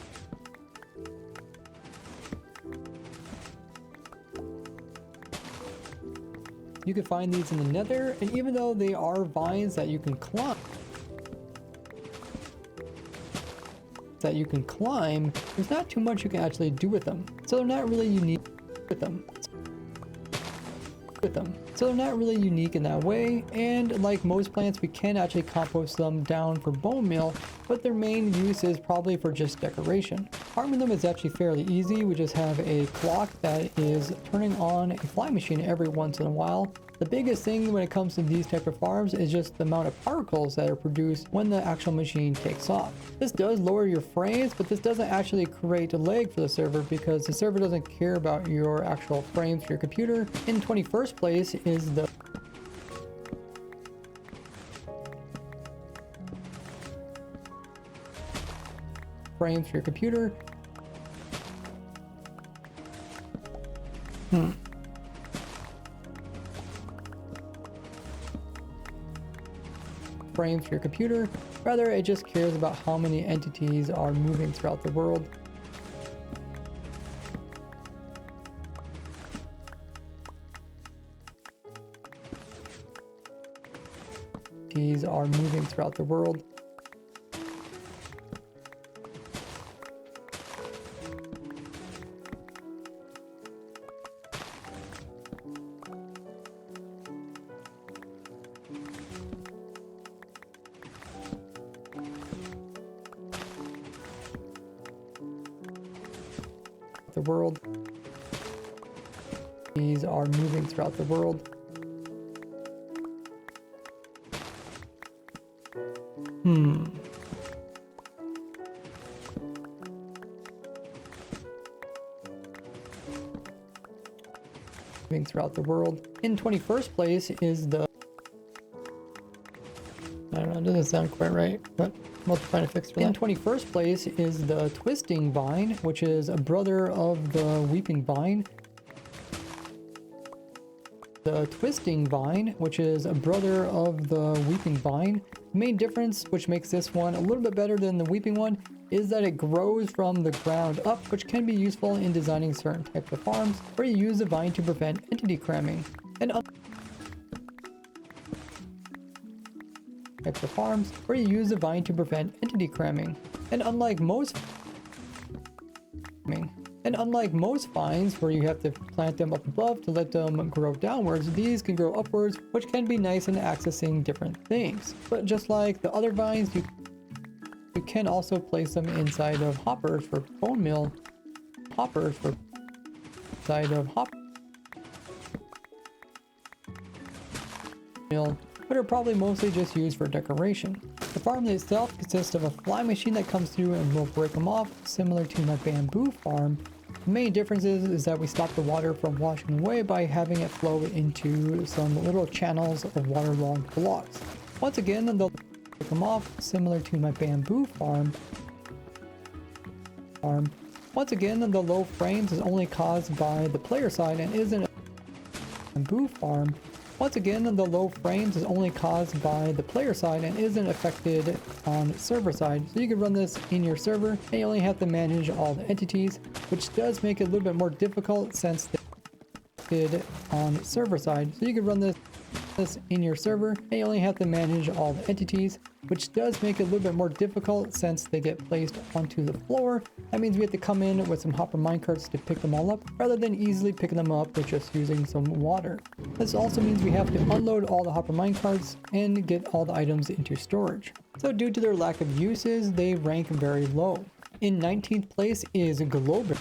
in the nether, and even though they are vines that you can climb, there's not too much you can actually do with them. So they're not really unique So they're not really unique in that way, and like most plants, we can actually compost them down for bone meal, but their main use is probably for just decoration. Farming them is actually fairly easy. We just have a clock that is turning on a fly machine every once in a while. The biggest thing when it comes to these type of farms is just the amount of particles that are produced when the actual machine takes off. This does lower your frames, but this doesn't actually create a lag for the server because the server doesn't care about your actual frames for your computer. In 21st place is the frames for your computer. Frames for your computer. Rather, it just cares about how many entities are moving throughout the world. Entities are moving throughout the world. The world. These are moving throughout the world. Moving throughout the world. In 21st place is the... I don't know, it doesn't sound quite right, but we'll find a fix for that. In 21st place is the twisting vine, which is a brother of the weeping vine. The twisting vine, which is a brother of the weeping vine. The main difference, which makes this one a little bit better than the weeping one, is that it grows from the ground up, which can be useful in designing certain types of farms where you use the vine to prevent entity cramming. And types of farms where you use the vine to prevent entity cramming. And unlike most vines where you have to plant them up above to let them grow downwards, these can grow upwards, which can be nice in accessing different things. But just like the other vines, you can also place them inside of hoppers for bone meal. But are probably mostly just used for decoration. The farm itself consists of a fly machine that comes through and will break them off, similar to my bamboo farm. The main difference is that we stop the water from washing away by having it flow into some little channels of waterlogged blocks. Once again, they'll break them off, similar to my bamboo farm. Once again, the low frames is only caused by the player side and isn't a bamboo farm. Once again, the low frames is only caused by the player side and isn't affected on server side. So you can run this in your server and you only have to manage all the entities, which does make it a little bit more difficult since they did on server side. So you can run this in your server, and you only have to manage all the entities, which does make it a little bit more difficult since they get placed onto the floor. That means we have to come in with some hopper minecarts to pick them all up, rather than easily picking them up with just using some water. This also means we have to unload all the hopper minecarts and get all the items into storage. So due to their lack of uses, they rank very low. In 19th place is Glowberry.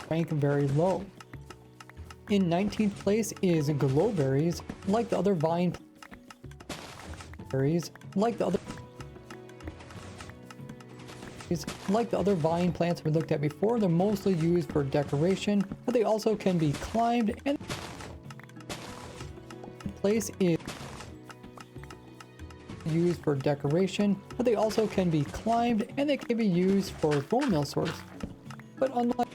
Rank very low. In 19th place is glowberries, like the other vine berries, like the other vine plants we looked at before. They're mostly used for decoration, but they also can be climbed, and place is used for decoration, but they also can be climbed, and they can be used for bone meal source. But unlike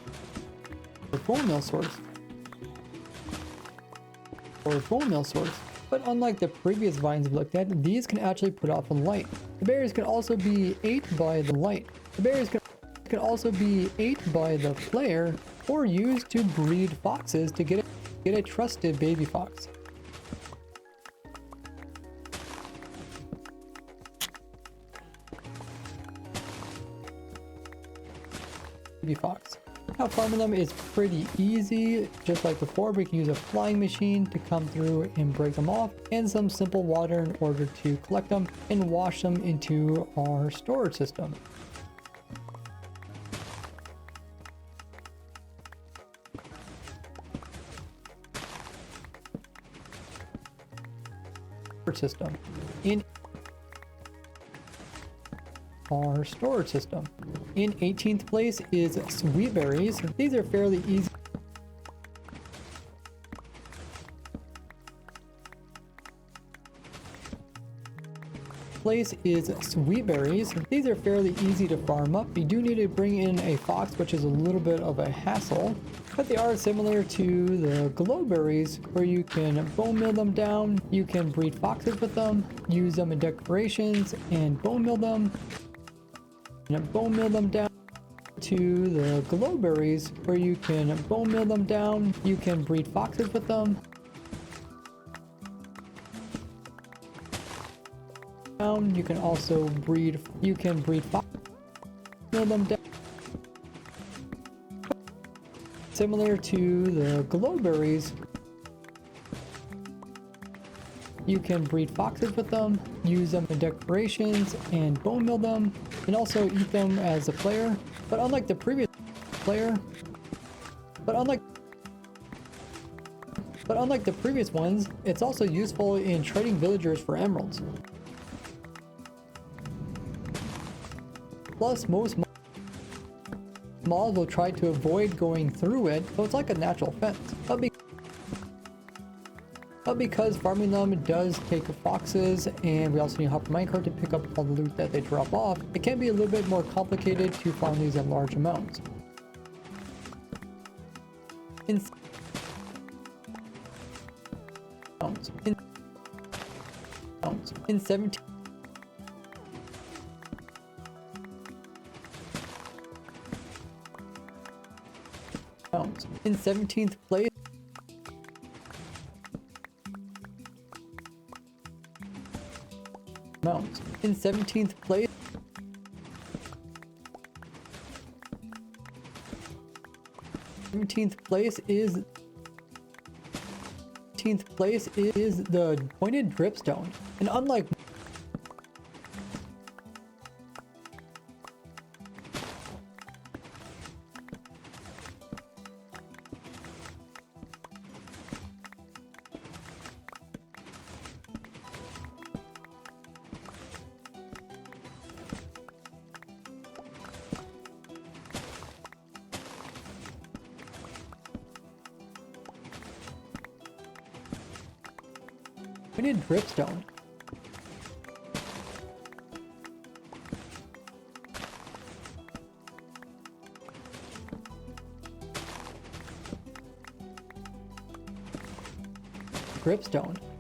bone meal source, but unlike the previous vines we looked at, these can actually put off a light. The berries can also be ate by the light. The berries can also be ate by the player or used to breed foxes to get a trusted baby fox. Now farming them is pretty easy. Just like before, we can use a flying machine to come through and break them off, and some simple water in order to collect them and wash them into our storage system. In our storage system. In 18th place is sweet berries. These are fairly easy. Place is sweet berries. These are fairly easy to farm up. You do need to bring in a fox, which is a little bit of a hassle, but they are similar to the glowberries, where you can bone meal them down, you can breed foxes with them, use them in decorations, and bone meal them down. To the glowberries, where you can bone meal them down, you can breed foxes with them. You can also breed foxes, meal them down. Similar to the glowberries, you can breed foxes with them, use them in decorations, and bone meal them, and also eat them as a player. But unlike the previous ones, it's also useful in trading villagers for emeralds. Plus, most mobs will try to avoid going through it, so it's like a natural fence. But because farming them does take foxes, and we also need a hopper minecart to pick up all the loot that they drop off, it can be a little bit more complicated to farm these in large amounts. In 17th place In 17th place is the pointed dripstone. And unlike dripstone.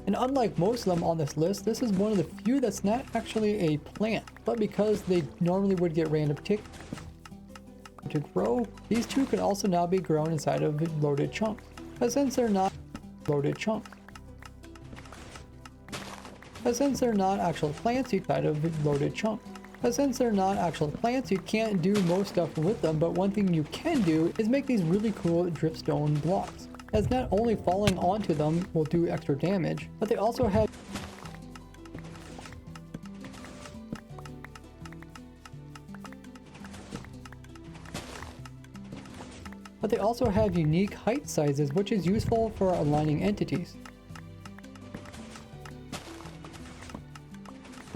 And unlike most of them on this list, this is one of the few that's not actually a plant, but because they normally would get random tick to grow, these two can also now be grown inside of loaded chunks. But since they're not loaded chunks, actual plants, you kind of loaded chunks. But since they're not actual plants, you can't do most stuff with them, but one thing you can do is make these really cool dripstone blocks, as not only falling onto them will do extra damage, but they also have unique height sizes, which is useful for aligning entities.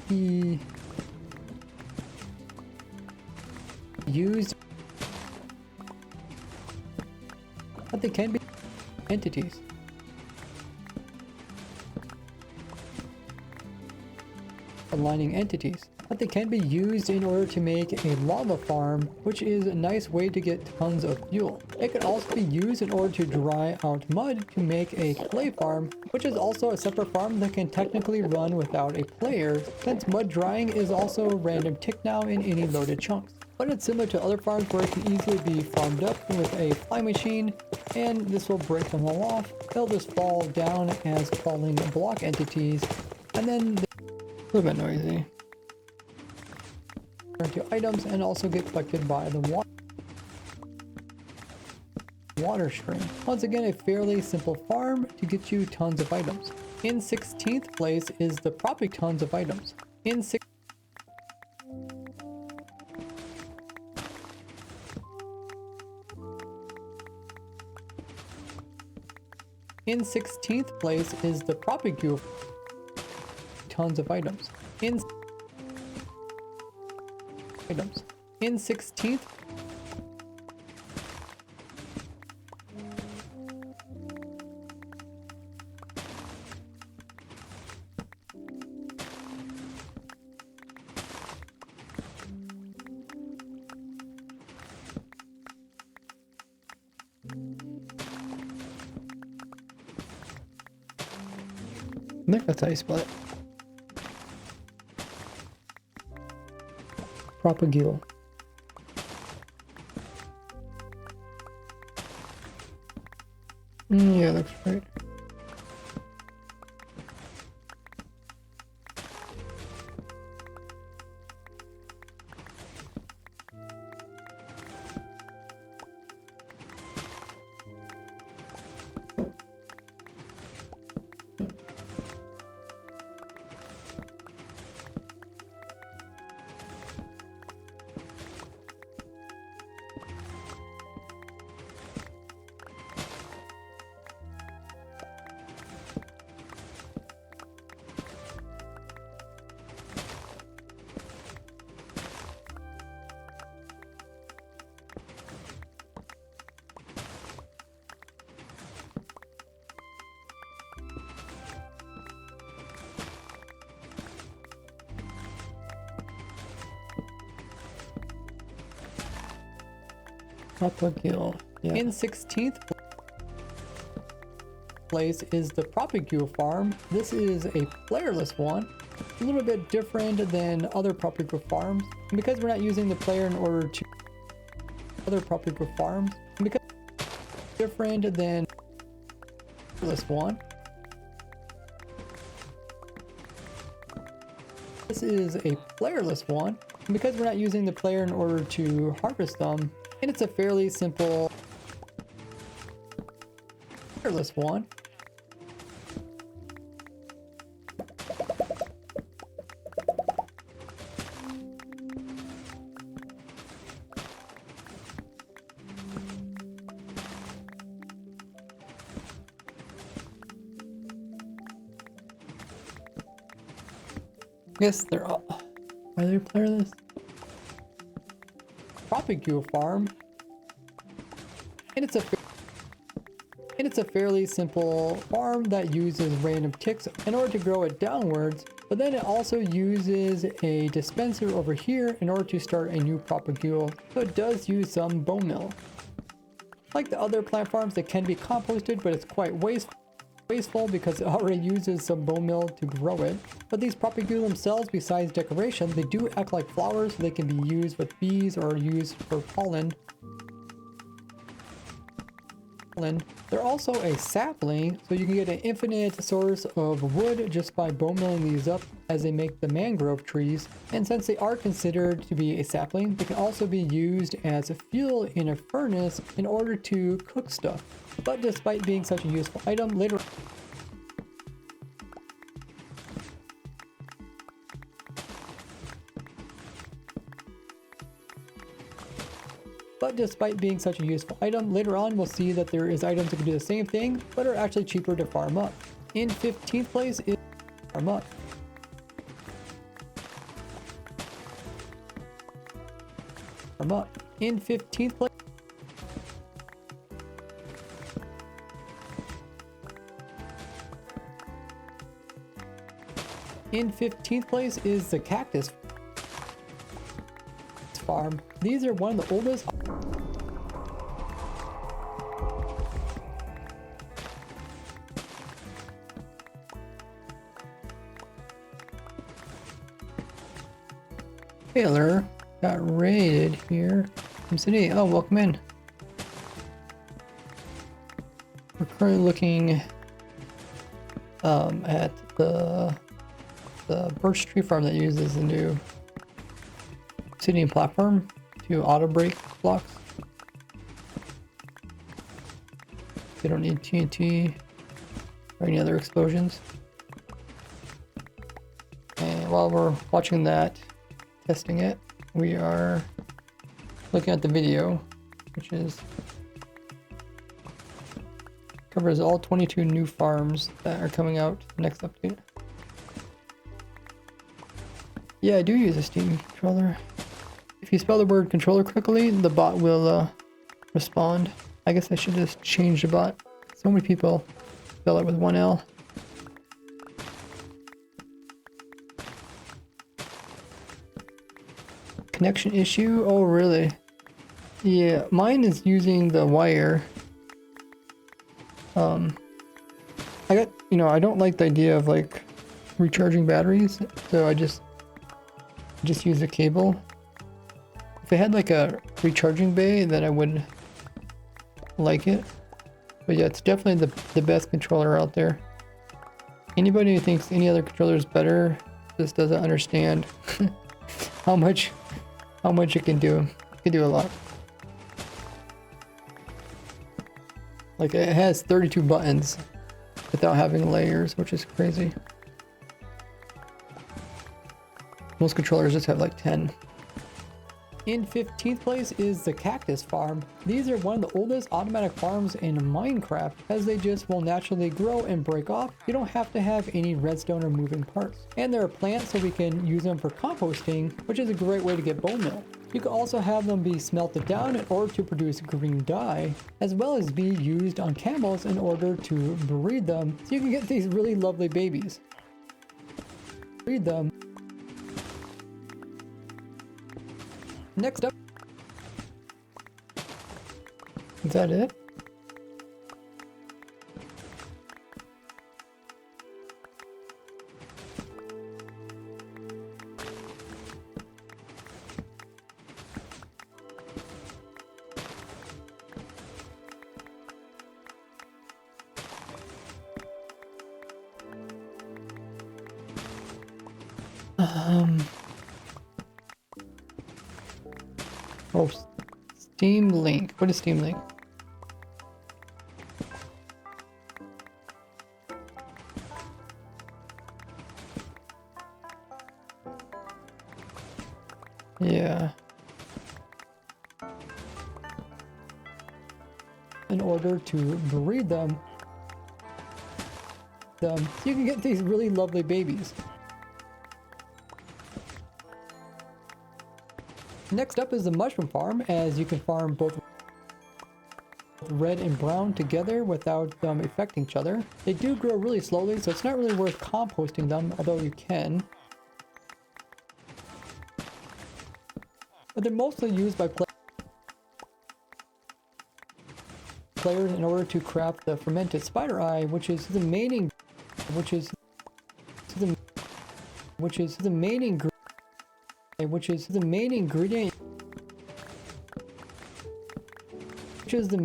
He used, but they can be entities. Aligning entities. But they can be used in order to make a lava farm, which is a nice way to get tons of fuel. It can also be used in order to dry out mud to make a clay farm, which is also a separate farm that can technically run without a player, since mud drying is also a random tick now in any loaded chunks. But it's similar to other farms where it can easily be farmed up with a fly machine, and this will break them all off. They'll just fall down as falling block entities, and then a little bit noisy. Turn to items and also get collected by the water stream. Once again, a fairly simple farm to get you tons of items. In 16th place is the propping tons of items. In 16th place is the propagule tons of items. In 16th I think that's how you spell it. Propagule. Yeah, looks right. Propagule. Yeah. In 16th place is the Propagule farm. This is a playerless one, a little bit different than other Propagule farms. And because we're not using the player in order to other Propagule farms, and because different than this one. This is a playerless one, and because we're not using the player in order to harvest them, and it's a fairly simple playerless one. Yes, they're all. Are they playerless? Propagule farm, and it's a fairly simple farm that uses random ticks in order to grow it downwards, but then it also uses a dispenser over here in order to start a new propagule, so it does use some bone meal. Like the other plant farms, that can be composted, but it's quite wasteful. wasteful because it already uses some bone meal to grow it. But these propagule themselves, besides decoration, they do act like flowers, so they can be used with bees or used for pollen. They're also a sapling, so you can get an infinite source of wood just by bone milling these up as they make the mangrove trees. And since they are considered to be a sapling, they can also be used as a fuel in a furnace in order to cook stuff. But despite being such a useful item, later on we'll see that there is items that can do the same thing, but are actually cheaper to farm up. In 15th place is farm up. In 15th place. In 15th place is the cactus farm. These are one of the oldest. Taylor got raided here from City. Oh, welcome in. We're currently looking at the birch tree farm that uses the new obsidian platform to auto break blocks. They don't need TNT or any other explosions. And while we're watching that, testing it, we are looking at the video, which is covers all 22 new farms that are coming out next update. Yeah, I do use a Steam controller. If you spell the word controller correctly, the bot will respond. I guess I should just change the bot. So many people spell it with one L. Connection issue? Oh, really? Yeah, mine is using the wire. I don't like the idea of like recharging batteries, so I just use the cable. If it had like a recharging bay, then I would like it. But yeah, it's definitely the best controller out there. Anybody who thinks any other controller is better just doesn't understand how much it can do. It can do a lot. Like, it has 32 buttons without having layers, which is crazy. Most controllers just have like 10. In 15th place is the cactus farm. These are one of the oldest automatic farms in Minecraft, as they just will naturally grow and break off. You don't have to have any redstone or moving parts. And they're a plant, so we can use them for composting, which is a great way to get bone meal. You can also have them be smelted down in order to produce green dye, as well as be used on camels in order to breed them, so you can get these really lovely babies. Breed them. Next up. Is that it? Oh, Steam Link. What is Steam Link? Yeah. In order to breed them, you can get these really lovely babies. Next up is the mushroom farm, as you can farm both red and brown together without them affecting each other. They do grow really slowly, so it's not really worth composting them, although you can. But they're mostly used by players in order to craft the fermented spider eye, which is the main ingredient, which is the main ingredient, which is the main ingredient, which is the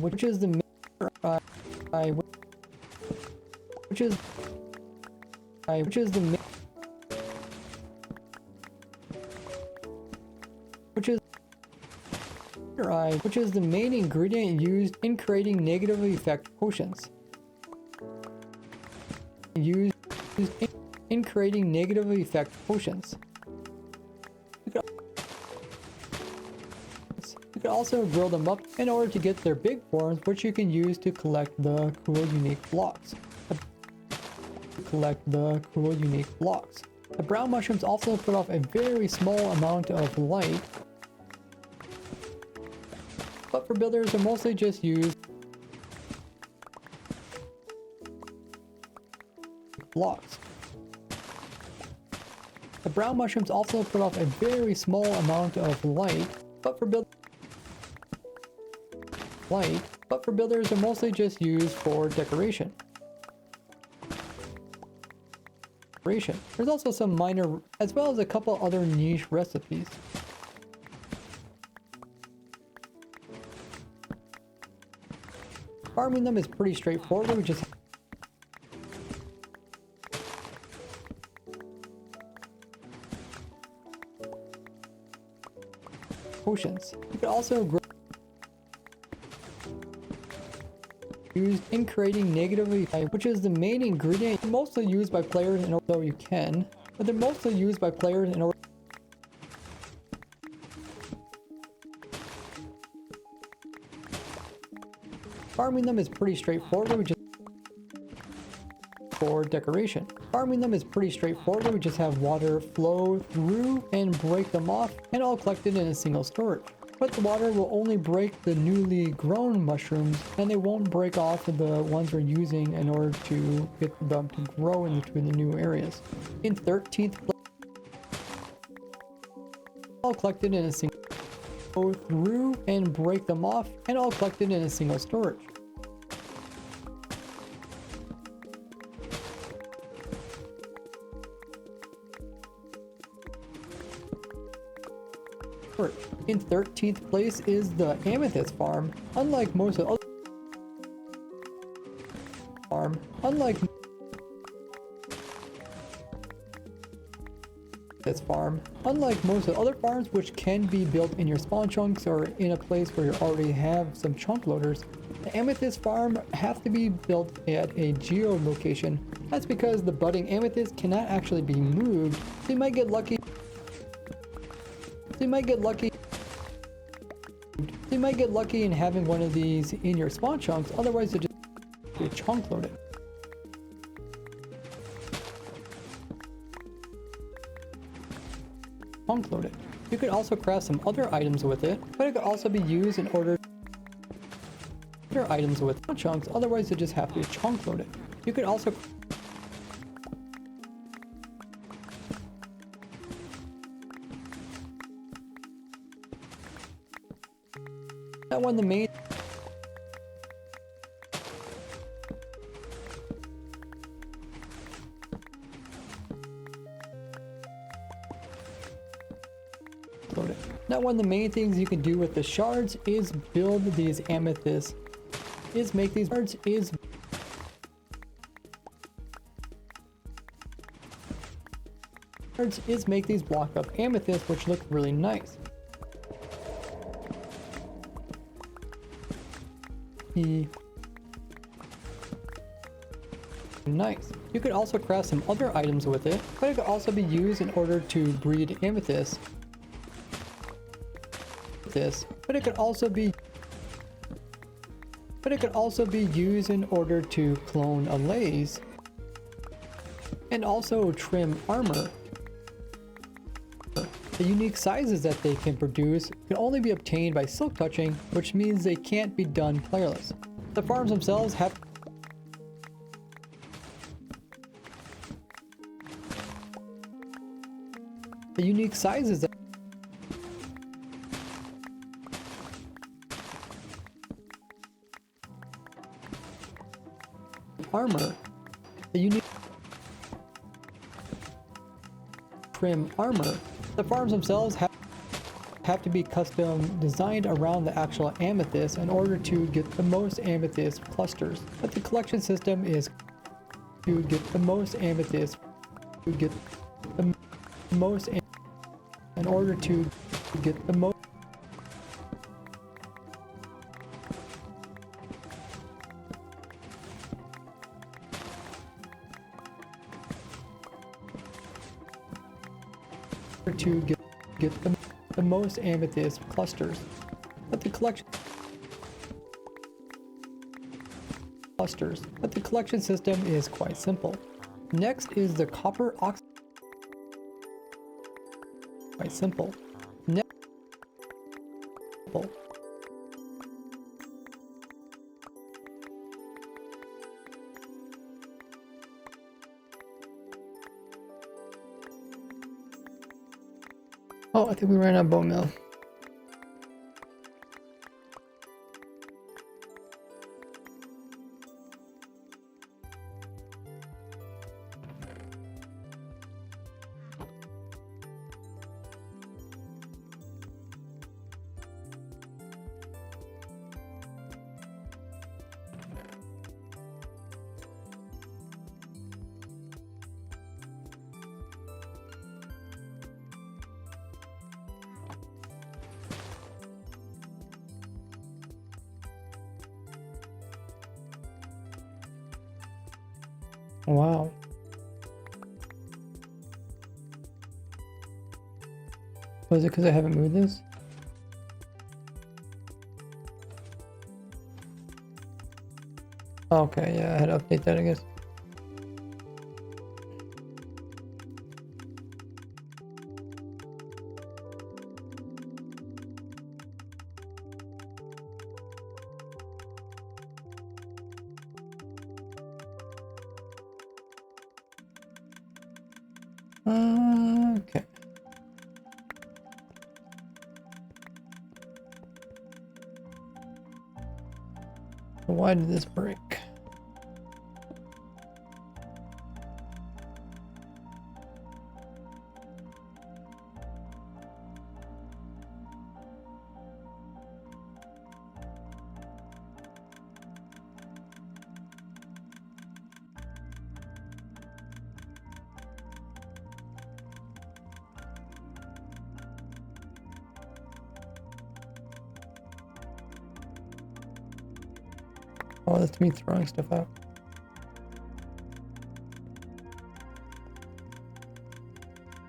which is the which is which is the which is the main ingredient used in creating negative effect potions. Used in creating negative effect potions. You can also grill them up in order to get their big forms, which you can use to collect the cool unique blocks. The brown mushrooms also put off a very small amount of light, but for builders they're mostly just used blocks. The brown mushrooms also put off a very small amount of light, but for builders they're mostly just used for decoration. There's also some minor, as well as a couple other niche recipes. Farming them is pretty straightforward. We just potions. You can also grow used in creating negatively, which is the main ingredient mostly used by players in order you can, but they're mostly used by players in order. Farming them is pretty straightforward. We just for decoration. Farming them is pretty straightforward. We just have water flow through and break them off, and all collected in a single storage. But the water will only break the newly grown mushrooms, and they won't break off the ones we're using in order to get them to grow into the new areas. In 13th place, all collected in a single go through and break them off, and all collected in a single storage. In 13th place is the amethyst farm. Unlike most of the other farms, which can be built in your spawn chunks or in a place where you already have some chunk loaders, the amethyst farm have to be built at a geolocation. That's because the budding amethyst cannot actually be moved. So you might get lucky. You might get lucky in having one of these in your spawn chunks, otherwise it just be chunk loaded. You could also craft some other items with it, but it could also be used in order other items with chunks, otherwise it just have to be chunk loaded. You could also that one the main load it. Now one of the main things you can do with the shards is build these amethysts, is make these shards, is make these block up amethysts, which look really nice. Nice. You could also craft some other items with it, but it could also be used in order to breed amethyst. But it could also be used in order to clone a laze and also trim armor. The unique sizes that they can produce can only be obtained by silk touching, which means they can't be done playerless. The farms themselves have the unique sizes that armor. You need trim armor. The farms themselves have to be custom designed around the actual amethyst in order to get the most amethyst clusters. But the collection system is to get the most amethyst, to get the most in order to get the most to get the most amethyst clusters. But the collection system is quite simple. Next is the copper oxide. Quite simple. Next. Oh, I think we ran out of bone meal. Wow. Was it because I haven't moved this? Okay, yeah, I had to update that, I guess. Okay. Why did this break? Oh, that's me throwing stuff out.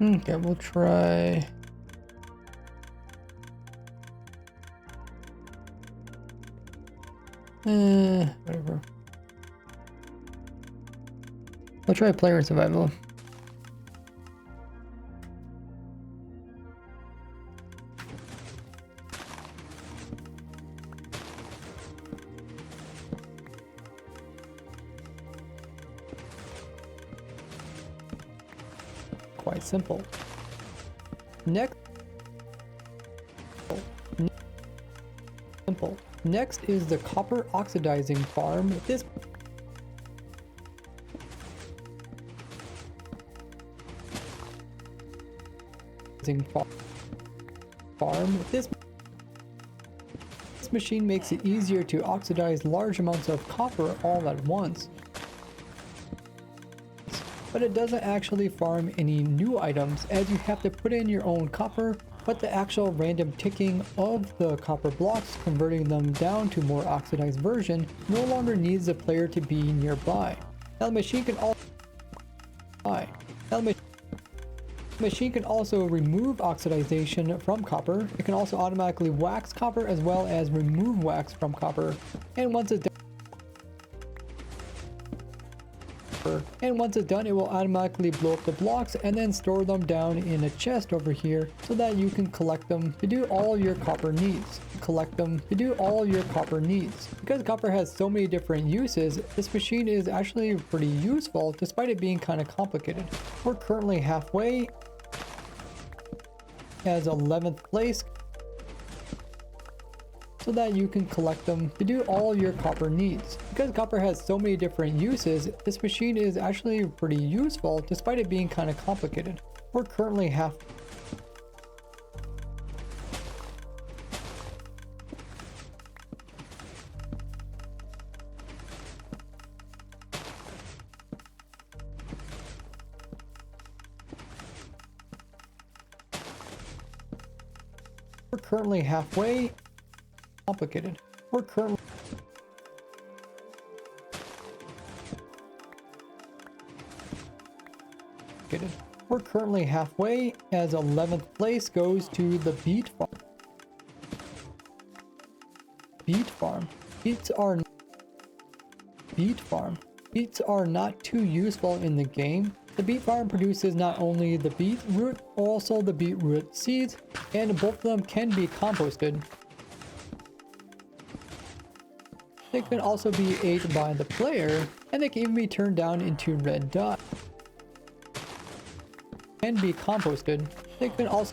Okay, we'll try. Whatever. We'll try player and survival. Quite simple. Next is the copper oxidizing farm. This machine makes it easier to oxidize large amounts of copper all at once. But it doesn't actually farm any new items, as you have to put in your own copper, but the actual random ticking of the copper blocks, converting them down to more oxidized version, no longer needs the player to be nearby. Now the machine can also remove oxidization from copper. It can also automatically wax copper as well as remove wax from copper, and once it's done, it will automatically blow up the blocks and then store them down in a chest over here so that you can collect them to do all your copper needs. Because copper has so many different uses, this machine is actually pretty useful despite it being kind of complicated. We're currently halfway as 11th place. so that you can collect them to do all your copper needs. Because copper has so many different uses, this machine is actually pretty useful despite it being kind of complicated. We're currently halfway complicated. We're currently halfway, as 11th place goes to the beet farm. Beets are not too useful in the game. The beet farm produces not only the beetroot, also the beetroot seeds, and both of them can be composted. They can also be ate by the player, and they can even be turned down into red dye. Can be composted. They can also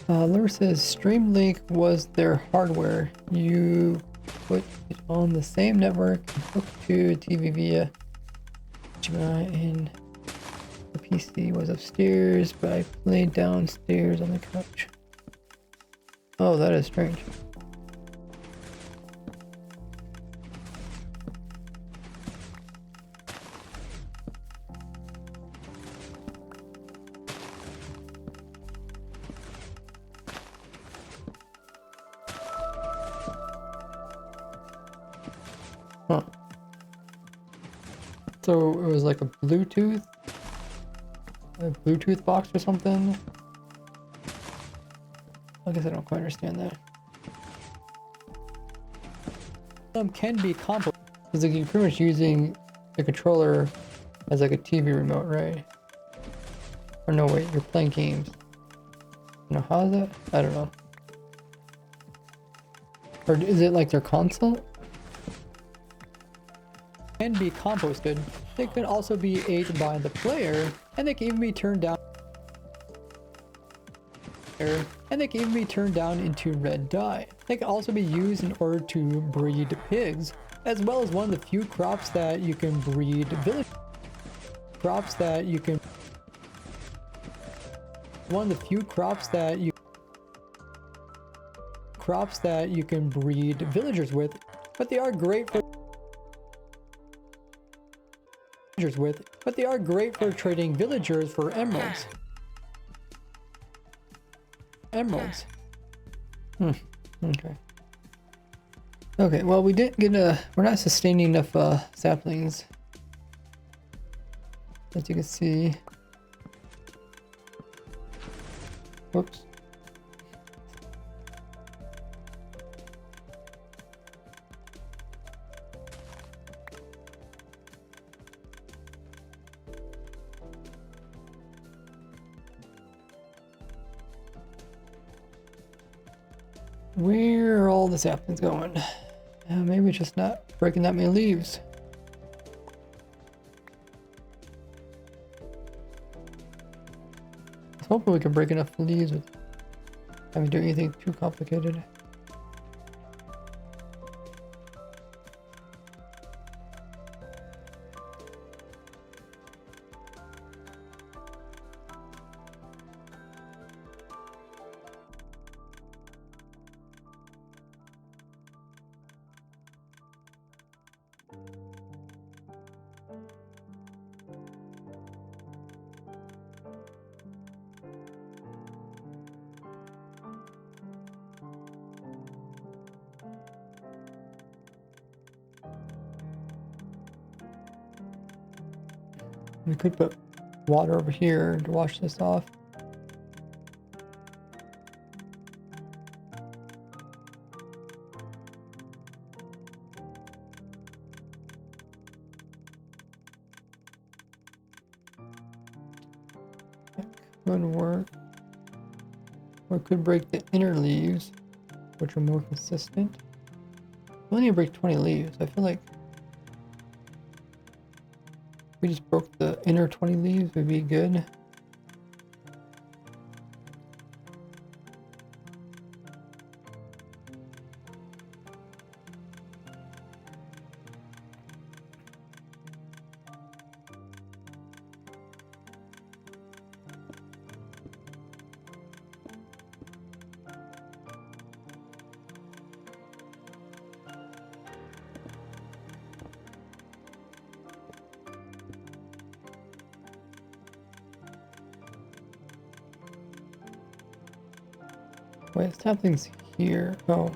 Lure says Streamlink was their hardware. You put it on the same network and hook to TV via HDMI, and the PC was upstairs, but I played downstairs on the couch. Oh, that is strange. Huh. So it was like a Bluetooth box or something? I guess I don't quite understand that. Can be combo, because like you're pretty much using the controller as like a TV remote, right? Or no, wait, you're playing games. No, how is that? I don't know. Or is it like their console? Can be composted. They can also be ate by the player, and they can even be turned down. And they can even be turned down into red dye. They can also be used in order to breed pigs, as well as one of the few crops that you can breed village crops that you can. One of the few crops that you can breed villagers with, but they are great for trading villagers for emeralds. Okay. Okay, well, we didn't get we're not sustaining enough saplings, as you can see. Whoops. Where are all the saplings going? Maybe it's just not breaking that many leaves. Hopefully we can break enough leaves without having to do anything too complicated. We could put water over here to wash this off. Would work. Or it could break the inner leaves, which are more consistent. We only need to break 20 leaves. I feel like if we just broke the inner 20 leaves, would be good. Wait, something's here. Oh.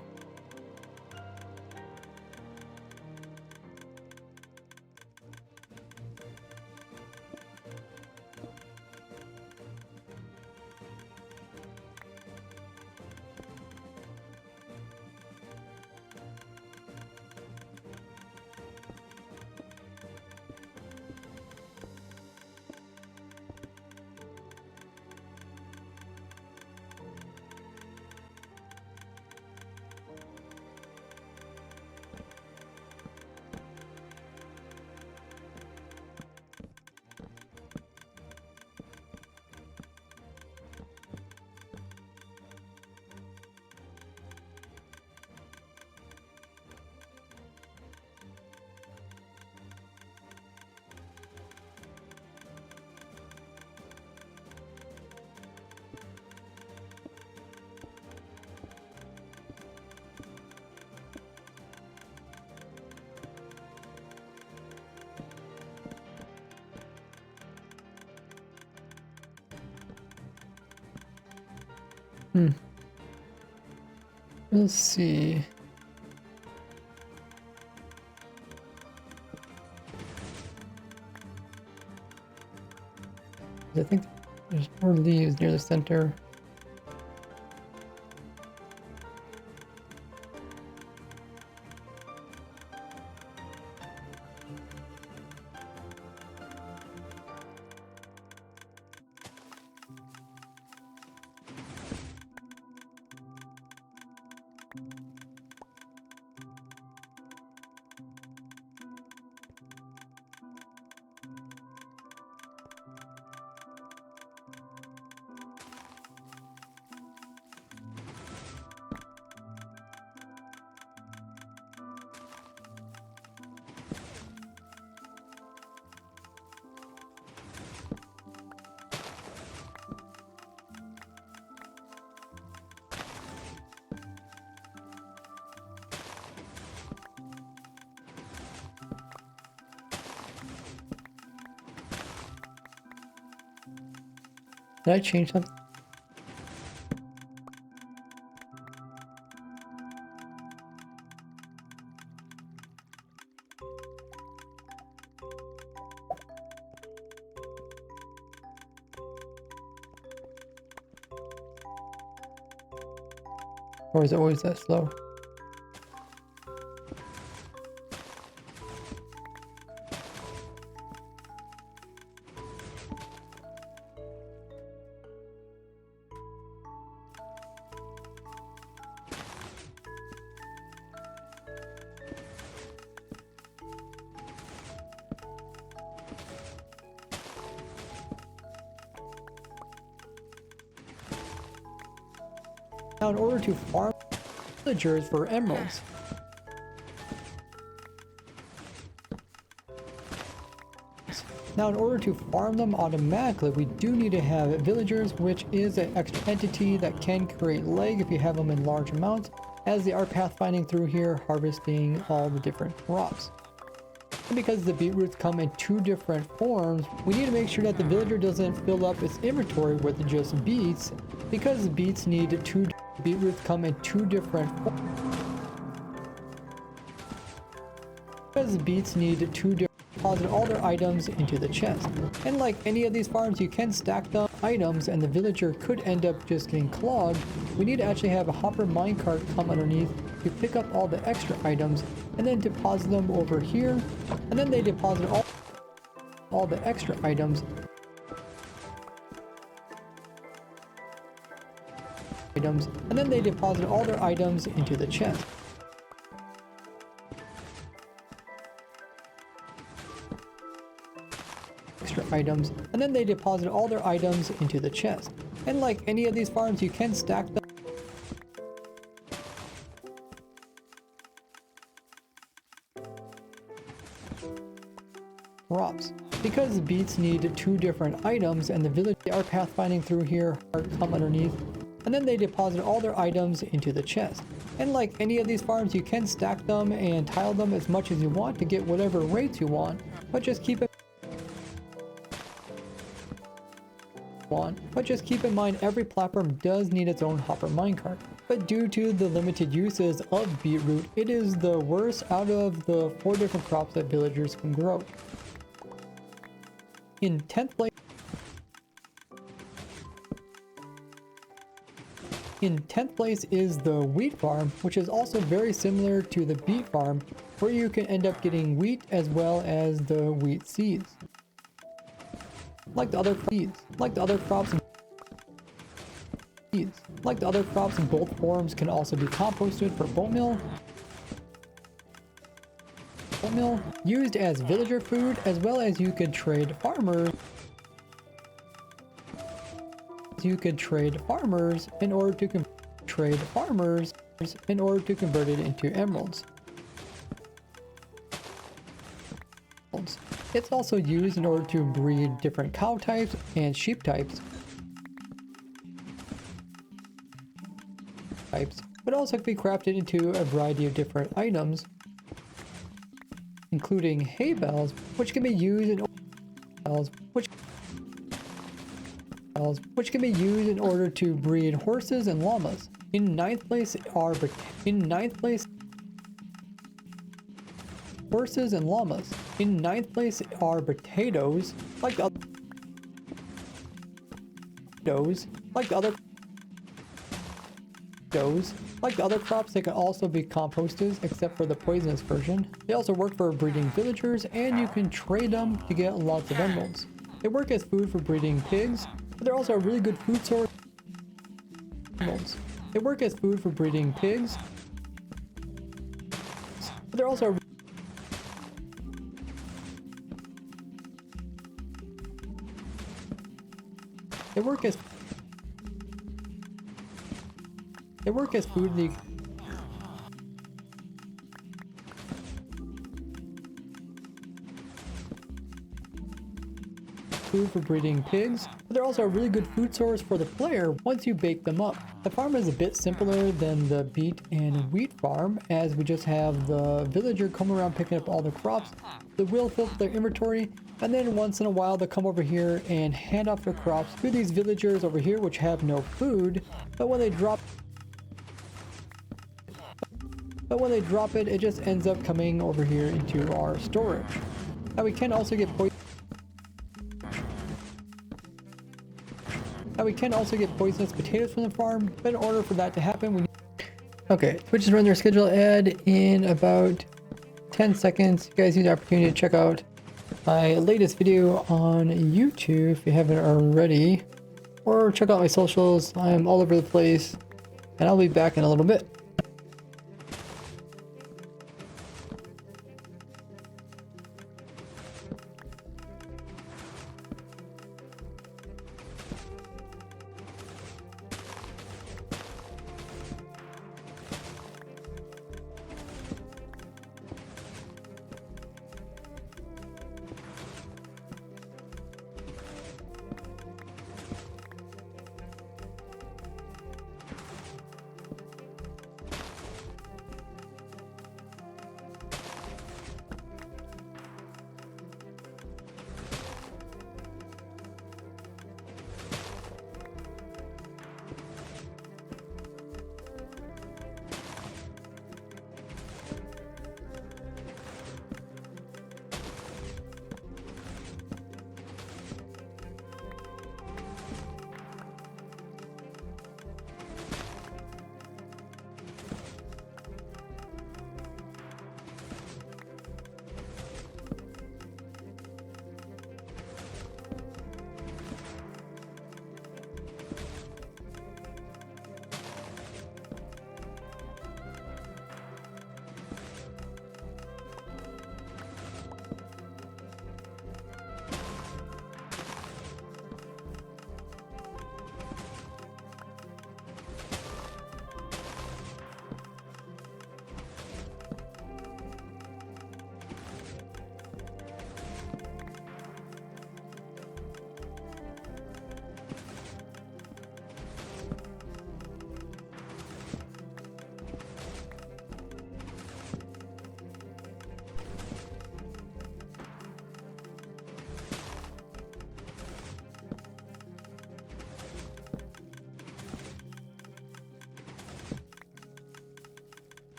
Let's see. I think there's more leaves near the center. Did I change something? Or is it always that slow? Now, in order to farm villagers for emeralds, them automatically, we do need to have villagers, which is an extra entity that can create leg if you have them in large amounts, as they are pathfinding through here, harvesting all the different crops. And because the beetroots come in two different forms, we need to make sure that the villager doesn't fill up its inventory with just beets, because the beets need two. Beetroots come in two different forms. Because beets need two different deposit all their items into the chest. And like any of these farms, you can stack the items and the villager could end up just getting clogged. We need to actually have a hopper minecart come underneath to pick up all the extra items and then deposit them over here. And then they deposit all the extra items items, and then they deposit all their items into the chest. Extra items, and then they deposit all their items into the chest. And like any of these farms, you can stack them. Crops. Because beets need 2 different items and the village are pathfinding through here, come underneath, and then they deposit all their items into the chest. And like any of these farms, you can stack them and tile them as much as you want to get whatever rates you want, but just keep in mind every platform does need its own hopper minecart. But due to the limited uses of beetroot, it is the worst out of the 4 different crops that villagers can grow. In 10th place is the wheat farm, which is also very similar to the beet farm, where you can end up getting wheat as well as the wheat seeds. Like the other crops in both forms can also be composted for bone meal, used as villager food, as well as you could trade farmers. In order to convert it into emeralds. It's also used in order to breed different cow types and sheep types. But also can be crafted into a variety of different items, including hay bales, which can be used in order to breed horses and llamas. In ninth place are horses and llamas. In ninth place are potatoes, like the other crops. They can also be composted, except for the poisonous version. They also work for breeding villagers, and you can trade them to get lots of emeralds. They work as food for breeding pigs, but they're also a really good food source. They work as food for breeding pigs, but they're also They work as food for breeding pigs, but they're also a really good food source for the player once you bake them up. The farm is a bit simpler than the beet and wheat farm, as we just have the villager come around picking up all the crops. They will fill up their inventory, and then once in a while they'll come over here and hand off their crops to these villagers over here, which have no food. But when they drop it, it just ends up coming over here into our storage. Now we can also get poisonous potatoes from the farm, but in order for that to happen, we need... Okay, Twitch is running their schedule ad in about 10 seconds. You guys use the opportunity to check out my latest video on YouTube if you haven't already, or check out my socials. I'm all over the place, and I'll be back in a little bit.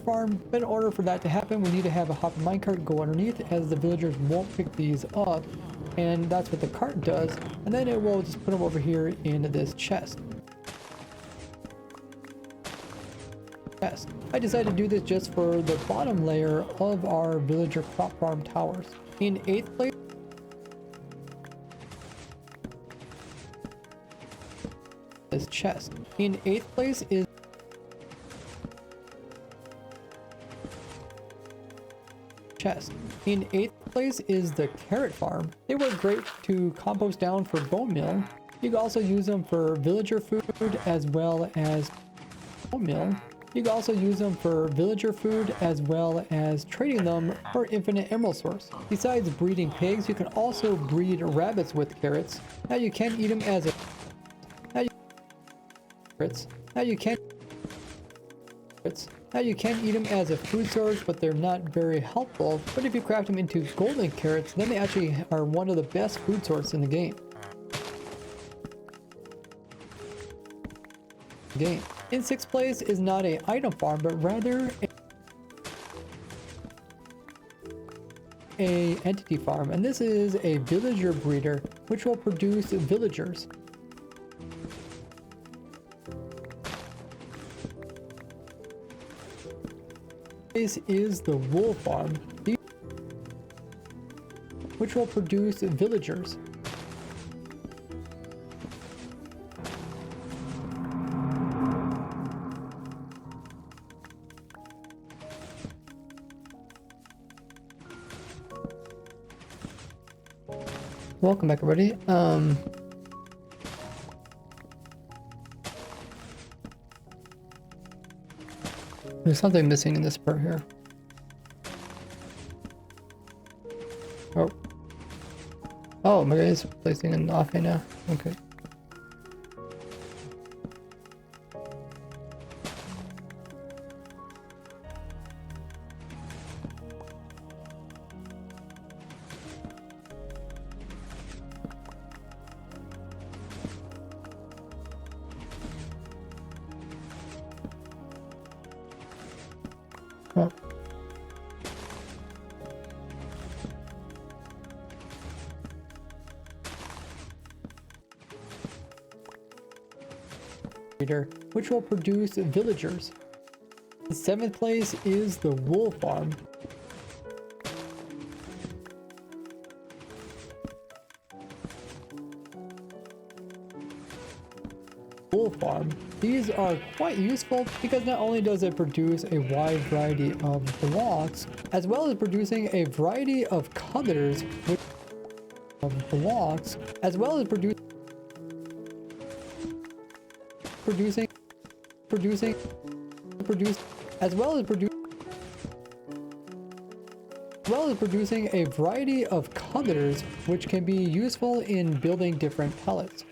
farm, but in order for that to happen, we need to have a hopper minecart go underneath, as the villagers won't pick these up, and that's what the cart does, and then it will just put them over here into this chest. I decided to do this just for the bottom layer of our villager crop farm towers. In 8th place, this chest. In 8th place is chest. In 8th place is the carrot farm. They work great to compost down for bone meal. You can also use them for villager food as well as bone meal. You can also use them for villager food as well as trading them for infinite emerald source. Besides breeding pigs, you can also breed rabbits with carrots. Now you can eat them as a Now you can eat them as a food source, but they're not very helpful. But if you craft them into golden carrots, then they actually are one of the best food sources in the game. In 6th place is not a item farm, but rather a entity farm, and this is a villager breeder, which will produce villagers. This is the wool farm, which will produce villagers. Welcome back, everybody. There's something missing in this part here. Oh, my guy is placing an off now. Okay. Oh. Which will produce villagers. In 7th place is the wool farm. These are quite useful because not only does it produce a wide variety of blocks, as well as producing a variety of colors as well as producing a variety of colors, which can be useful in building different pellets.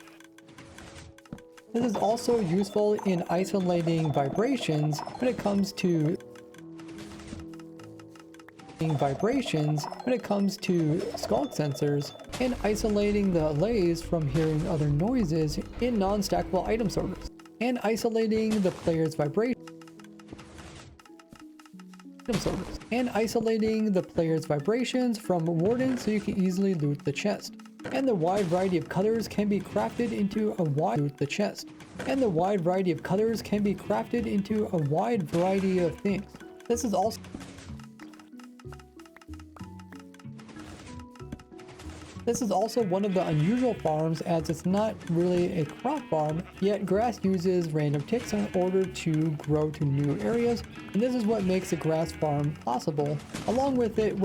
This is also useful in isolating vibrations when it comes to skulk sensors, and isolating the lays from hearing other noises in non-stackable item sorters, and isolating the player's vibrations from wardens so you can easily loot the chest. And the wide variety of colors can be crafted into a wide variety of things. This is also one of the unusual farms, as it's not really a crop farm, yet grass uses random ticks in order to grow to new areas, and this is what makes a grass farm possible. Along with it,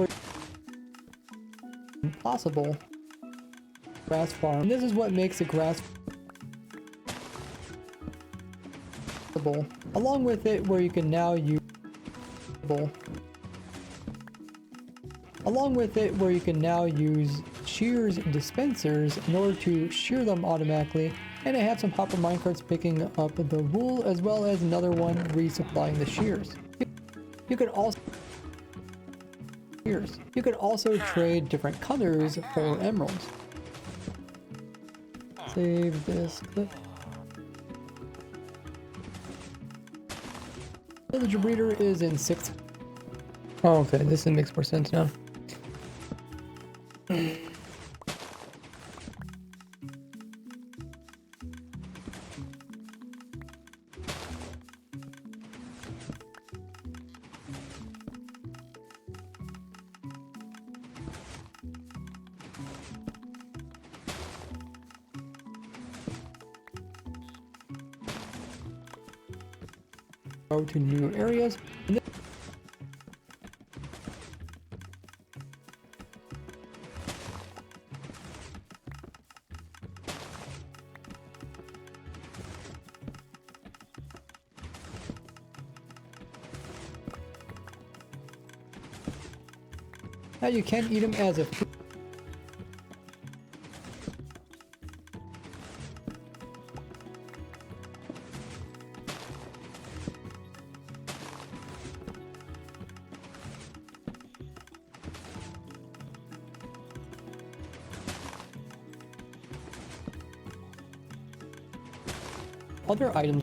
where you can now use shears and dispensers in order to shear them automatically, and I have some hopper minecarts picking up the wool, as well as another one resupplying the shears. You could also trade different colors for emeralds. Save this clip. Villager breeder is in 6th. Oh, okay, this makes more sense now. Go to new areas. And now you can eat them as a food. Other items.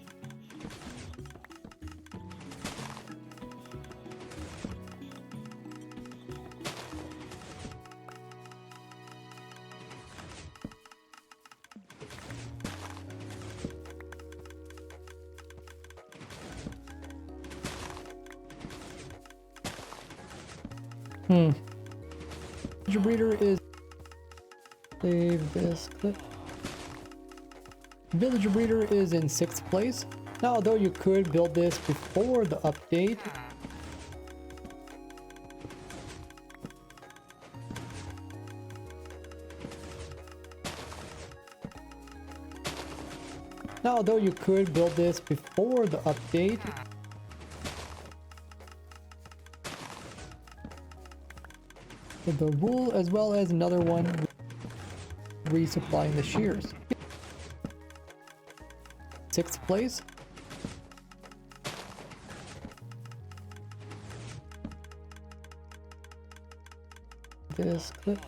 Villager breeder is. Save this clip. Villager breeder is in 6th place. Now, although you could build this before the update, with the wool as well as another one resupplying the shears. 6th place. This clip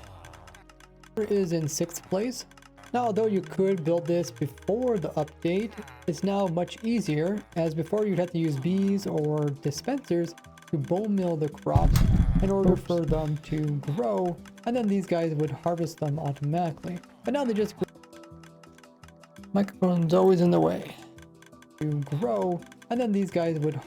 is in 6th place. Now, although you could build this before the update, it's now much easier, as before you'd have to use bees or dispensers to bone mill the crops in order for them to grow, and then these guys would harvest them automatically. But now they just grow. Microphone's always in the way. To grow, and then these guys would.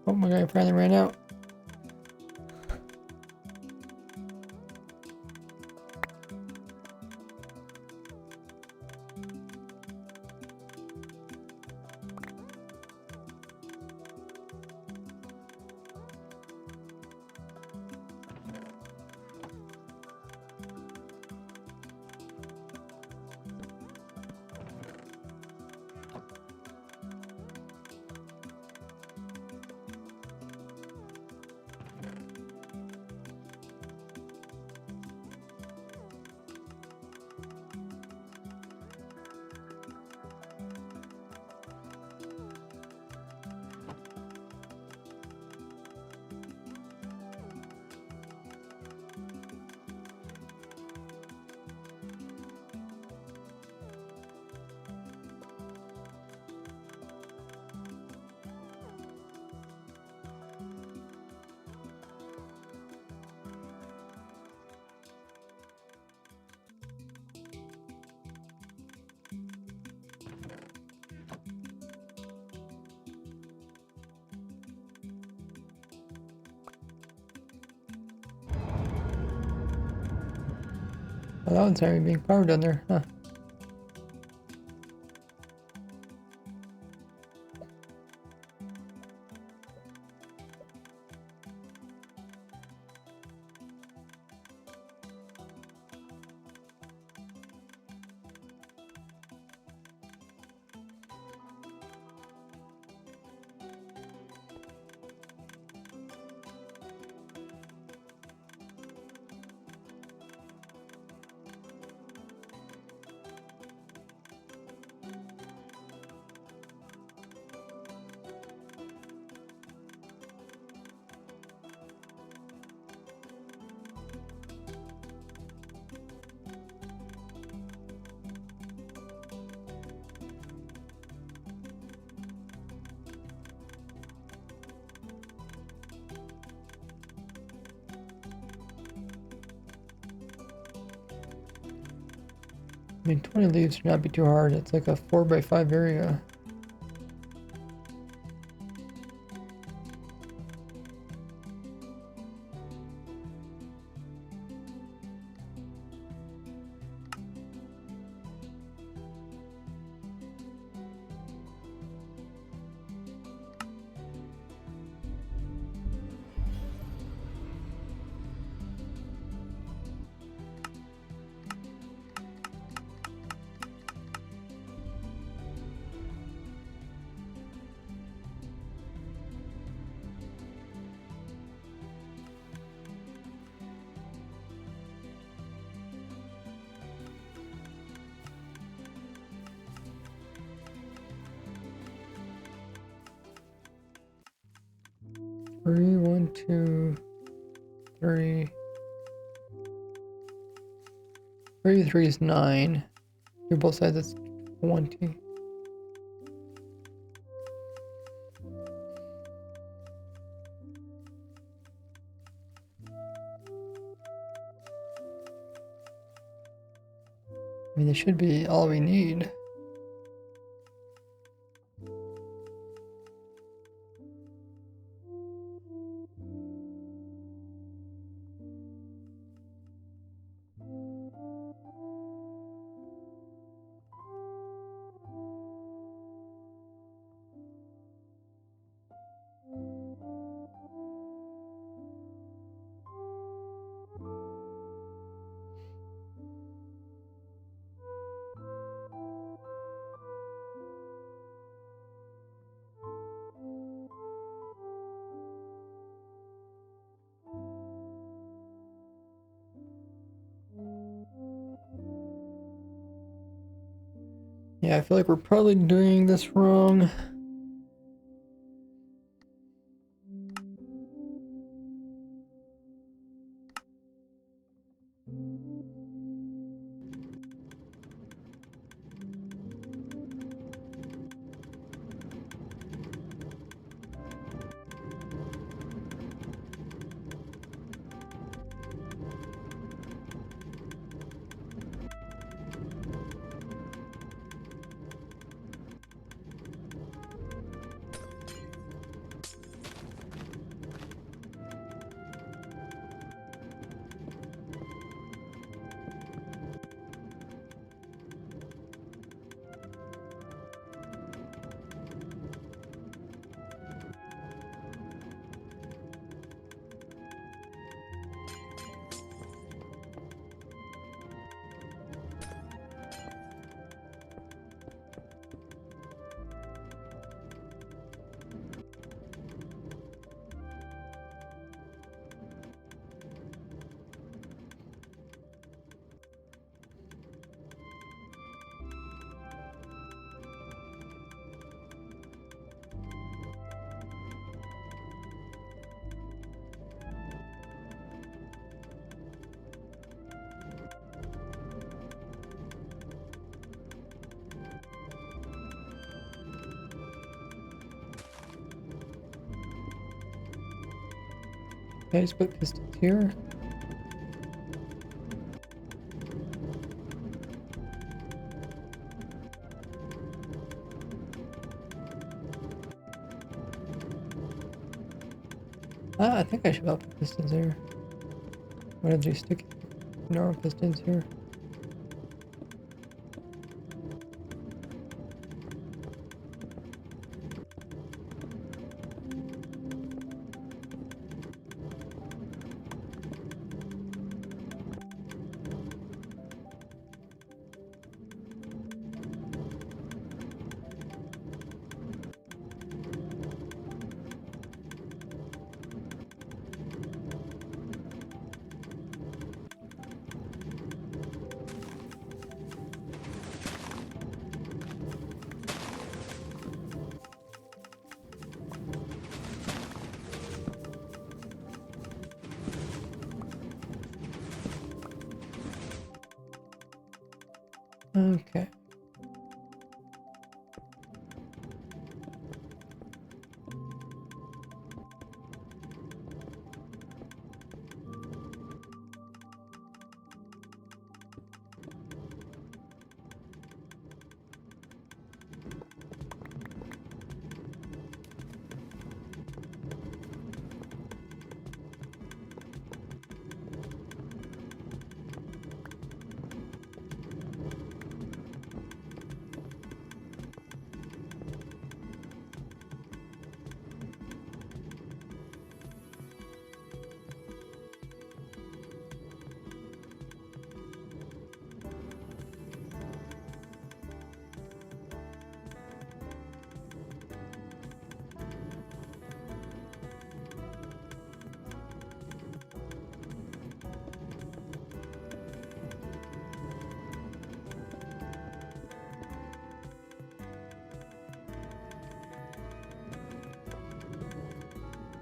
Oh, my guy finally ran out. Oh, that one's already being farmed down there, huh? I mean, 20 leaves should not be too hard. It's like a 4x5 area. Three, 1, 2, 3. 33 is 9. Do both sides, that's 20. I mean, this should be all we need. Yeah, I feel like we're probably doing this wrong. Okay, just put pistons here. I think I should have put pistons here. What did you stick normal pistons here? Okay.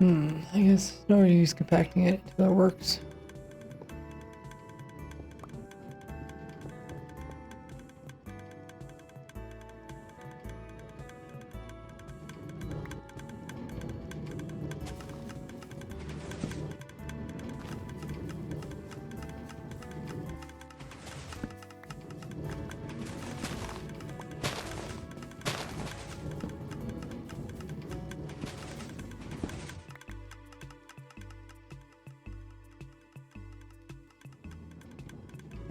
I guess no use compacting it until it works.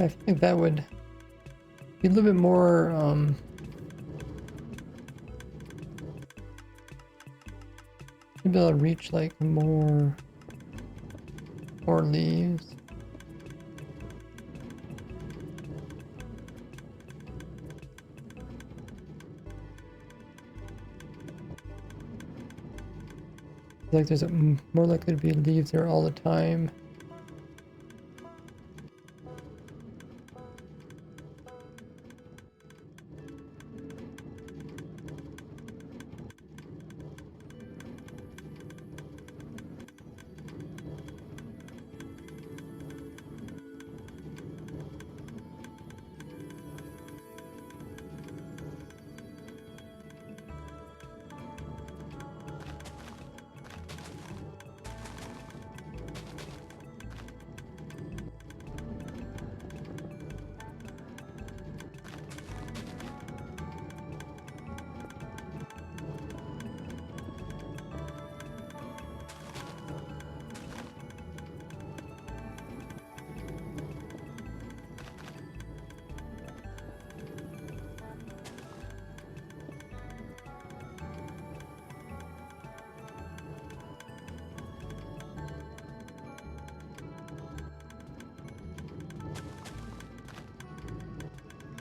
I think that would be a little bit more, maybe I'll reach like more leaves. Like there's more likely to be leaves there all the time.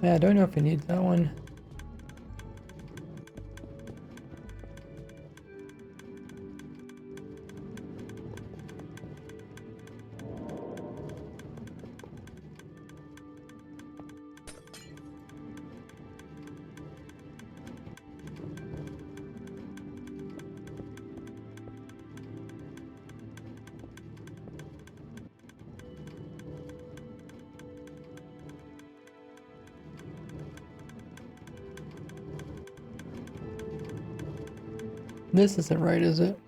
Yeah, I don't know if it needs that one. This isn't right, is it?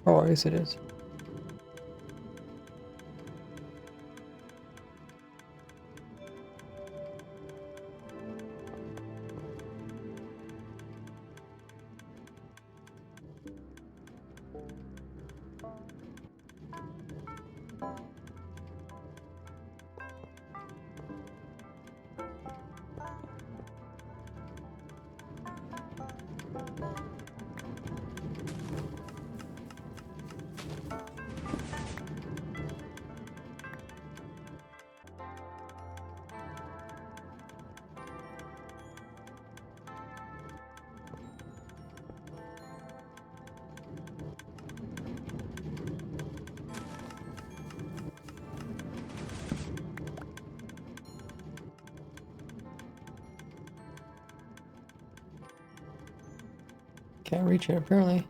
Oh, I guess it is. Can't reach it apparently.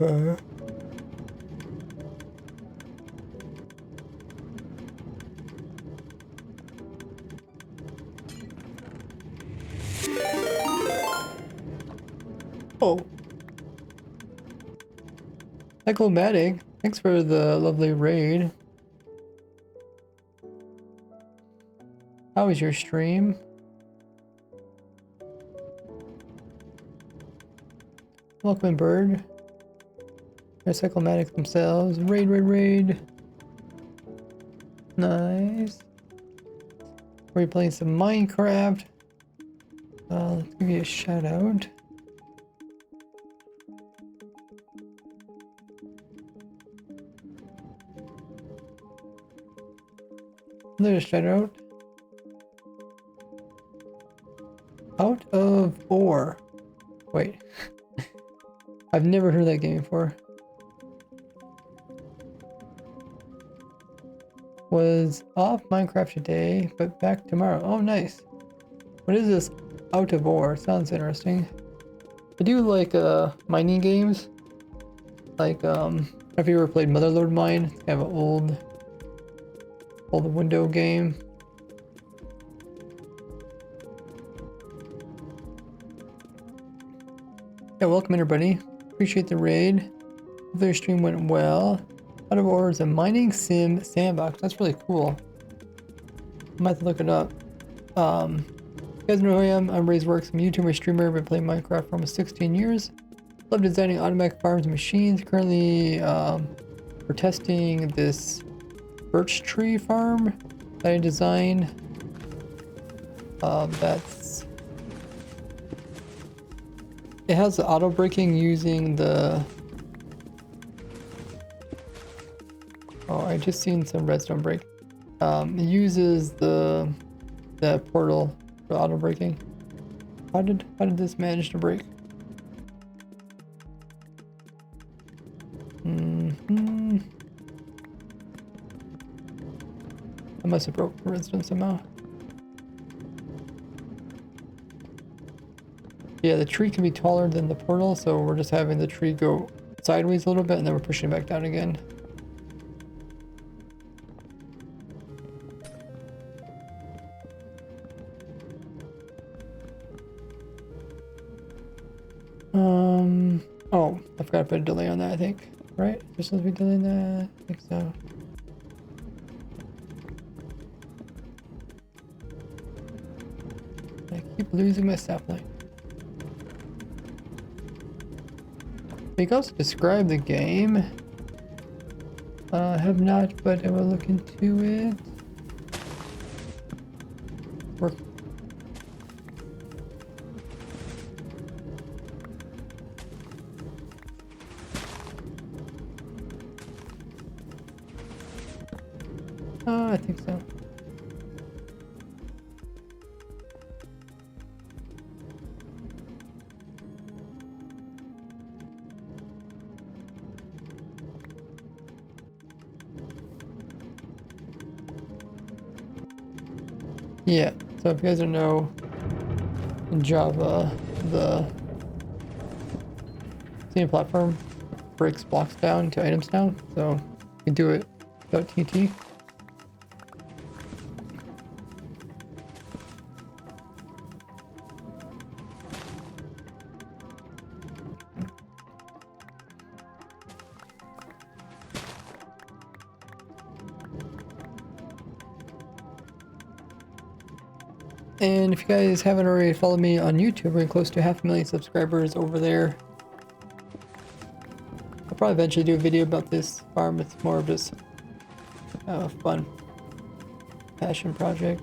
Uh, oh. Cyclomatic, thanks for the lovely raid. How was your stream? Welcome, bird. They're cyclomatics themselves. Raid, raid, raid. Nice. We're playing some Minecraft. Let's give you a shout out. There's a shout out. Out of Ore. Wait. I've never heard that game before. Was off Minecraft today, but back tomorrow. Oh, nice. What is this Out of Ore? Sounds interesting. I do like mining games. Like have you ever played Motherlode Mine? It's kind of an old window game. Yeah, welcome everybody. Appreciate the raid. Hope their stream went well. Out of Ore is a mining sim sandbox. That's really cool. I might have to look it up. You guys know who I am. I'm RayzWorks. I'm a YouTuber, streamer. I've been playing Minecraft for almost 16 years. Love designing automatic farms and machines. Currently, we're testing this birch tree farm that I designed. It has the auto braking using the. Oh, I just seen some redstone break. It uses the portal for auto braking. How did this manage to break? I must have broke the redstone somehow. Yeah, the tree can be taller than the portal, so we're just having the tree go sideways a little bit and then we're pushing it back down again. Oh, I forgot to put a delay on that, I think. Right? There's supposed to be a delay on that? I think so. I keep losing my sapling. You can also describe the game. Have not, but I will look into it. Work. I think so. Yeah, so if you guys don't know, in Java, the senior platform breaks blocks down to items now, so you can do it without TNT. And if you guys haven't already followed me on YouTube, we're close to 500,000 subscribers over there. I'll probably eventually do a video about this farm. It's more of just a fun passion project.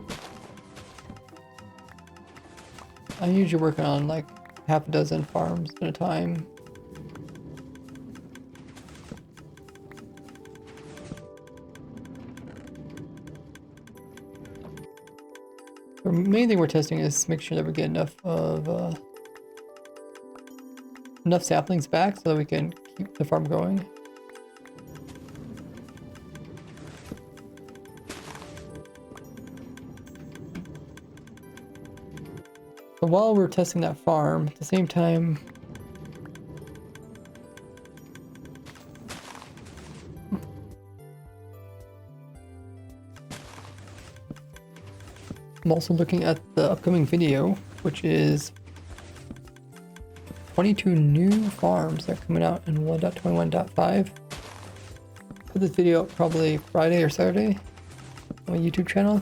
I'm usually working on like half a dozen farms at a time. The main thing we're testing is make sure that we get enough of enough saplings back so that we can keep the farm going. So while we're testing that farm, at the same time, I'm also looking at the upcoming video, which is 22 new farms that are coming out in 1.21.5. Put this video up probably Friday or Saturday on my YouTube channel.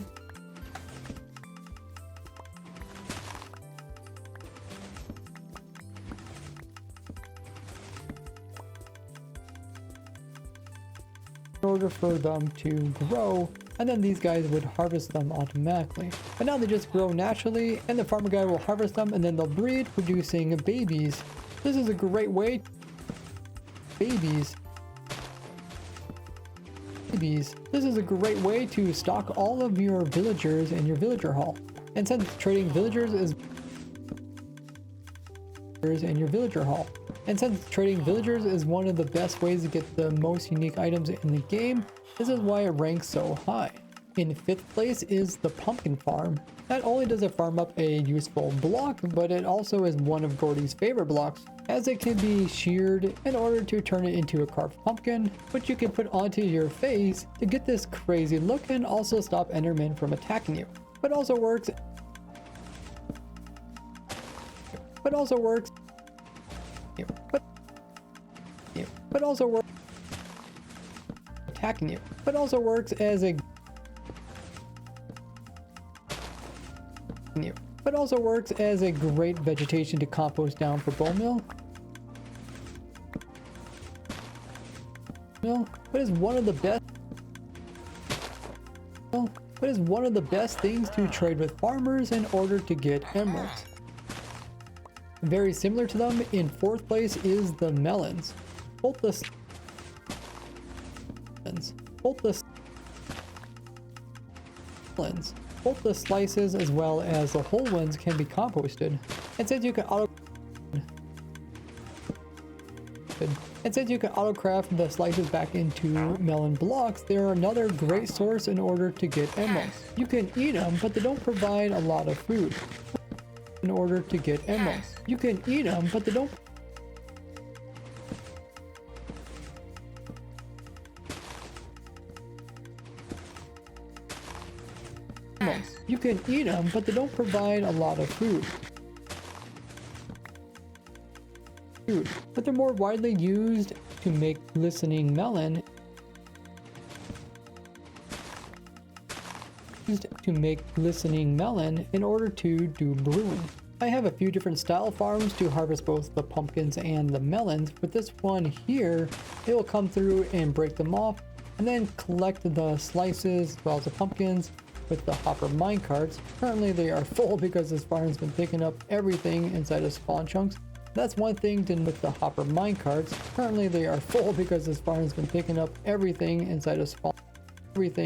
In order for them to grow, and then these guys would harvest them automatically. But now they just grow naturally, and the farmer guy will harvest them, and then they'll breed, producing babies. This is a great way. Babies. This is a great way to stock all of your villagers in your villager hall. And since trading villagers is one of the best ways to get the most unique items in the game, this is why it ranks so high. In 5th place is the pumpkin farm. Not only does it farm up a useful block, but it also is one of Gordy's favorite blocks, as it can be sheared in order to turn it into a carved pumpkin, which you can put onto your face to get this crazy look and also stop Endermen from attacking you. But also works as a great vegetation to compost down for bone meal. But is one of the best things to trade with farmers in order to get emeralds. Very similar to them, in 4th place is the melons. Both the slices as well as the whole ones can be composted. And since you can auto-craft the slices back into melon blocks, they're another great source in order to get emeralds. You can eat them, but they don't provide a lot of food. You can eat them, but they don't provide a lot of food. But they're more widely used to make glistening melon. In order to do brewing. I have a few different style farms to harvest both the pumpkins and the melons. With this one here, it will come through and break them off, and then collect the slices as well as the pumpkins with the hopper minecarts. Currently they are full because this farm's been picking up everything inside of spawn chunks. That's one thing to with the hopper minecarts. Currently they are full because this farm's been picking up everything inside of spawn. This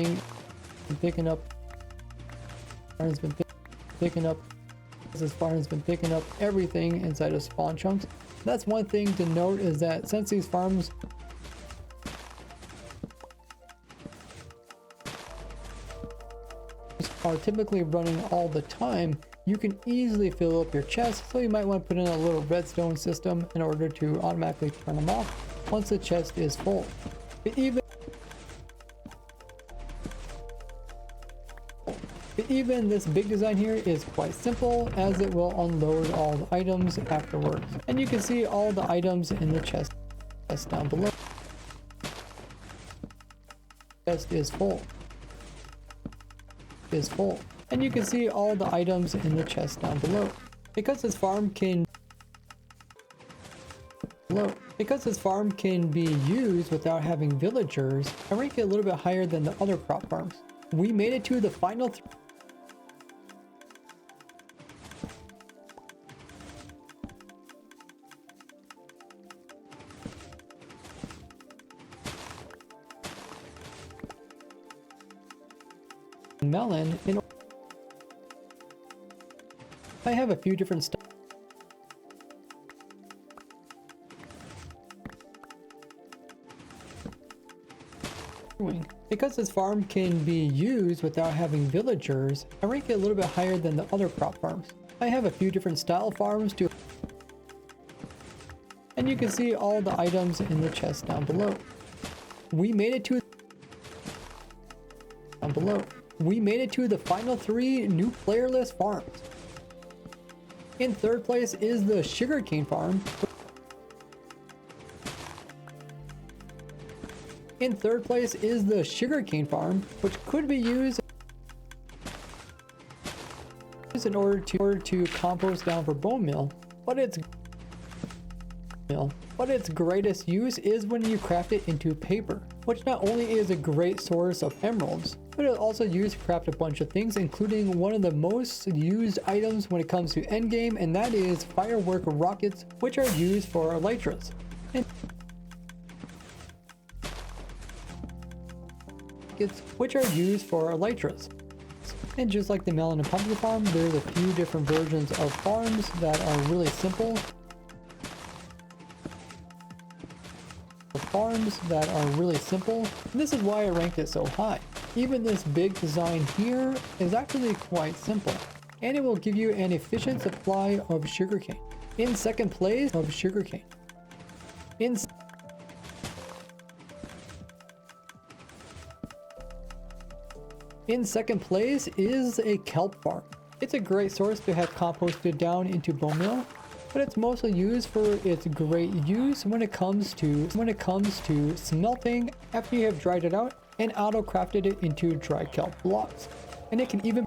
farm's been picking up everything inside of spawn chunks. That's one thing to note, is that since these farms are typically running all the time, you can easily fill up your chest, so you might want to put in a little redstone system in order to automatically turn them off once the chest is full. But even this big design here is quite simple, as it will unload all the items afterwards. And you can see all the items in the chest down below. Chest is full. And you can see all the items in the chest down below. Because this farm can be used without having villagers, I rank it a little bit higher than the other crop farms. We made it to the final melon. I have a few different stuff. Because this farm can be used without having villagers, I rank it a little bit higher than the other crop farms. I have a few different style farms to, and you can see all the items in the chest down below. We made it to down below. we made it to the final 3 new playerless farms. In third place is the sugarcane farm. In third place is the sugarcane farm, which could be used in order to compost down for bone meal, but its greatest use is when you craft it into paper, which not only is a great source of emeralds, but it's also used to craft a bunch of things, including one of the most used items when it comes to endgame, and that is firework rockets, which are used for elytras. And just like the melon and pumpkin farm, there's a few different versions of farms that are really simple. And this is why I ranked it so high. Even this big design here is actually quite simple, and it will give you an efficient supply of sugarcane. In second place In second place is a kelp farm. It's a great source to have composted down into bone meal, but it's mostly used for its great use when it comes to smelting after you have dried it out and auto crafted it into dry kelp blocks. And it can even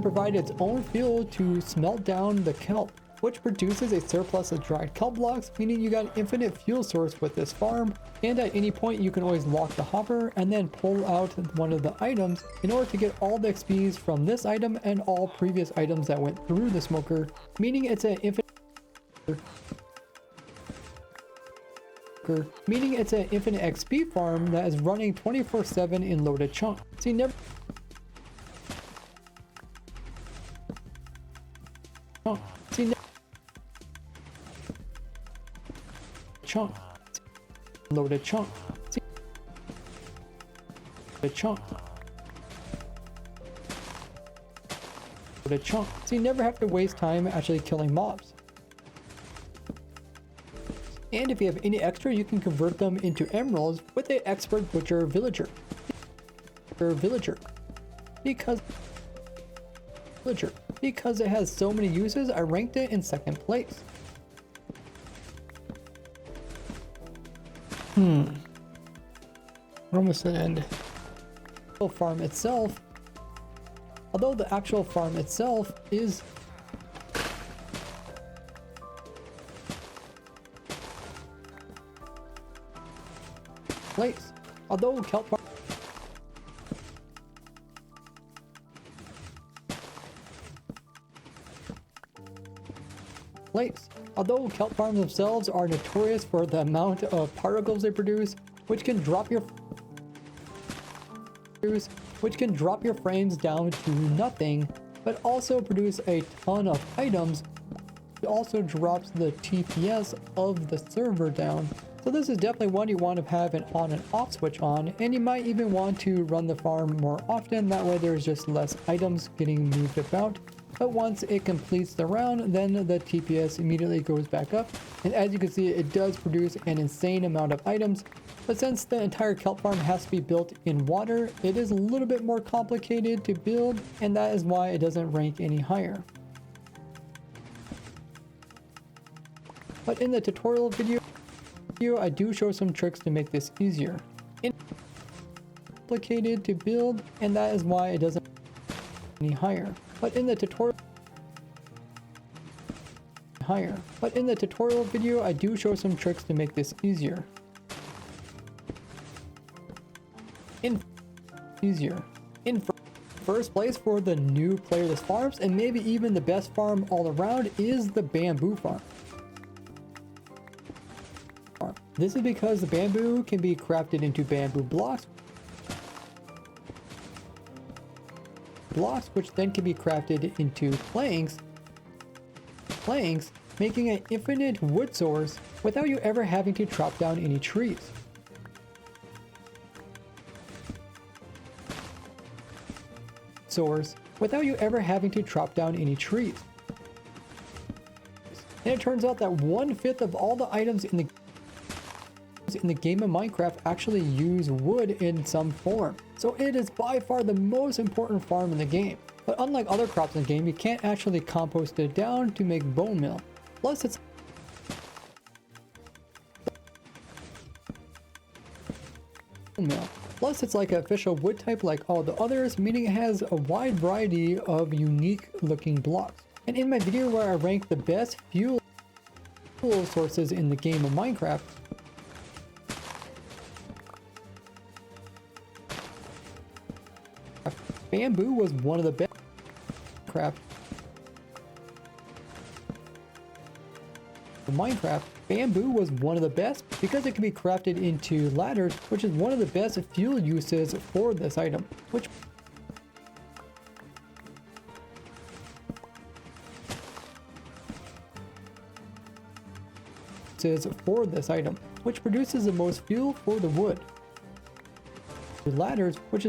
provide its own fuel to smelt down the kelp, which produces a surplus of dried kelp blocks, meaning you got an infinite fuel source with this farm, and at any point you can always lock the hopper and then pull out one of the items in order to get all the XPs from this item and all previous items that went through the smoker, meaning it's an infinite XP farm that is running 24/7 in loaded chunk. So you never loaded chunk. So you never have to waste time actually killing mobs. And if you have any extra, you can convert them into emeralds with an expert butcher villager. Because it has so many uses, I ranked it in second place. We're almost at the end. Although the actual farm itself is place. Although kelp farms themselves are notorious for the amount of particles they produce, which can drop your frames down to nothing, but also produce a ton of items. It also drops the TPS of the server down. So this is definitely one you want to have an on and off switch on, and you might even want to run the farm more often, that way there's just less items getting moved about. But once it completes the round, then the TPS immediately goes back up, and as you can see, it does produce an insane amount of items. But since the entire kelp farm has to be built in water, it is a little bit more complicated to build, and that is why it doesn't rank any higher. But in the tutorial video, I do show some tricks to make this easier. It's complicated to build, and that is why it doesn't rank any higher. But in the tutorial video, I do show some tricks to make this easier. In first place for the new playerless farms, and maybe even the best farm all around, is the bamboo farm. This is because the bamboo can be crafted into bamboo blocks, which then can be crafted into planks, making an infinite wood source without you ever having to chop down any trees. And it turns out that 1/5 of all the items in the in the game of Minecraft actually use wood in some form, so it is by far the most important farm in the game. But unlike other crops in the game, you can't actually compost it down to make bone meal. Plus it's like an official wood type like all the others, meaning it has a wide variety of unique looking blocks. And in my video where I rank the best fuel sources in the game of Minecraft, bamboo was one of the best. Minecraft, bamboo was one of the best because it can be crafted into ladders, which is one of the best fuel uses for this item, which produces the most fuel for the wood. Ladders, which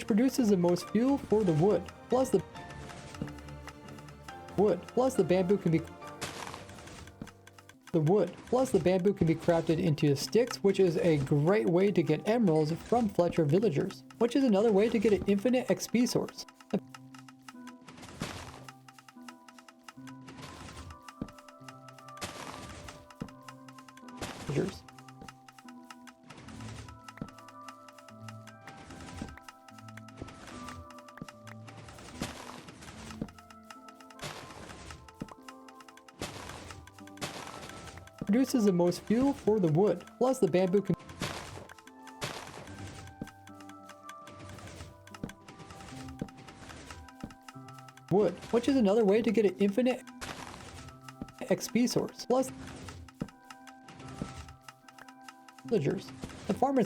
produces the most fuel for the wood. Plus the bamboo can be crafted into sticks, which is a great way to get emeralds from Fletcher villagers, which is another way to get an infinite XP source. Produces the most fuel for the wood. Plus the bamboo can wood, which is another way to get an infinite XP source. Plus villagers. The farm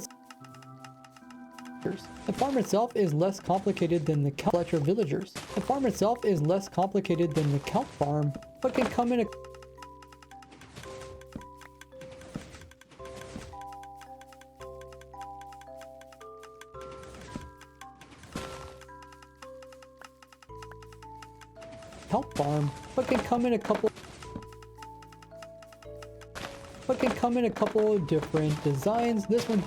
itself is less complicated than the Fletcher villagers. The farm itself is less complicated than the kelp farm, but can come in a kelp farm, but can come in a couple different designs. This one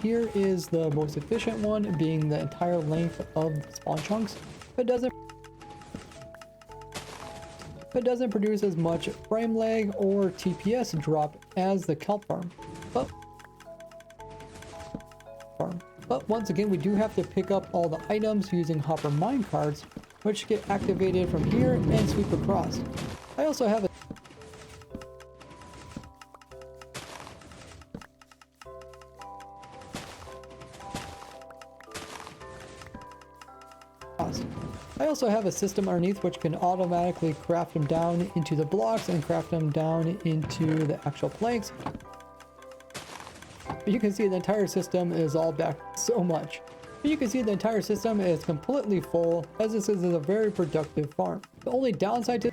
here is the most efficient one, being the entire length of the spawn chunks, but doesn't produce as much frame lag or TPS drop as the kelp farm. But once again, we do have to pick up all the items using hopper minecarts, which get activated from here and sweep across. I also have a system underneath which can automatically craft them down into the blocks and craft them down into the actual planks. But you can see the entire system is all back so much. But you can see the entire system is completely full, as this is a very productive farm. The only downside to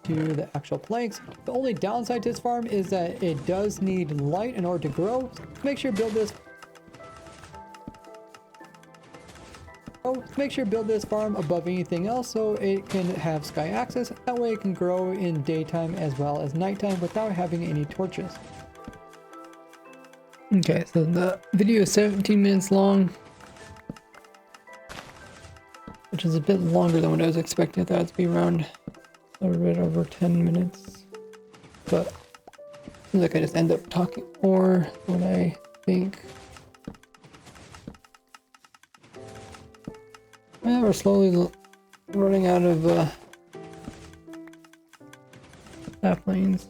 the actual planks, the only downside to this farm is that it does need light in order to grow. So make sure you build this farm above anything else so it can have sky access. That way it can grow in daytime as well as nighttime without having any torches. Okay, so the video is 17 minutes long, which is a bit longer than what I was expecting. I thought it would be around a little bit over 10 minutes, but it seems like I just end up talking more than I think. Yeah, we're slowly running out of saplings.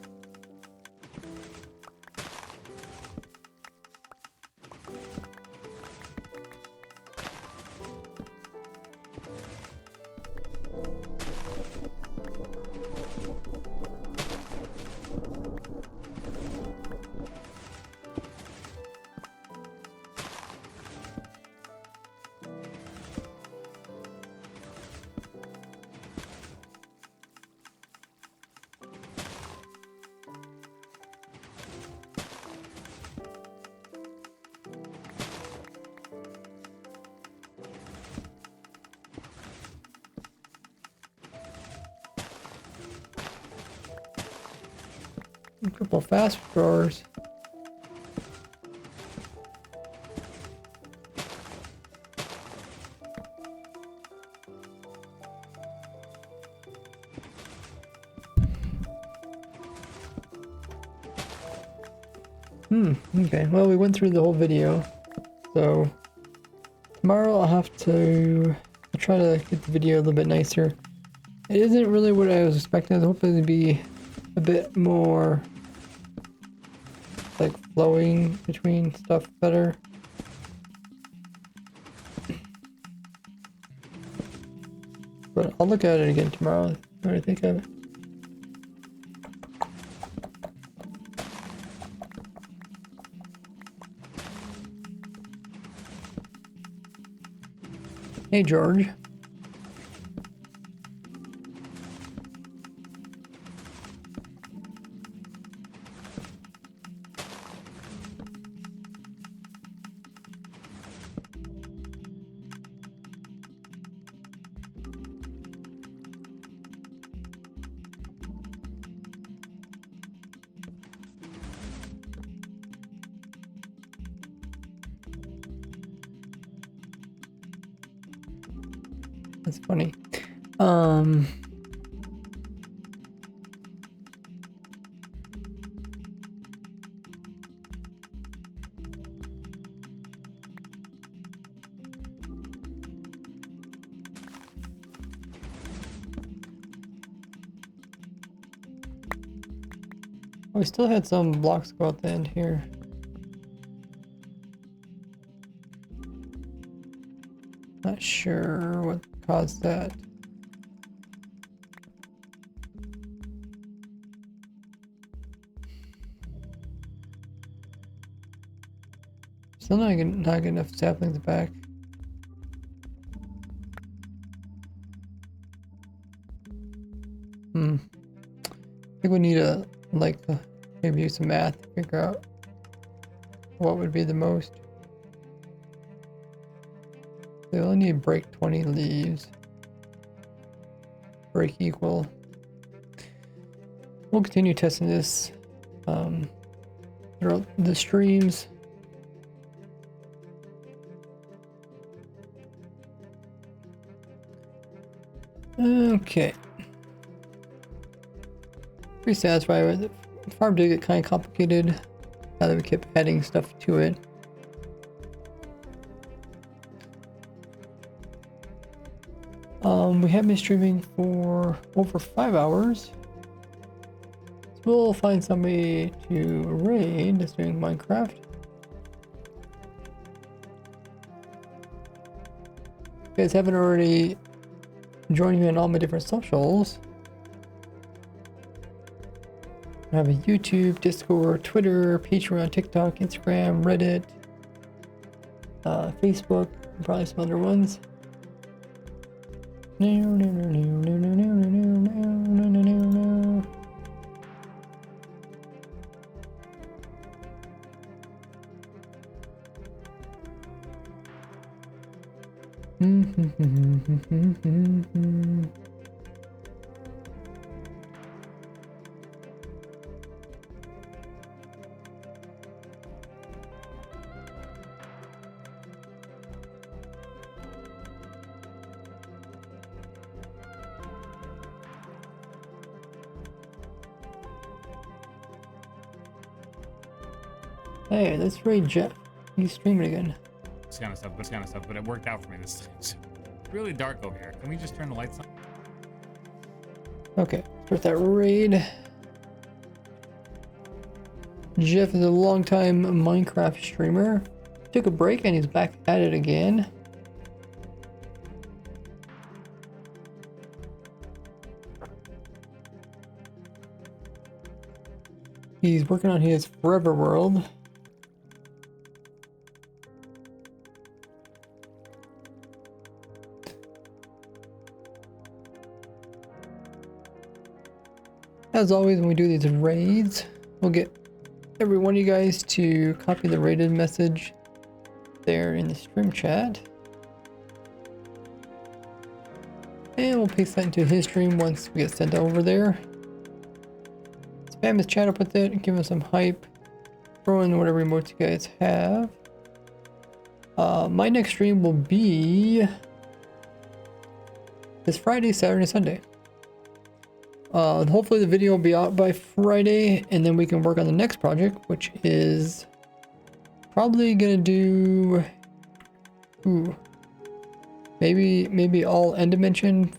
A couple fast growers. Okay, well, we went through the whole video, so tomorrow I'll try to get the video a little bit nicer. It isn't really what I was expecting. I was hoping it'd be a bit more like flowing between stuff better. But I'll look at it again tomorrow. What do I think of it? Hey, George. That's funny. We still had some blocks go out the end here. Not sure what caused that. Still not get enough saplings back. I think we need to maybe use some math to figure out what would be the most. They only need to break 20 leaves. Break equal. We'll continue testing this throughout the streams. Okay. Pretty satisfied with it. The farm did get kind of complicated now that we kept adding stuff to it. We have been streaming for over 5 hours. So we'll find somebody to raid that's doing Minecraft. If you guys haven't already joined me on all my different socials, I have a YouTube, Discord, Twitter, Patreon, TikTok, Instagram, Reddit, Facebook, and probably some other ones. Hey, let's raid Jeff. He's streaming again. This kind of stuff, but it worked out for me this time. It's really dark over here. Can we just turn the lights on? Okay, start that raid. Jeff is a longtime Minecraft streamer. Took a break and he's back at it again. He's working on his Forever World. As always, when we do these raids, we'll get every one of you guys to copy the raided message there in the stream chat. And we'll paste that into his stream once we get sent over there. spam his chat up with it and give him some hype. Throw in whatever emotes you guys have. My next stream will be this Friday, Saturday, Sunday. Hopefully the video will be out by Friday, and then we can work on the next project, which is probably gonna do, maybe all end dimension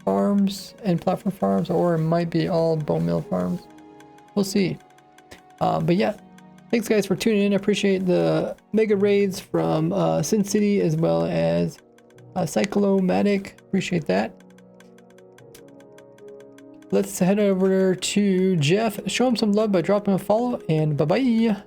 farms and platform farms, or it might be all bone meal farms. We'll see. But yeah, thanks guys for tuning in. I appreciate the mega raids from Sin City as well as Cyclomatic. Appreciate that. Let's head over to Jeff. Show him some love by dropping a follow, and bye-bye.